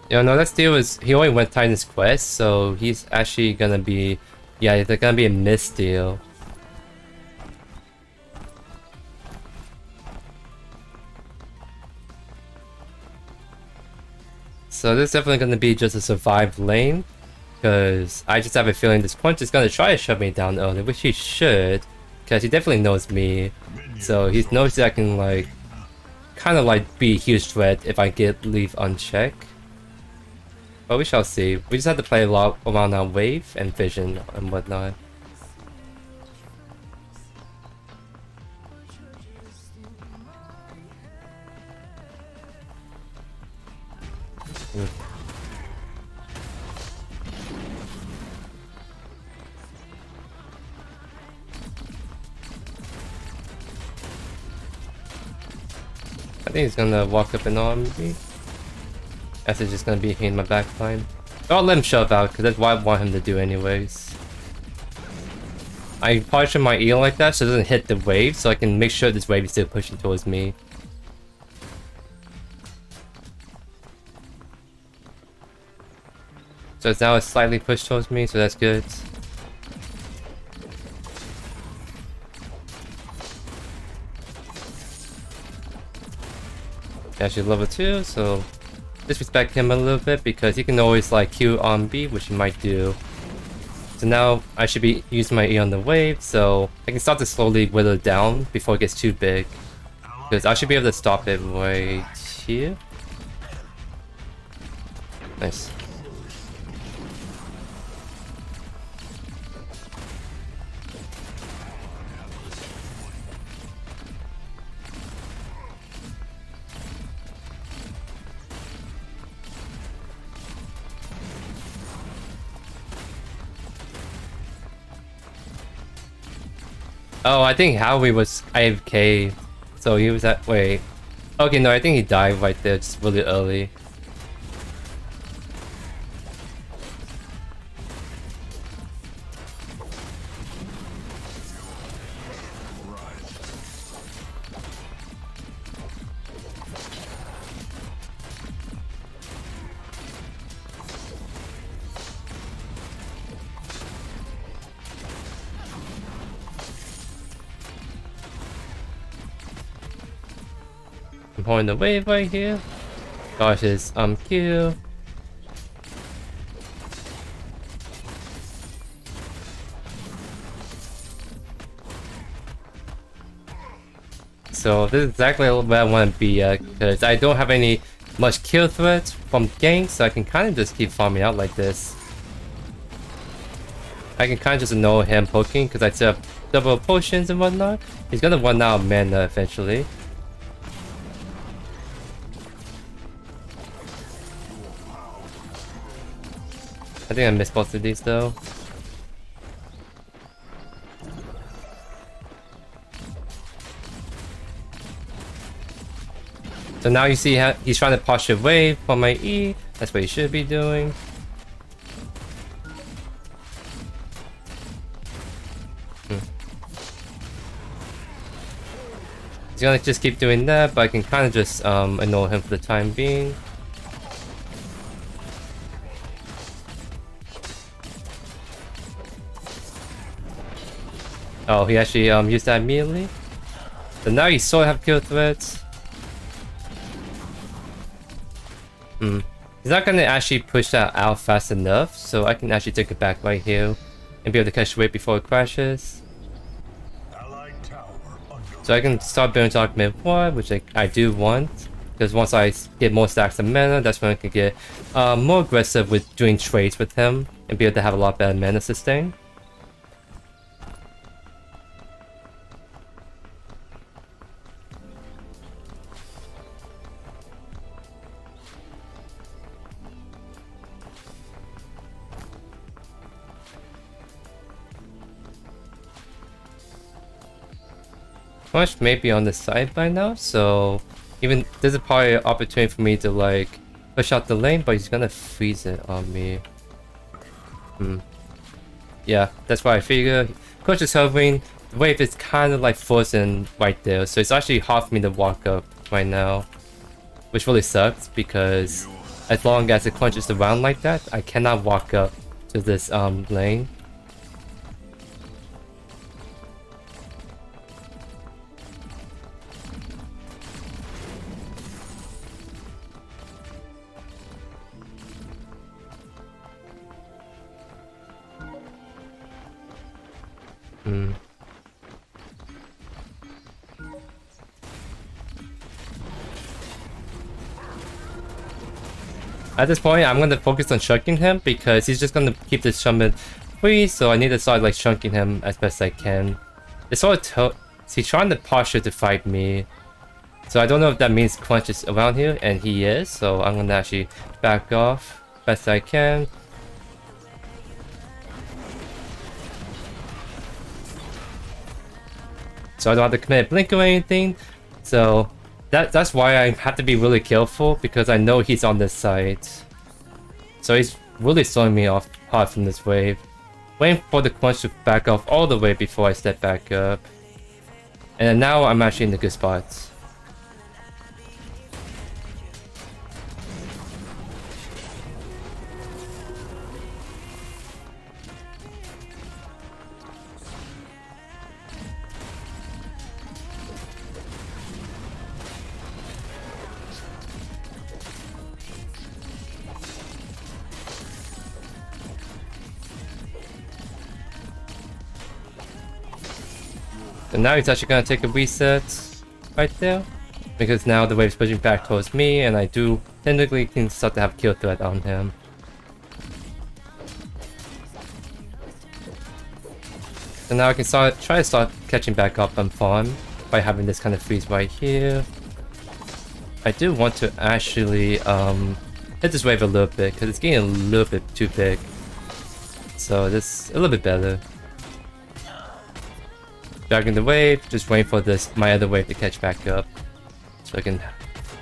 Yeah, no, that steal is he only went Titan's Quest, so he's actually gonna be they're gonna be a mid steal. So this is definitely gonna be just a survive lane, because I just have a feeling this punch is gonna try to shut me down early, which he should, because he definitely knows me. So he knows that I can like kind of like be a huge threat if I leave unchecked. But we shall see. We just have to play a lot around our wave and vision and whatnot. I think he's gonna walk up and on me. That's just gonna be in my back line. I'll let him shove out, because that's what I want him to do anyways. I position my E like that so it doesn't hit the wave, so I can make sure this wave is still pushing towards me. So it's now slightly pushed towards me, so that's good. Actually level 2, so disrespect him a little bit because he can always like Q on B, which he might do. So now I should be using my E on the wave, so I can start to slowly whittle down before it gets too big. Because I should be able to stop it right here. Nice. Oh, I think Howie was AFK, so he was at wait. Okay, no, I think he died right there, just really early. I'm holding the wave right here. Dodge his Q. So this is exactly where I want to be at, because I don't have any much kill threats from ganks, so I can kind of just keep farming out like this. I can kind of just ignore him poking, because I still have double potions and whatnot. He's gonna run out of mana eventually. I think I missed both of these though. So now you see how he's trying to posture wave from my E. That's what he should be doing. He's gonna just keep doing that, but I can kind of just ignore him for the time being. Oh, he actually used that immediately. So now you sort of have kill threats. He's not gonna actually push that out fast enough, so I can actually take it back right here and be able to catch the wave before it crashes. So I can start building Dark Mid 1, which I do want, because once I get more stacks of mana, that's when I can get more aggressive with doing trades with him and be able to have a lot better mana sustain. Punch may be on the side by now, so even there's probably an opportunity for me to like push out the lane, but he's gonna freeze it on me. Yeah, that's why I figure. Coach is hovering, the wave is kind of like frozen right there, so it's actually hard for me to walk up right now, which really sucks because as long as it crunches around like that, I cannot walk up to this lane. At this point, I'm gonna focus on chunking him because he's just gonna keep this summon free, so I need to start like chunking him as best I can. It's sort of he's trying to posture to fight me, so I don't know if that means Crunch is around here, and he is, so I'm gonna actually back off best I can. So I don't have to commit a blink or anything, so that's why I have to be really careful, because I know he's on this side. So he's really throwing me off hard from this wave. Waiting for the Crunch to back off all the way before I step back up. And now I'm actually in the good spots. And now he's actually gonna take a reset right there, because now the wave's pushing back towards me, and I do technically can start to have kill threat on him. So now I can try to start catching back up on farm by having this kind of freeze right here. I do want to actually hit this wave a little bit, because it's getting a little bit too big. So this a little bit better. Dragging the wave, just waiting for my other wave to catch back up, so I can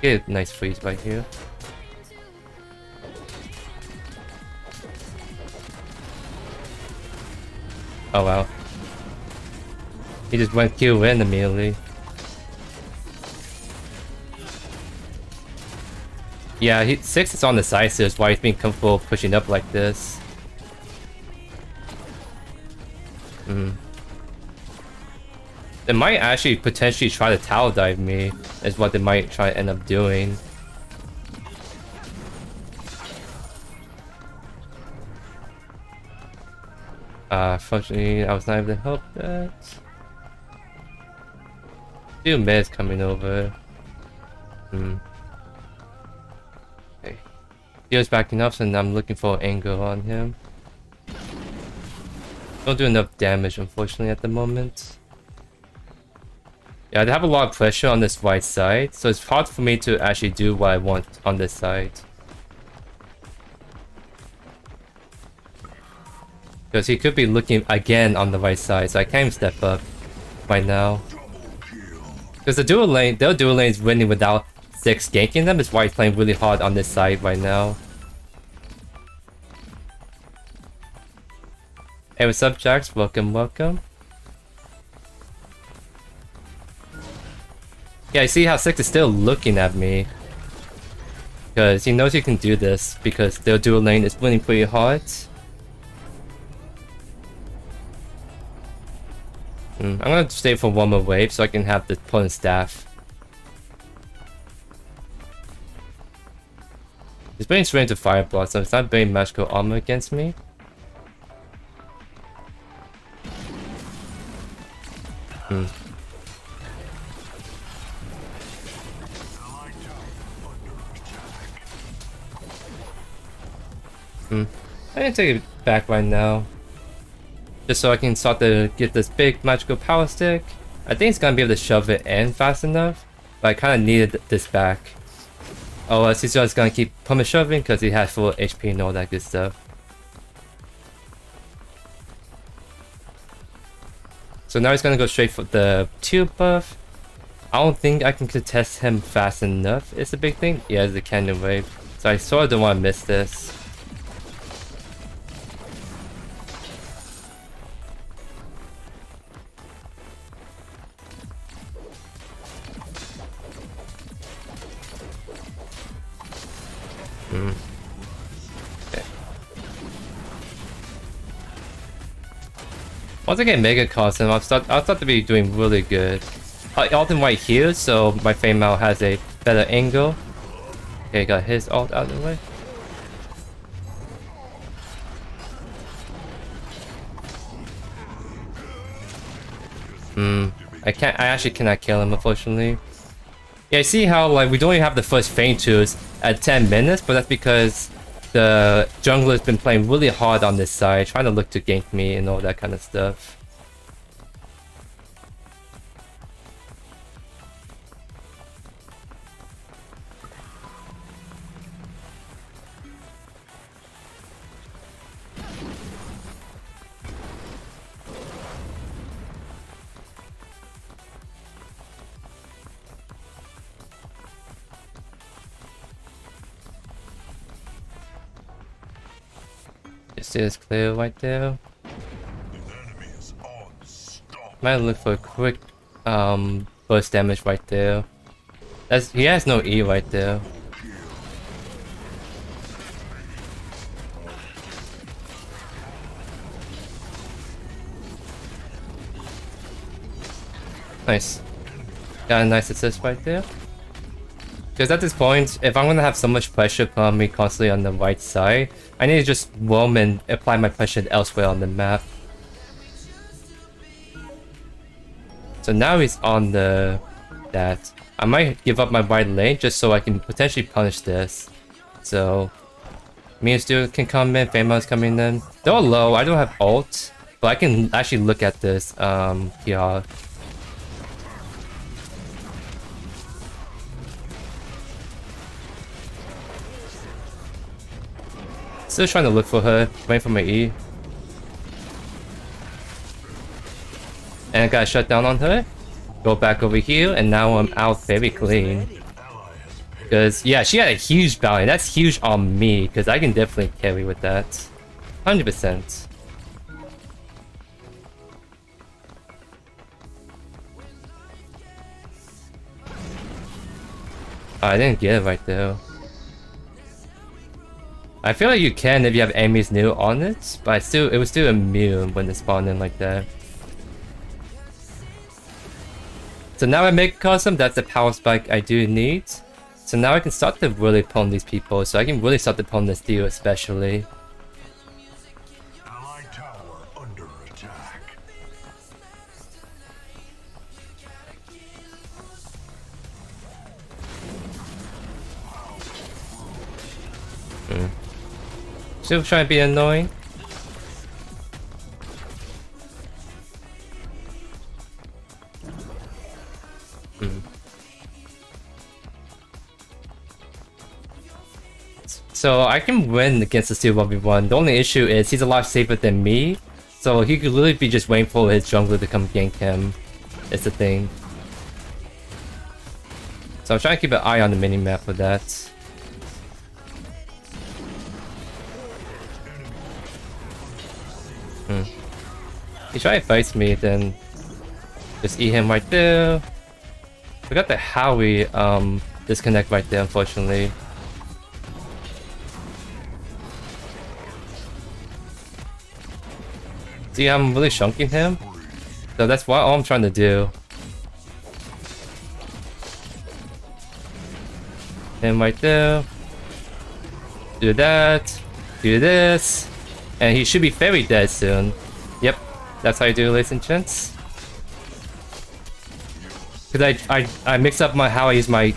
get a nice freeze right here. Oh wow. He just went Q in immediately. Yeah, 6 is on the side, so that's why he's being comfortable pushing up like this. They might actually potentially try to tower dive me, is what they might try to end up doing. Fortunately, I was not able to help that. Two meds coming over. Okay. He was backing up, so now I'm looking for an angle on him. Don't do enough damage, unfortunately, at the moment. Yeah, they have a lot of pressure on this right side, so it's hard for me to actually do what I want on this side. Because he could be looking again on the right side, so I can't even step up right now. Because their dual lane is winning without 6 ganking them, is why he's playing really hard on this side right now. Hey, what's up, Jax? Welcome, welcome. Yeah, I see how 6 is still looking at me. Because he knows he can do this, because their dual lane is winning pretty hard. I'm gonna stay for one more wave so I can have the opponent staff. He's putting straight into Fire Blast, so it's not very magical armor against me. I'm gonna take it back right now. Just so I can start to get this big magical power stick. I think it's gonna be able to shove it in fast enough, but I kinda needed this back. Oh, he's just gonna keep pummel shoving because he has full HP and all that good stuff. So now he's gonna go straight for the 2 buff. I don't think I can contest him fast enough. It's a big thing. Yeah, it's the cannon wave. So I sort of don't want to miss this. Okay. Once I get Mega Cosm, I'll start to be doing really good. Ult in right here, so my Fame Out has a better angle. Okay, got his ult out of the way. I actually cannot kill him, unfortunately. Yeah, I see how like we don't even have the first Feint tools at 10 minutes, but that's because the jungler's been playing really hard on this side, trying to look to gank me and all that kind of stuff. Just is clear right there. Might look for a quick burst damage right there. He has no E right there. Nice. Got a nice assist right there. Because at this point, if I'm gonna have so much pressure put on me constantly on the right side, I need to just roam and apply my pressure elsewhere on the map. So now he's on that. I might give up my right lane just so I can potentially punish this. So me and Stu can come in, Famous coming in. They're all low, I don't have ult, but I can actually look at this PR. Still trying to look for her, waiting for my E. And I got a shutdown on her. Go back over here, and now I'm out very clean. Because, yeah, she had a huge bounty. That's huge on me, because I can definitely carry with that. 100%. I didn't get it right there. I feel like you can if you have enemies new on it, but it was still immune when they spawn in like that. So now I make custom, that's the power spike I do need. So now I can start to really pwn these people, so I can really start to pwn this deal especially. Allied tower under attack. Still trying to be annoying. So I can win against the Steel 1v1. The only issue is he's a lot safer than me. So he could literally be just waiting for his jungler to come gank him. It's the thing. So I'm trying to keep an eye on the minimap for that. He try to fight me, then just eat him right there. We got the Howie disconnect right there, unfortunately. See, I'm really shunking him, so that's what all I'm trying to do. Him right there. Do that. Do this. And he should be very dead soon. Yep, that's how you do it, ladies and gents. Because I mix up how I use my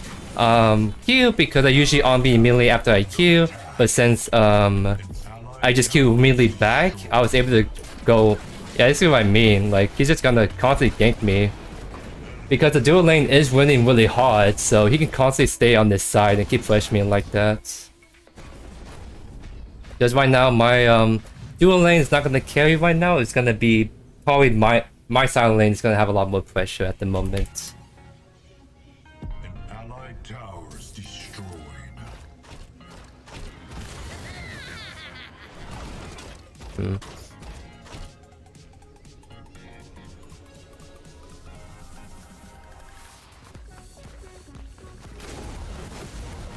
Q, because I usually on B immediately after I Q, but since I just Q immediately back, I was able to go. Yeah, this is what I mean. Like, he's just gonna constantly gank me. Because the dual lane is winning really hard, so he can constantly stay on this side and keep pushing me like that. Because right now, my dual lane is not gonna carry right now. It's gonna be probably my side lane is gonna have a lot more pressure at the moment. An allied tower is destroyed.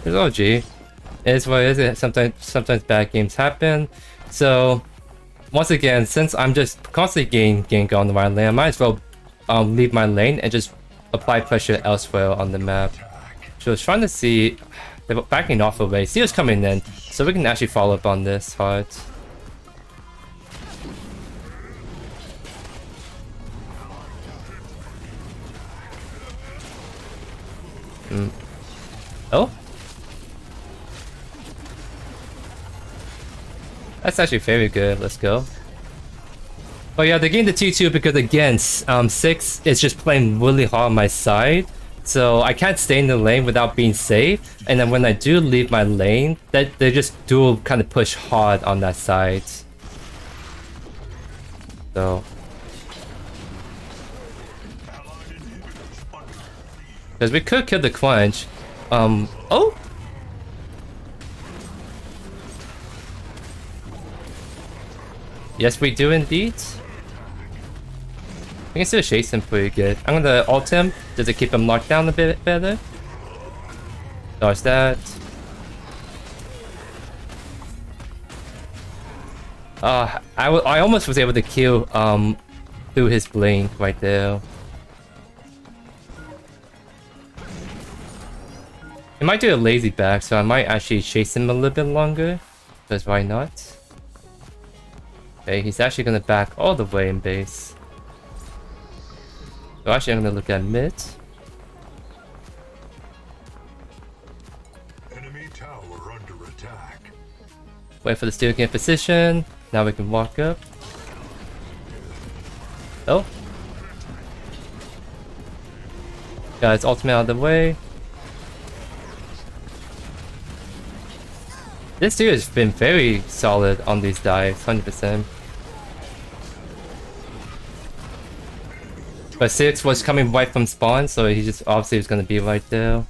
There's OG. It is what it is. Sometimes bad games happen. So once again, since I'm just constantly getting gank on the right lane, I might as well leave my lane and just apply pressure elsewhere on the map. So I was trying to see, they're backing off away. See what's coming in, so we can actually follow up on this hard. Oh? That's actually very good. Let's go. But yeah, they're getting the T2 because again, 6 is just playing really hard on my side. So I can't stay in the lane without being safe. And then when I do leave my lane, they just do kind of push hard on that side. So. Because we could kill the Quench. Oh! Yes, we do indeed. I can still chase him pretty good. I'm gonna ult him just to keep him locked down a bit better. Dodge that. I almost was able to kill through his blink right there. He might do a lazy back, so I might actually chase him a little bit longer. Because why not? Okay, he's actually gonna back all the way in base. So actually I'm gonna look at mid. Enemy tower under attack. Wait for the steel to get in position. Now we can walk up. Oh. Got his ultimate out of the way. This dude has been very solid on these dives, 100%. But 6 was coming right from spawn, so he just obviously was gonna be right there.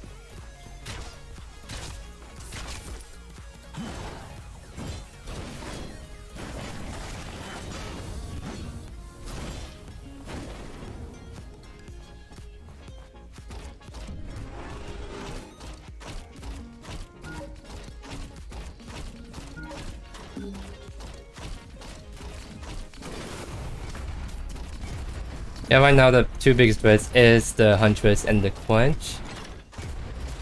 Yeah, right now the two biggest threats is the Huntress and the Quench.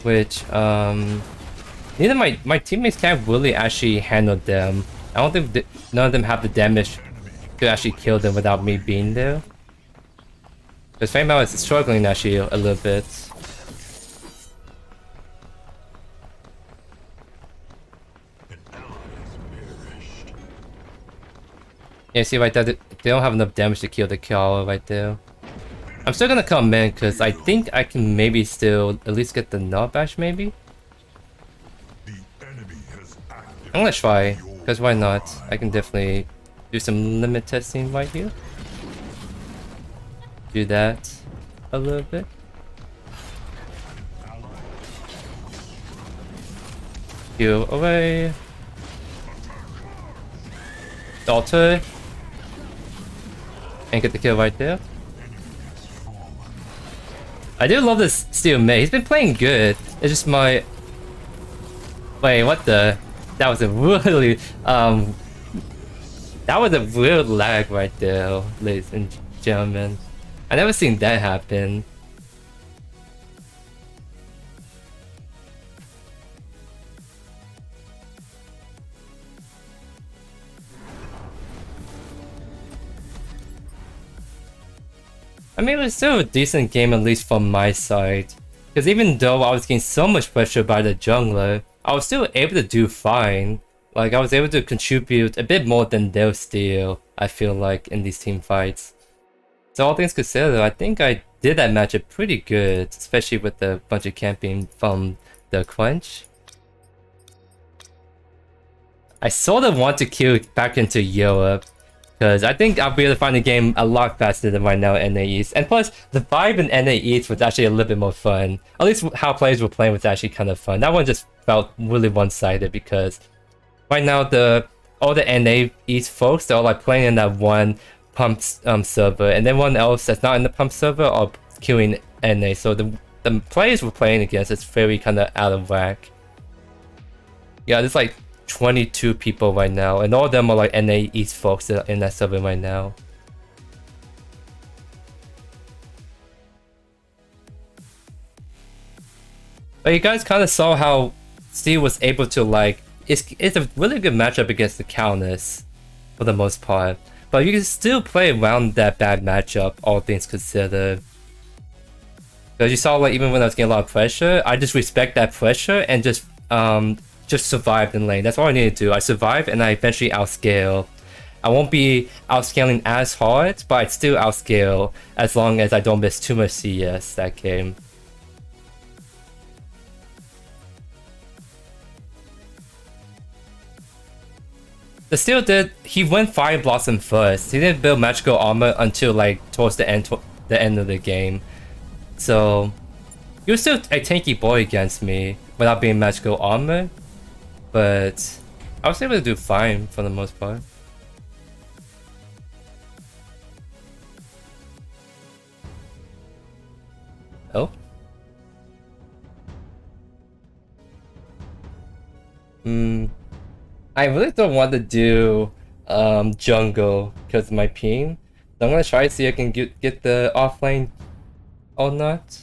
Which, neither my teammates can't really actually handle them. I don't think none of them have the damage to actually kill them without me being there. Because Fangmao is struggling actually a little bit. Yeah, see right there, they don't have enough damage to kill the Kiara right there. I'm still gonna come in because I think I can maybe still at least get the knockback maybe. I'm gonna try, because why not? I can definitely do some limit testing right here. Do that a little bit. Heal away. Alter. And get the kill right there. I do love this Steel Mate. He's been playing good. It's just my... Wait, what the... That was a really... That was a weird lag right there, ladies and gentlemen. I never seen that happen. I mean, it was still a decent game, at least from my side. Because even though I was getting so much pressure by the jungler, I was still able to do fine. Like, I was able to contribute a bit more than their steal, I feel like, in these team fights. So all things considered, I think I did that matchup pretty good, especially with the bunch of camping from the Quench. I sort of want to queue back into Europe, because I think I'll be able to find the game a lot faster than right now in NA East. And plus, the vibe in NA East was actually a little bit more fun. At least how players were playing was actually kind of fun. That one just felt really one-sided because right now all the NA East folks, they're all like playing in that one pump server, and everyone else that's not in the pump server are queuing NA. So the players we're playing against is very kind of out of whack. Yeah, there's like 22 people right now, and all of them are like NA East folks that are in that server right now. But you guys kind of saw how Steve was able to like, it's a really good matchup against the Countess for the most part. But you can still play around that bad matchup, all things considered. Because you saw like even when I was getting a lot of pressure, I just respect that pressure and just survived in lane. That's all I needed to do. I survived and I eventually outscale. I won't be outscaling as hard, but I'd still outscale as long as I don't miss too much CS that game. The Steel he went Fire Blossom first. He didn't build magical armor until like towards the end of the game. So he was still a tanky boy against me without being magical armor. But I was able to do fine for the most part. Oh? I really don't want to do jungle because of my ping. So I'm gonna try to see if I can get the offlane or not.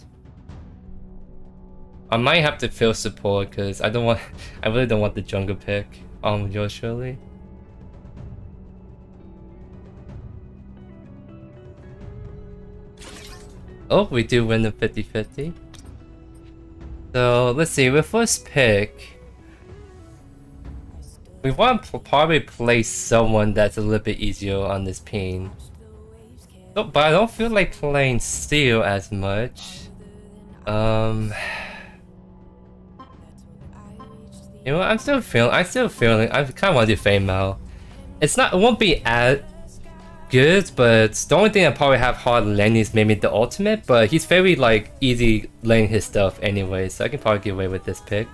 I might have to fill support because I really don't want the jungle pick on JoeYoursTruly. Oh, we do win the 50-50. So let's see, with first pick, we want to probably play someone that's a little bit easier on this ping. Oh, but I don't feel like playing Steel as much. You know, I'm still feeling. I kind of want to do Fangmao. It won't be as good, but the only thing I probably have hard laning is maybe the ultimate. But he's very like easy laning his stuff anyway, so I can probably get away with this pick.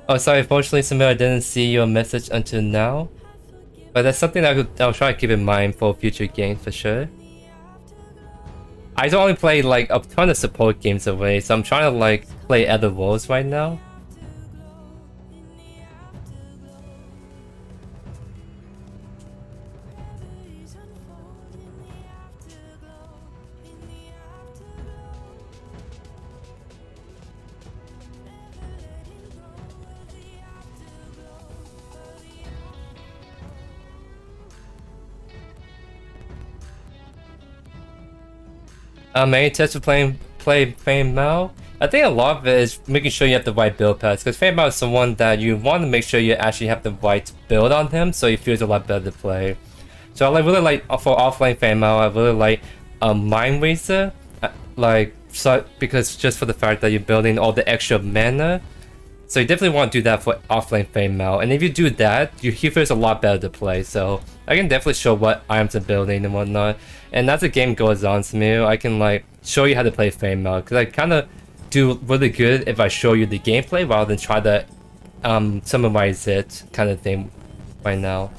Oh, sorry. Unfortunately, Samir, I didn't see your message until now. But that's something I'll try to keep in mind for future games for sure. I don't only play like a ton of support games away, so I'm trying to like play other roles right now. Any tips for play Fame Mao? I think a lot of it is making sure you have the right build paths, because Fame Mao is someone that you want to make sure you actually have the right build on him, so he feels a lot better to play. So I really like for offlane Fame Mao, I really like Mind Razor, because just for the fact that you're building all the extra mana. So you definitely want to do that for offlane Fame Mao, and if you do that, he feels a lot better to play. So I can definitely show what items I'm building and whatnot. And as the game goes on, Smew, I can like show you how to play Fame Mao, because I kind of do really good if I show you the gameplay rather than try to summarize it kind of thing right now.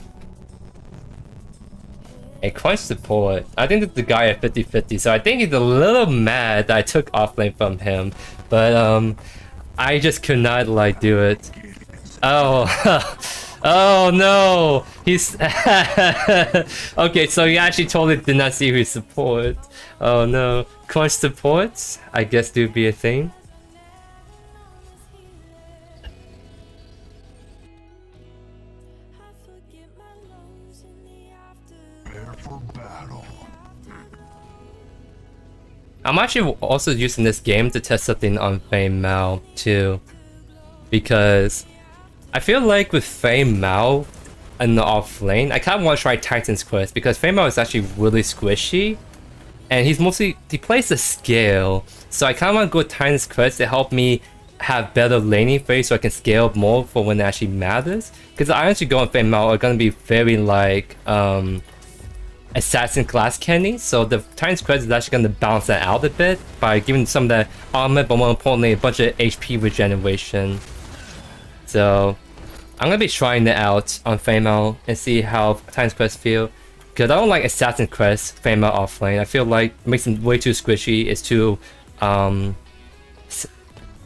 A crunch support. I think that the guy at 50-50, so I think he's a little mad that I took offlane from him, but I just could not like do it. Oh, oh no, he's okay. So he actually totally did not see his support. Oh no, crunch supports. I guess do be a thing. Prepare for battle. I'm actually also using this game to test something on Fame Mao too, because I feel like with Fame Mao in the off lane, I kind of want to try Titan's Quest, because Fame Mao is actually really squishy, and he plays the scale, so I kind of want to go with Titan's Quest to help me have better laning phase so I can scale more for when it actually matters. Because the items you go on Fame Mao are going to be very like assassin class candy, so the Titan's Quest is actually going to balance that out a bit by giving some of that armor, but more importantly a bunch of HP regeneration. So I'm going to be trying it out on Fame Mao and see how Titan's Quest feel, because I don't like Assassin Quest Fame Mao offlane. I feel like it makes him way too squishy, it's too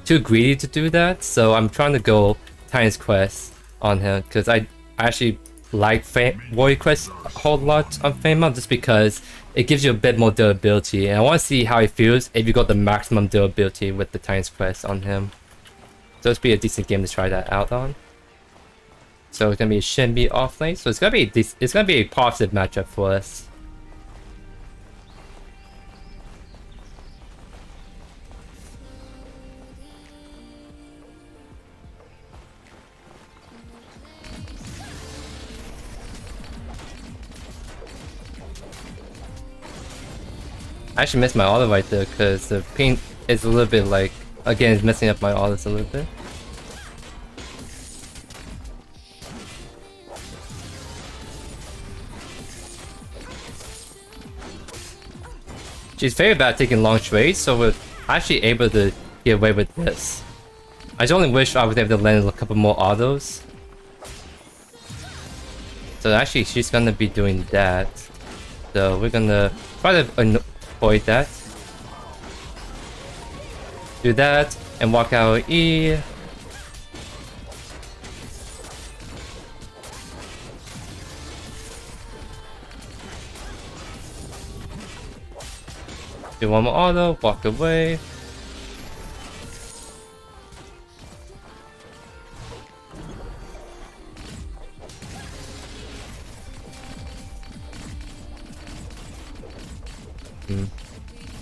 greedy to do that, so I'm trying to go Titan's Quest on him, because I actually like Warrior Quest a whole lot on Fame Mao, just because it gives you a bit more durability, and I want to see how it feels if you got the maximum durability with the Titan's Quest on him. So it's be a decent game to try that out on. So it's gonna be a Shinbi offlane, so it's gonna be a positive matchup for us. I actually missed my auto right there because the ping is a little bit like, again, it's messing up my autos a little bit. She's very bad at taking long trades, so we're actually able to get away with this. I just only wish I was able to land a couple more autos. So actually she's gonna be doing that. So we're gonna try to avoid that. Do that and walk out E. Do one more auto, walk away.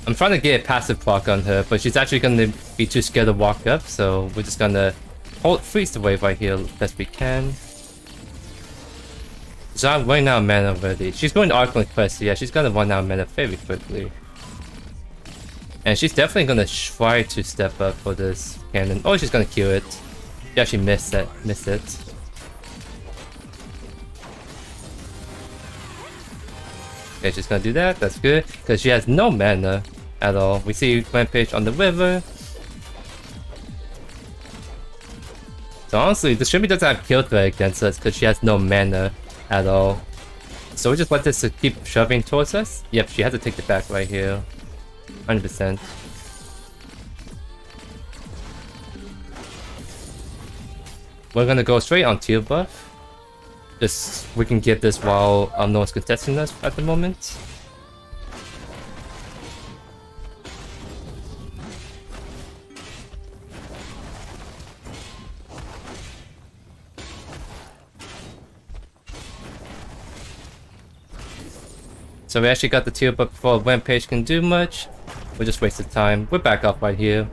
I'm trying to get a passive proc on her, but she's actually gonna be too scared to walk up, so we're just gonna freeze the wave right here best we can. So I'm running out of mana already. She's going to Arcane Quest, so yeah, she's gonna run out of mana very quickly. And she's definitely gonna try to step up for this cannon. Oh, she's gonna kill it. She actually missed it. Okay, she's gonna do that. That's good, because she has no mana at all. We see Rampage on the river. So honestly, the Shrimmy doesn't have kill threat against us because she has no mana at all. So we just let this keep shoving towards us. Yep, she has to take it back right here. 100%. We're gonna go straight on tier buff. Just we can get this while no one's contesting us at the moment. So we actually got the tier buff before Rampage can do much. We just wasted time. We're back up right here.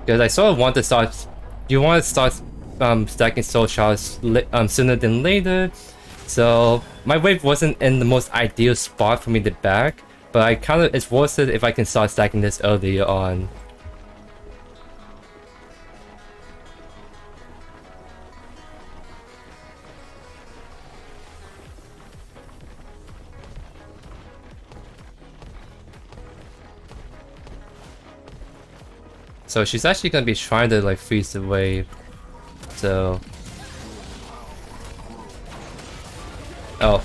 Because I sort of want to start... You want to start stacking soul shards sooner than later. So my wave wasn't in the most ideal spot for me to back. But I kind of... It's worth it if I can start stacking this earlier on. So she's actually gonna be trying to like freeze the wave. So... Oh.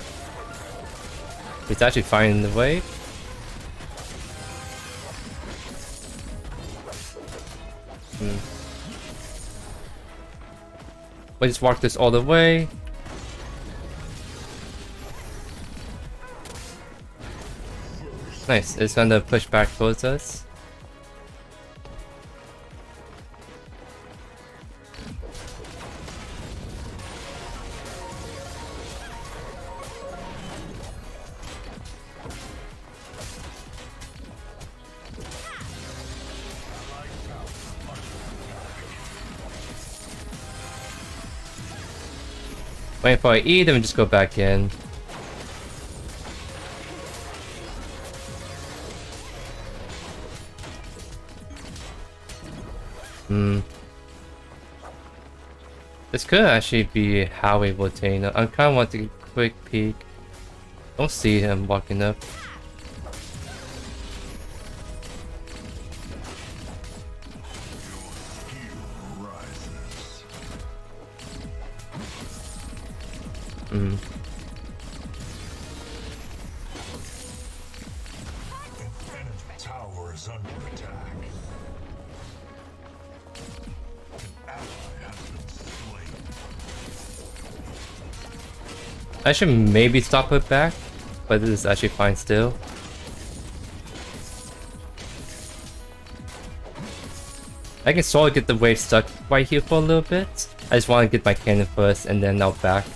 He's actually finding the wave. We just walk this all the way. Nice, it's gonna push back towards us. Wait for I eat, then we just go back in. This could actually be how we will attain. I kind of want to quick peek. Don't see him walking up. Tower is under attack. An ally has been slain. I should maybe stop it back, but this is actually fine still. I can sort of get the wave stuck right here for a little bit. I just want to get my cannon first and then I'll back.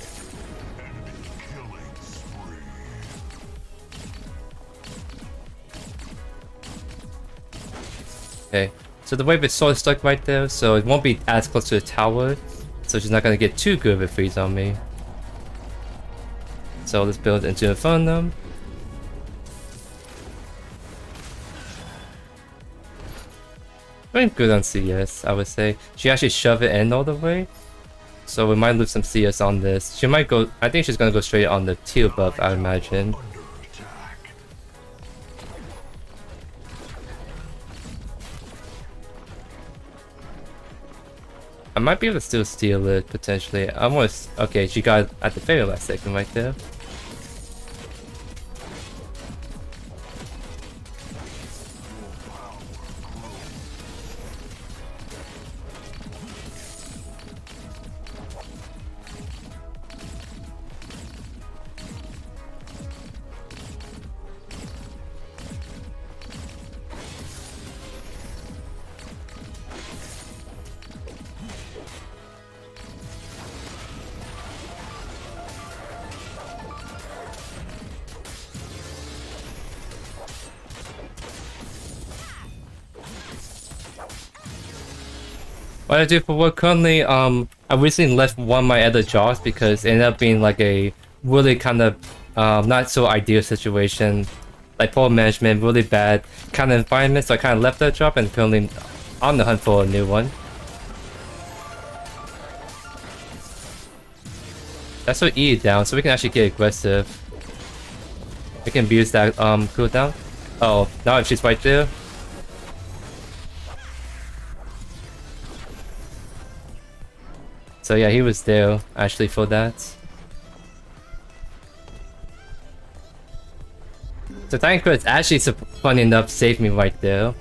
Okay, so the wave is sort of stuck right there, so it won't be as close to the tower, so she's not gonna get too good of a freeze on me. So let's build into the front of them. Doing good on CS, I would say. She actually shoved it in all the way, so we might lose some CS on this. She might go, I think she's gonna go straight on the teal buff, I imagine. I might be able to still steal it, potentially. Almost. Okay, she got it at the very last second right there. What I do for work currently, I recently left one of my other jobs because it ended up being like a really kind of not so ideal situation. Like poor management, really bad kind of environment, so I kind of left that job and currently on the hunt for a new one. That's what E down, so we can actually get aggressive. We can abuse that cooldown. Oh, now if she's right there. So yeah, he was there actually for that. So thank God it's actually funny enough saved me right there.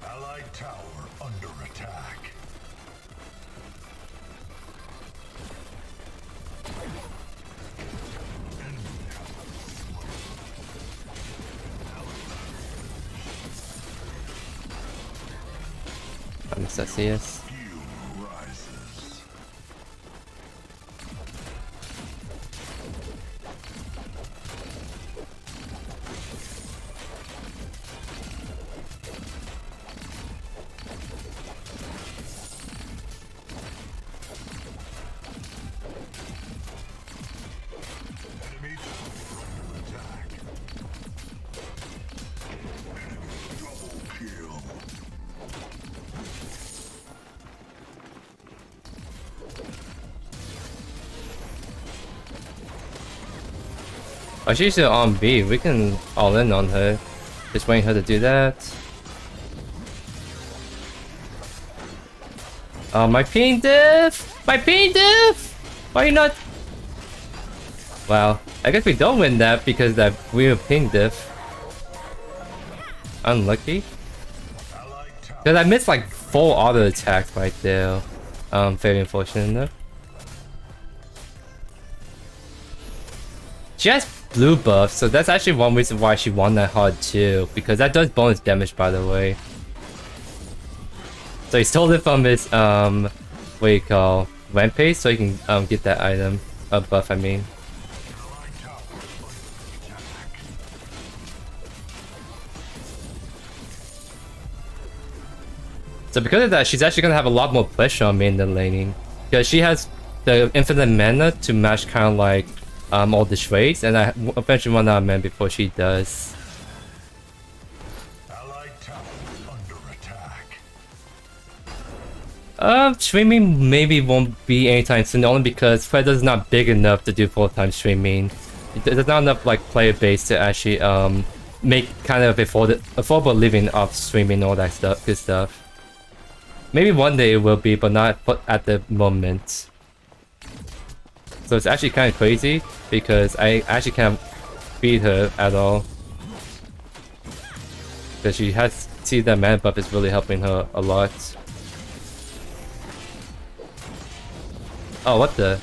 Allied tower under attack. I'm Celsius. Rises. Enemy tower under attack. Enemy double kill. Oh, she's still on B. We can all in on her. Just waiting her to do that. Oh, my ping diff! My ping diff! Why you not? Wow. I guess we don't win that because that weird ping diff. Unlucky. Allied tower. Because I missed like 4 auto attacks right there. Very unfortunate enough. She has blue buff, so that's actually one reason why she won that hard too. Because that does bonus damage, by the way. So he stole it from his what do you call, rampage, so he can get that item, buff I mean. Allied tower under attack. So because of that, she's actually gonna have a lot more pressure on me in the laning. Because she has the infinite mana to match kind of like all the trades, and I eventually run out of mana before she does. Allied tower under attack. Streaming maybe won't be anytime soon, only because Predecessor is not big enough to do full-time streaming. There's not enough like player base to actually make kind of affordable living off streaming, all that stuff, good stuff. Maybe one day it will be, but not at the moment. So it's actually kind of crazy because I actually can't beat her at all. Because she has see that mana buff is really helping her a lot. Oh, what the?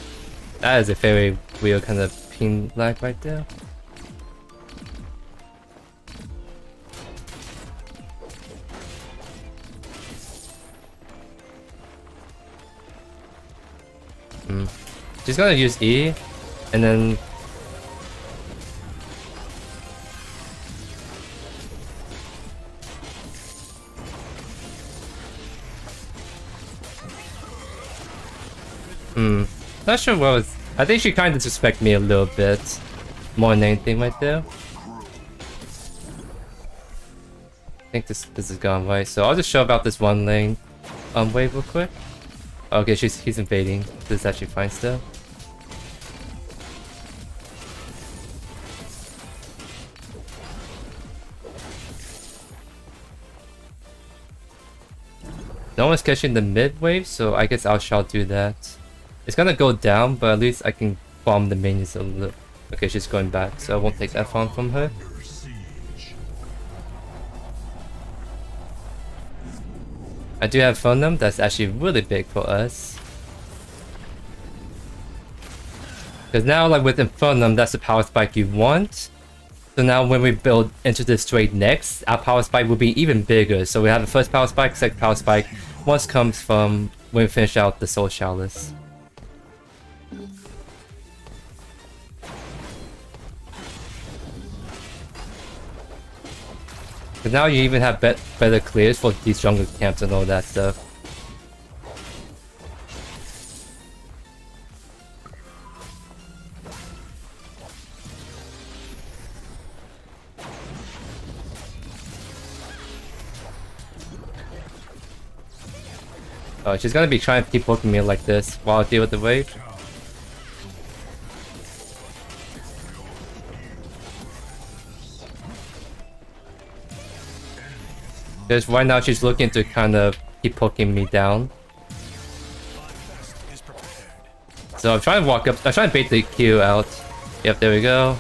That is a very weird kind of ping lag right there. She's gonna use E, and then not sure what was. I think she kind of disrespected me a little bit, more than anything right there. I think this is gone right, so I'll just show about this one lane wave real quick. Okay, he's invading. This is actually fine still. No one's catching the mid wave, so I guess I shall do that. It's gonna go down, but at least I can bomb the minions a little. Okay, she's going back, so I won't take F on from her. Under siege. I do have Phonum, that's actually really big for us. Because now, like with Infernum, that's the power spike you want. So now when we build into this trade next, our power spike will be even bigger. So we have the first power spike, second power spike. Once comes from when we finish out the Soul Chalice. Because now you even have better clears for these jungle camps and all that stuff. Oh, she's gonna be trying to keep poking me like this while I deal with the wave. Because right now she's looking to kind of keep poking me down. So I'm trying to walk up, I'm trying to bait the Q out. Yep, there we go.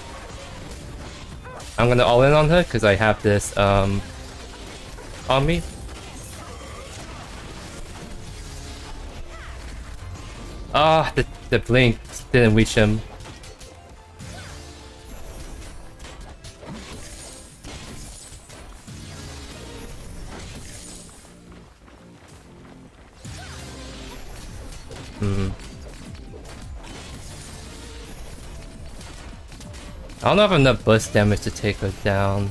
I'm gonna all in on her because I have this on me. Ah, the blink didn't reach him. I don't know if I have enough burst damage to take her down.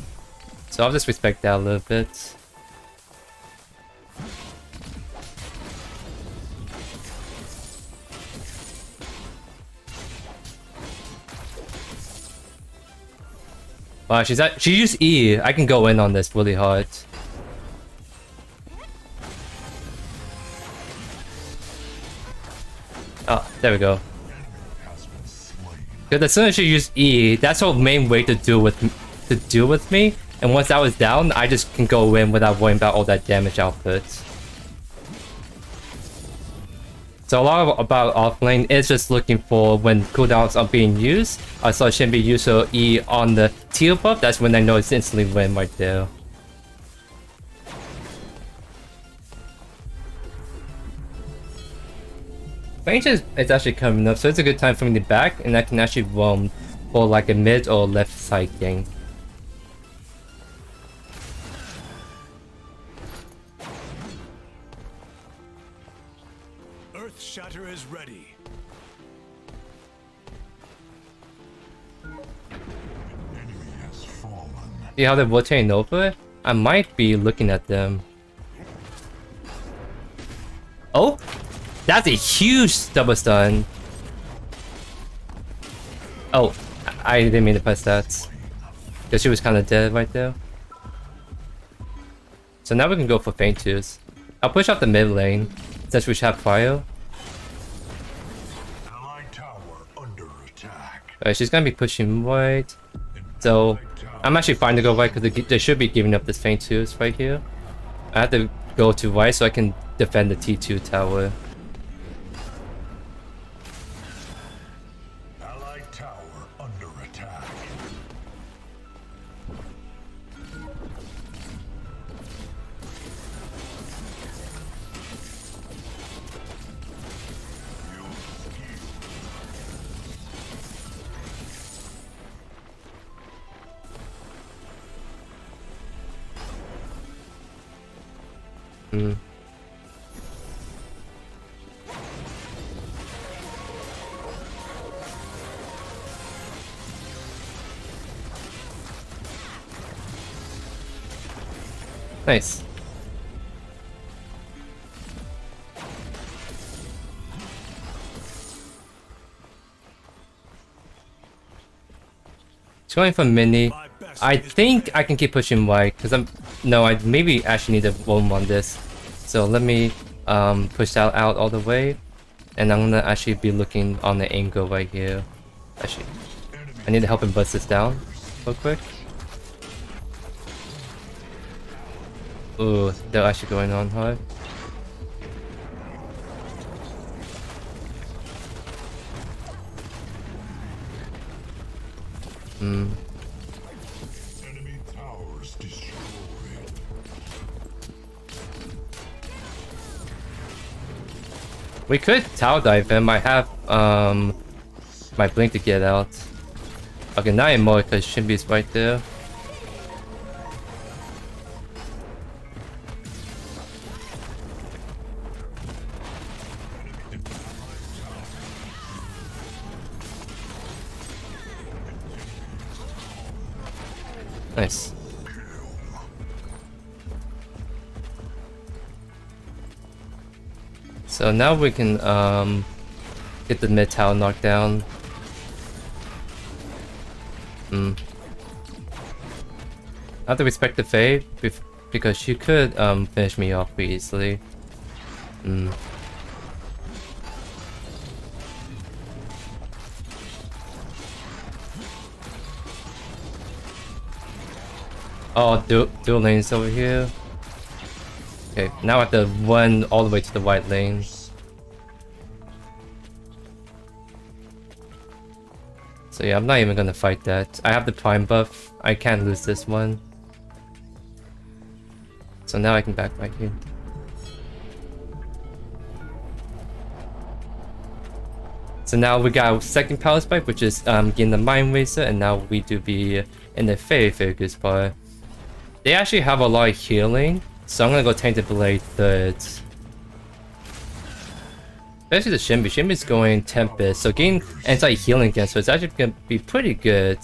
So I'll just respect that a little bit. Wow, she used E. I can go in on this really hard. Oh, there we go. Because as soon as she used E, that's her main way to deal with me. And once that was down, I just can go in without worrying about all that damage output. So a lot about offlane is just looking for when cooldowns are being used. I saw Shinbi use her E on the teal buff. That's when I know it's instantly win right there. Range is actually coming up, so it's a good time for me to back, and I can actually roam for like a mid or left side gank. Earth Shatter is ready. Enemy has fallen. See how they're rotating over? I might be looking at them. Oh! That's a huge double stun. Oh, I didn't mean to press that. Because she was kind of dead right there. So now we can go for feint twos. I'll push out the mid lane, since we should have fire. Allied tower under attack. Alright, she's gonna be pushing right. So, I'm actually fine to go right because they should be giving up this feint twos right here. I have to go to right so I can defend the T2 tower. Allied tower under attack. Nice. It's going for mini. I think I can keep pushing right because I maybe actually need to roam on this. So let me push that out all the way, and I'm gonna actually be looking on the angle right here. Actually, I need to help him bust this down real quick. Ooh, they're actually going on hard. Enemy towers destroyed. We could tower dive him. I have my blink to get out. Okay, not anymore because Shinbi's right there. Nice. So now we can get the mid tower knocked down. I have to respect the Fae because she could finish me off pretty easily. Oh, dual lanes over here. Okay, now I have to run all the way to the white lane. So yeah, I'm not even gonna fight that. I have the prime buff. I can't lose this one. So now I can back right here. So now we got our second power spike, which is getting the Mind Razor, and now we do be in the very good spot. They actually have a lot of healing, so I'm gonna go Tainted Blade third. Especially the Shimby. Shimby's going Tempest, so getting anti-healing against her is actually gonna be pretty good.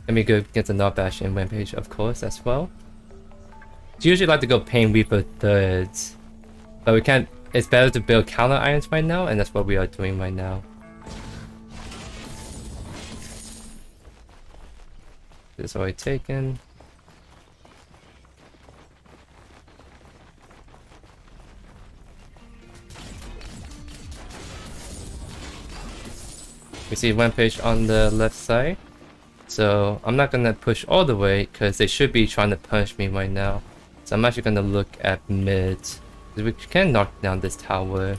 Gonna be good against the knockback and Rampage, of course, as well. She usually like to go Pain Reaper thirds, but we can't. It's better to build counter irons right now, and that's what we are doing right now. This is already taken. We see Rampage on the left side, so I'm not gonna push all the way because they should be trying to punish me right now. So I'm actually gonna look at mid. We can knock down this tower.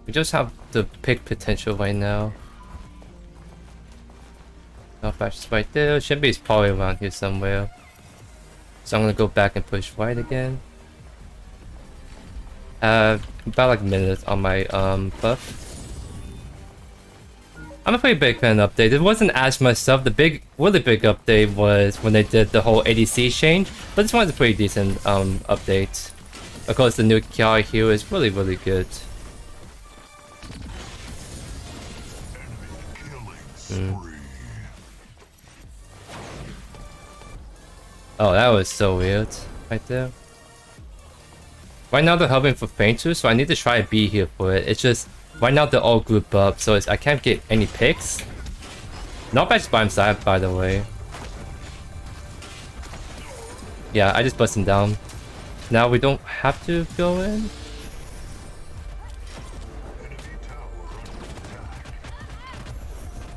We just have the pick potential right now. Knockback is right there. Shimby is probably around here somewhere. So I'm gonna go back and push right again. About like a minute on my buff. I'm a pretty big fan of update. It wasn't as much stuff. The really big update was when they did the whole ADC change, but this one's a pretty decent update. Of course, the new Kiara here is really good. Oh, that was so weird right there. Right now they're helping for Fainter, so I need to try to be here for it. It's just, right now they're all grouped up, so I can't get any picks. Not by his side, by the way. Yeah, I just bust him down. Now we don't have to go in.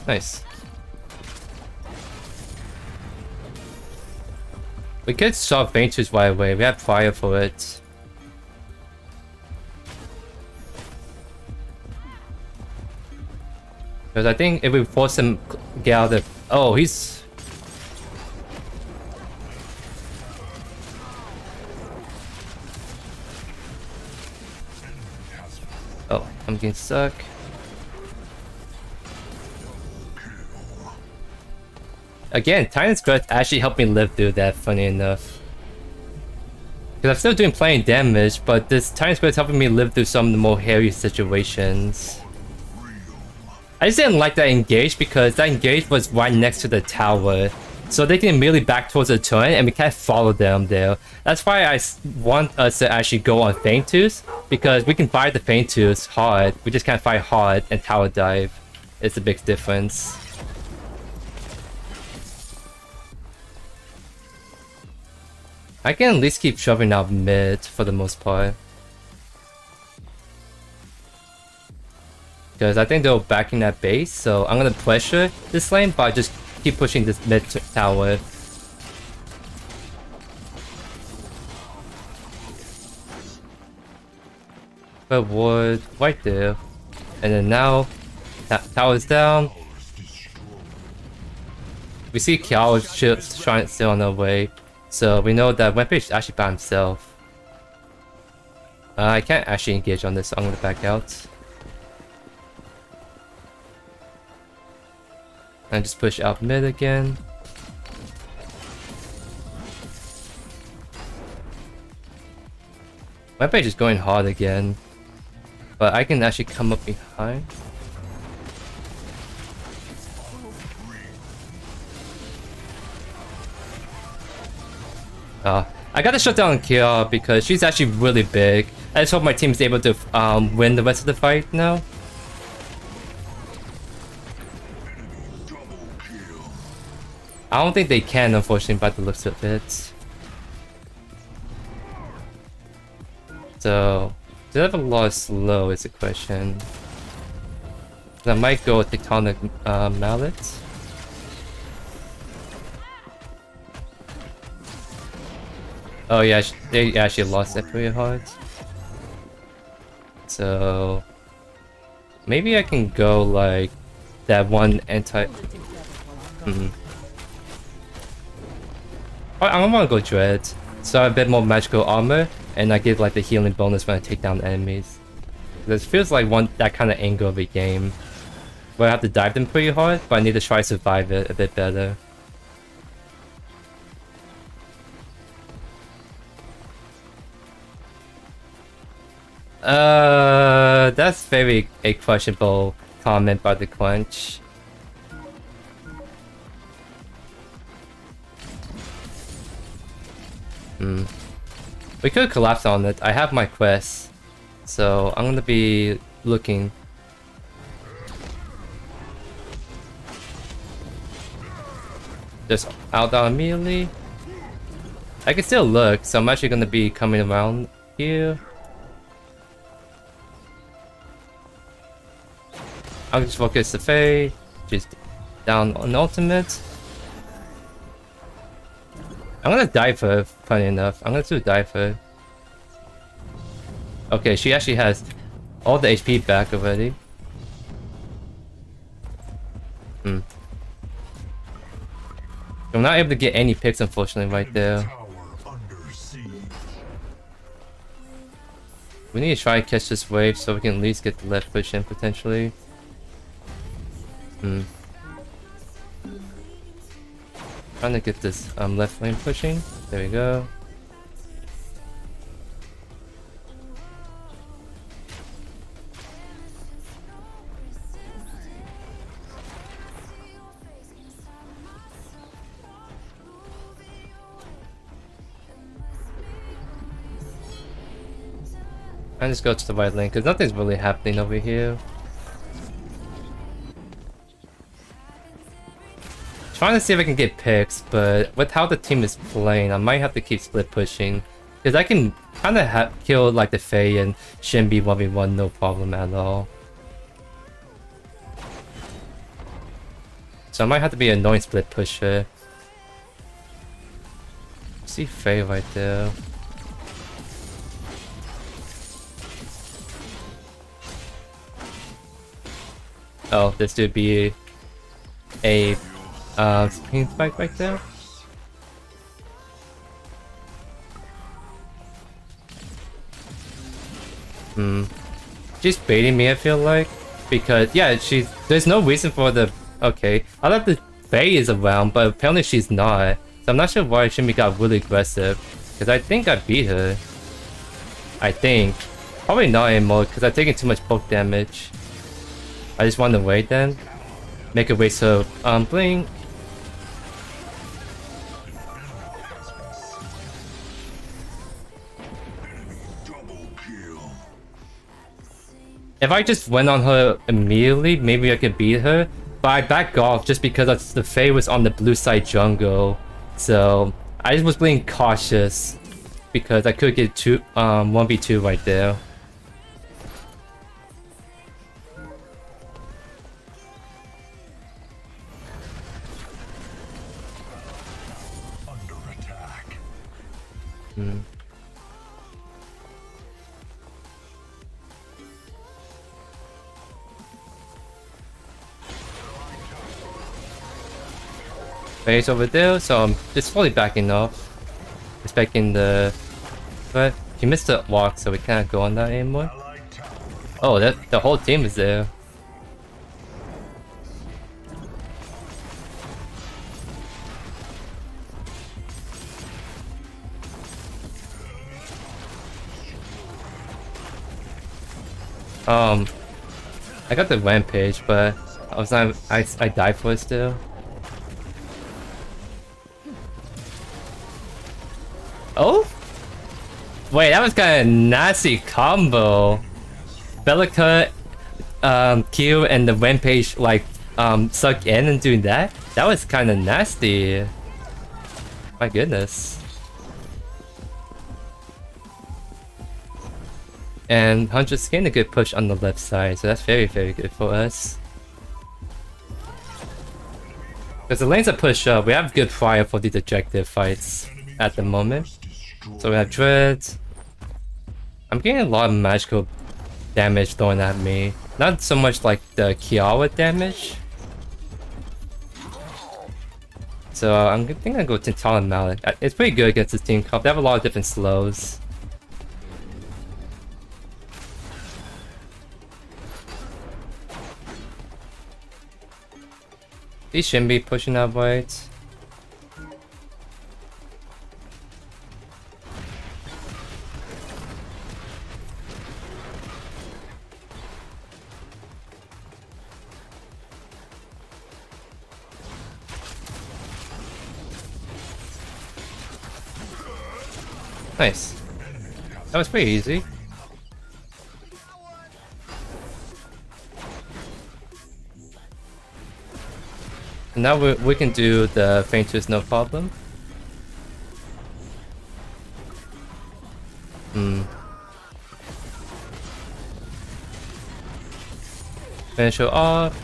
Nice. We could solve Fainters right away. We have fire for it. Because I think if we force him get out of... Oh, he's... Oh, I'm getting stuck. Again, Titan's Breath actually helped me live through that, funny enough. Because I'm still doing plenty damage, but this Titan's Breath is helping me live through some of the more hairy situations. I just didn't like that engage because that engage was right next to the tower. So they can immediately back towards the turret and we can't follow them there. That's why I want us to actually go on Fainters, because we can fight the Fainters hard. We just can't fight hard and tower dive. It's a big difference. I can at least keep shoving out mid for the most part. Because I think they're backing that base, so I'm gonna pressure this lane, but just keep pushing this mid tower. But ward right there. And then now, tower's down. We see Kiao trying to stay on their way. So we know that Rampage is actually by himself. I can't actually engage on this, so I'm gonna back out. And just push out mid again. Rampage is going hard again. But I can actually come up behind. I gotta shut down Kiara because she's actually really big. I just hope my team is able to win the rest of the fight now. I don't think they can, unfortunately, by the looks of it. So, do they have a lot of slow is the question. I might go with Tectonic Mallet. Oh yeah, they actually lost that pretty hard. So maybe I can go like that one anti. I'm gonna go Dread, so I have a bit more magical armor, and I give like the healing bonus when I take down enemies. This feels like that kind of angle of a game where I have to dive them pretty hard, but I need to try to survive it a bit better. That's very a questionable comment by the Quench. We could collapse on it. I have my quest, so I'm gonna be looking. Just out down immediately. I can still look, so I'm actually gonna be coming around here. I'll just focus the Fae, just down on ultimate. I'm gonna dive her, funny enough. I'm gonna do dive her. Okay, she actually has all the HP back already. I'm not able to get any picks, unfortunately, right there. We need to try and catch this wave so we can at least get the left push in, potentially. Trying to get this left lane pushing. There we go. I just go to the right lane because nothing's really happening over here. Trying to see if I can get picks, but with how the team is playing, I might have to keep split pushing. Because I can kind of kill like the Fae and Shinbi 1v1 no problem at all. So I might have to be an annoying split pusher. See Fae right there. Oh, this would be a spin spike right there. She's baiting me, I feel like, because yeah, there's no reason for the. Okay, I thought the Fae is around, but apparently she's not. So I'm not sure why Shimmy got really aggressive, because I think I beat her. I think. Probably not anymore, because I've taken too much poke damage. I just want to wait then. Make a waste of bling. If I just went on her immediately, maybe I could beat her. But I backed off just because the Fae was on the blue side jungle. So I just was being cautious because I could get 1v2 right there. Base over there, so I'm just fully backing off. Expecting the. But he missed the walk, so we can't go on that anymore. Oh, the whole team is there. I got the rampage, but I died for it still. Oh? Wait, that was kind of nasty combo. Bellica, Q, and the rampage like suck in and doing that? That was kind of nasty. My goodness. And 100's getting a good push on the left side, so that's very, very good for us. Because the lanes are pushed up, we have good fire for these objective fights at the moment. So we have Dreads. I'm getting a lot of magical damage thrown at me. Not so much like the Kiawa damage. So I think I go Tintala Mallet. It's pretty good against this team comp. They have a lot of different slows. He shouldn't be pushing that white. Nice. That was pretty easy. And now we can do the fainters no problem. Finish her off.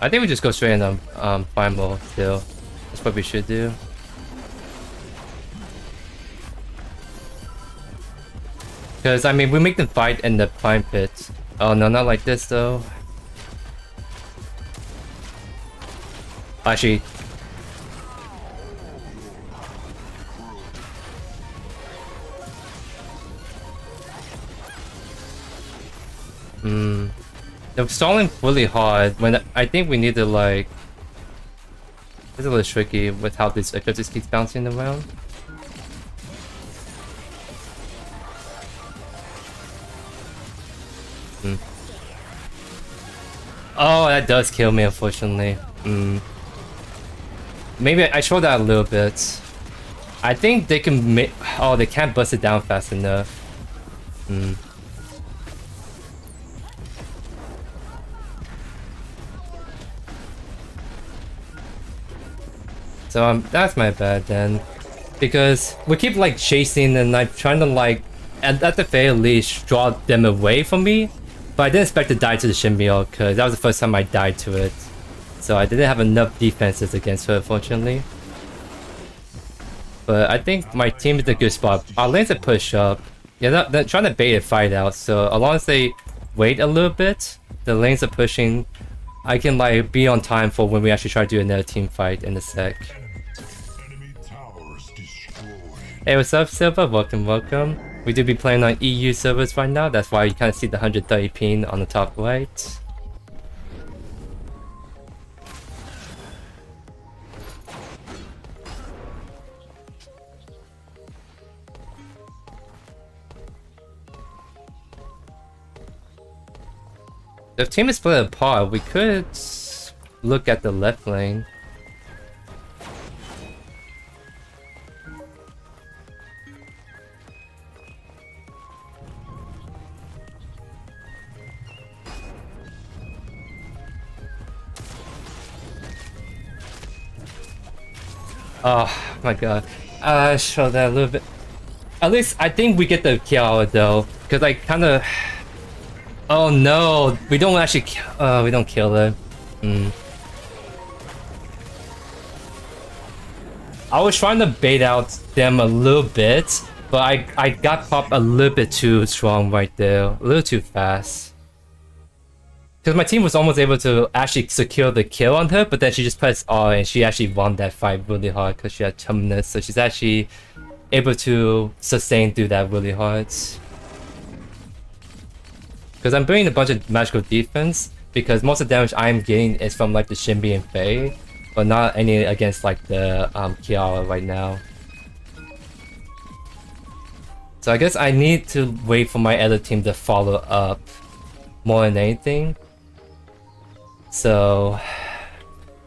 I think we just go straight in the final still. That's what we should do. Because I mean we make them fight in the prime pit. Oh no, not like this though. Actually, they're stalling really hard when I think we need to like. It's a little tricky with how this eclipse keeps bouncing around. Oh, that does kill me, unfortunately. Maybe I showed that a little bit. I think they can make. Oh, they can't bust it down fast enough. So that's my bad then, because we keep like chasing and like trying to like, at the very least, draw them away from me. But I didn't expect to die to the Shimbio because that was the first time I died to it. So I didn't have enough defenses against her, unfortunately. But I think my team is in a good spot. Our lanes are push up. Yeah, they're trying to bait a fight out. So as long as they wait a little bit, the lanes are pushing. I can like be on time for when we actually try to do another team fight in a sec. Enemy towers destroyed. Hey, what's up, Silva? Welcome, welcome. We do be playing on EU servers right now. That's why you kind of see the 130 ping on the top right. If team is split apart, we could look at the left lane. Oh my god. Show that a little bit. At least I think we get the kill though, because I kind of. Oh no, we don't actually. We don't kill her. I was trying to bait out them a little bit, but I got popped a little bit too strong right there, a little too fast. Because my team was almost able to actually secure the kill on her, but then she just pressed R and she actually won that fight really hard because she had Terminus, so she's actually able to sustain through that really hard. Because I'm bringing a bunch of magical defense, because most of the damage I'm getting is from like the Shinbi and Faye, but not any against like the Kiara right now. So I guess I need to wait for my other team to follow up more than anything. So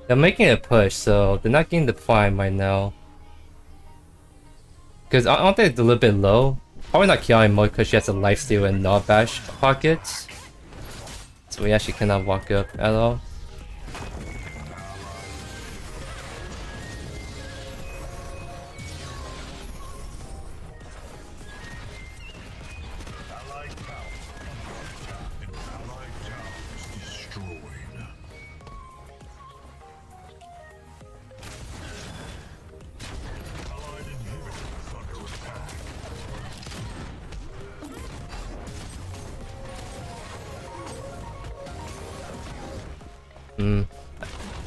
they're making a push, so they're not getting the prime right now. Because aren't they a little bit low? Probably not Kiara anymore because she has a lifesteal and not bash pockets. So we actually cannot walk up at all. Allied tower under attack. Allied towers destroyed. Allied inhibitors under attack.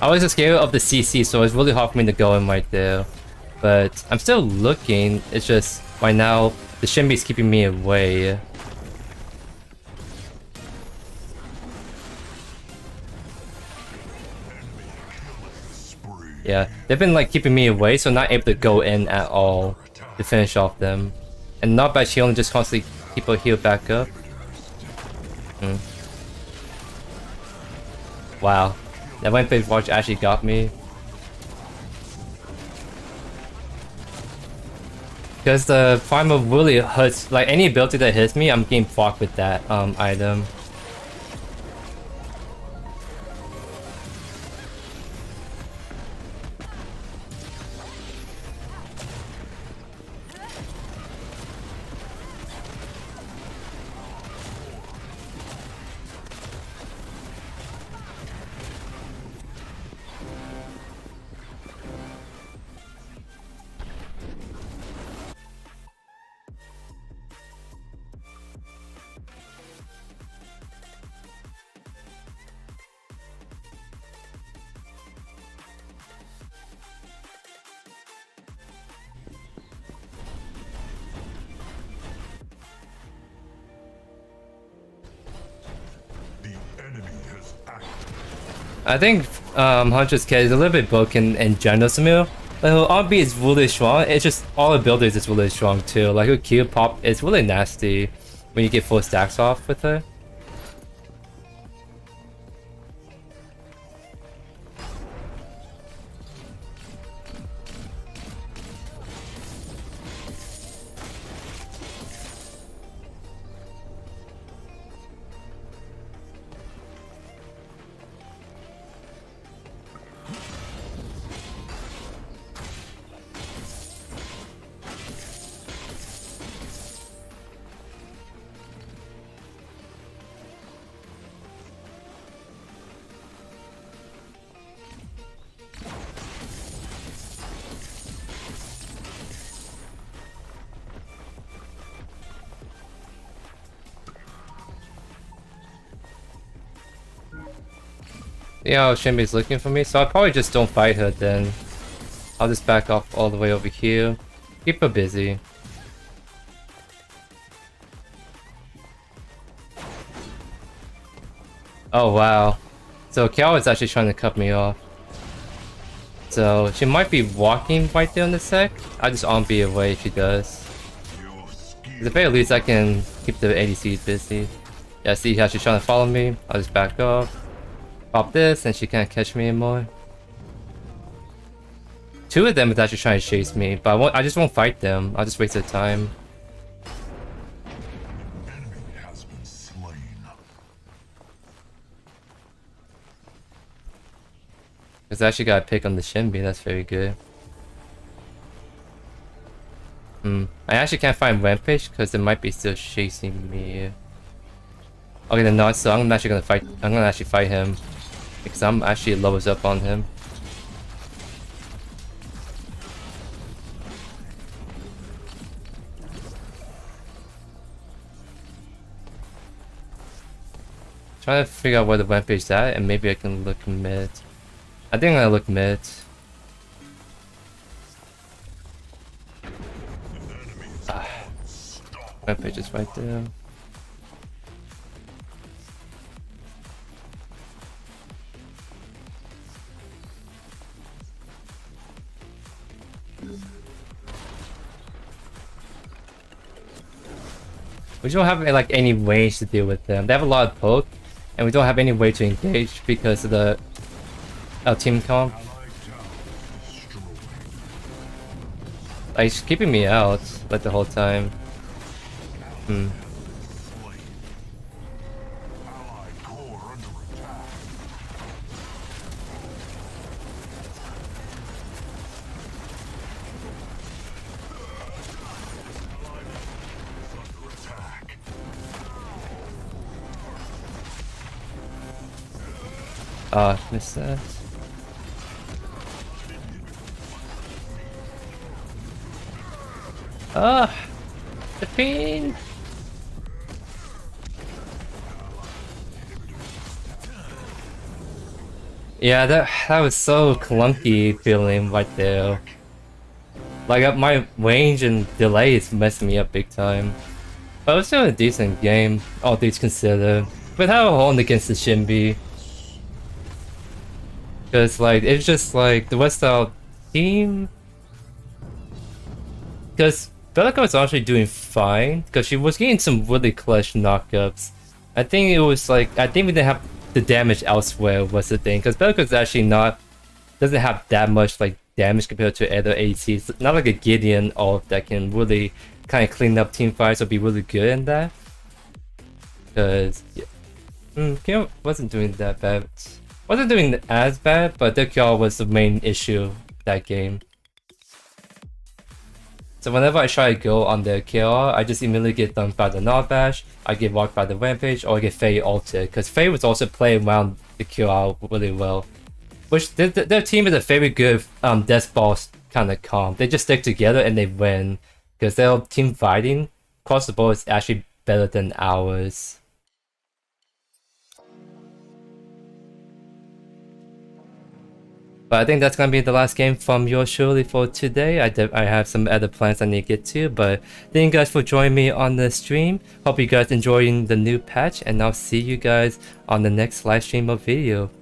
I was scared of the CC, so it's really hard for me to go in right there. But I'm still looking, it's just right now the Shinbi's keeping me away. Yeah, they've been like keeping me away, so I'm not able to go in at all to finish off them. And not by healing, just constantly keep a heal back up. Wow, that Rampage watch actually got me. Because the primal really hurts, like any ability that hits me, I'm getting blocked with that item. I think Hunter's Kid is a little bit broken in general, Samir. Like her RB is really strong, it's just all abilities is really strong too. Like her Q pop is really nasty when you get full stacks off with her. Yeah, Shinbi's looking for me, so I probably just don't fight her then. I'll just back off all the way over here. Keep her busy. Oh wow. So Kiao is actually trying to cut me off. So she might be walking right there in a sec. I'll just on be away if she does. At the very least I can keep the ADC busy. Yeah, see how she's trying to follow me. I'll just back off. Pop this and she can't catch me anymore. Two of them is actually trying to chase me, but I just won't fight them. I'll just waste their time. Enemy has been slain. Because I actually got a pick on the Shinbi, that's very good. I actually can't find Rampage because it might be still chasing me. Okay, then not, so I'm actually gonna fight him. Because I'm actually levels up on him. Trying to figure out where the Rampage is at, and maybe I can look mid. I think I'm gonna look mid. Rampage is right there. We don't have like any ways to deal with them. They have a lot of poke, and we don't have any way to engage because of the team comp. Like she's keeping me out like the whole time. Missed that. The pain. Yeah, that was so clunky feeling right there. Like my range and delay is messing me up big time. But it was still a decent game, all things considered. But how a hold against the Shinbi. Because like it's just like the West Style team. Because Bellica was actually doing fine because she was getting some really clutch knockups. I think it was like we didn't have the damage elsewhere was the thing because Bellica is actually doesn't have that much like damage compared to other ACs. Not like a Gideon or that can really kind of clean up team fights or be really good in that. Because yeah. Kyo wasn't doing that bad. Wasn't doing as bad, but the Kyo was the main issue that game. So whenever I try to go on the KR, I just immediately get done by the Nod Bash, I get walked by the Rampage, or I get Faye ulted. Because Faye was also playing around the KR really well. Which their team is a very good death boss kind of comp. They just stick together and they win. Because their team fighting across the board is actually better than ours. But I think that's gonna be the last game from yours truly for today. I have some other plans I need to get to, but thank you guys for joining me on the stream. Hope you guys enjoying the new patch, and I'll see you guys on the next live stream or video.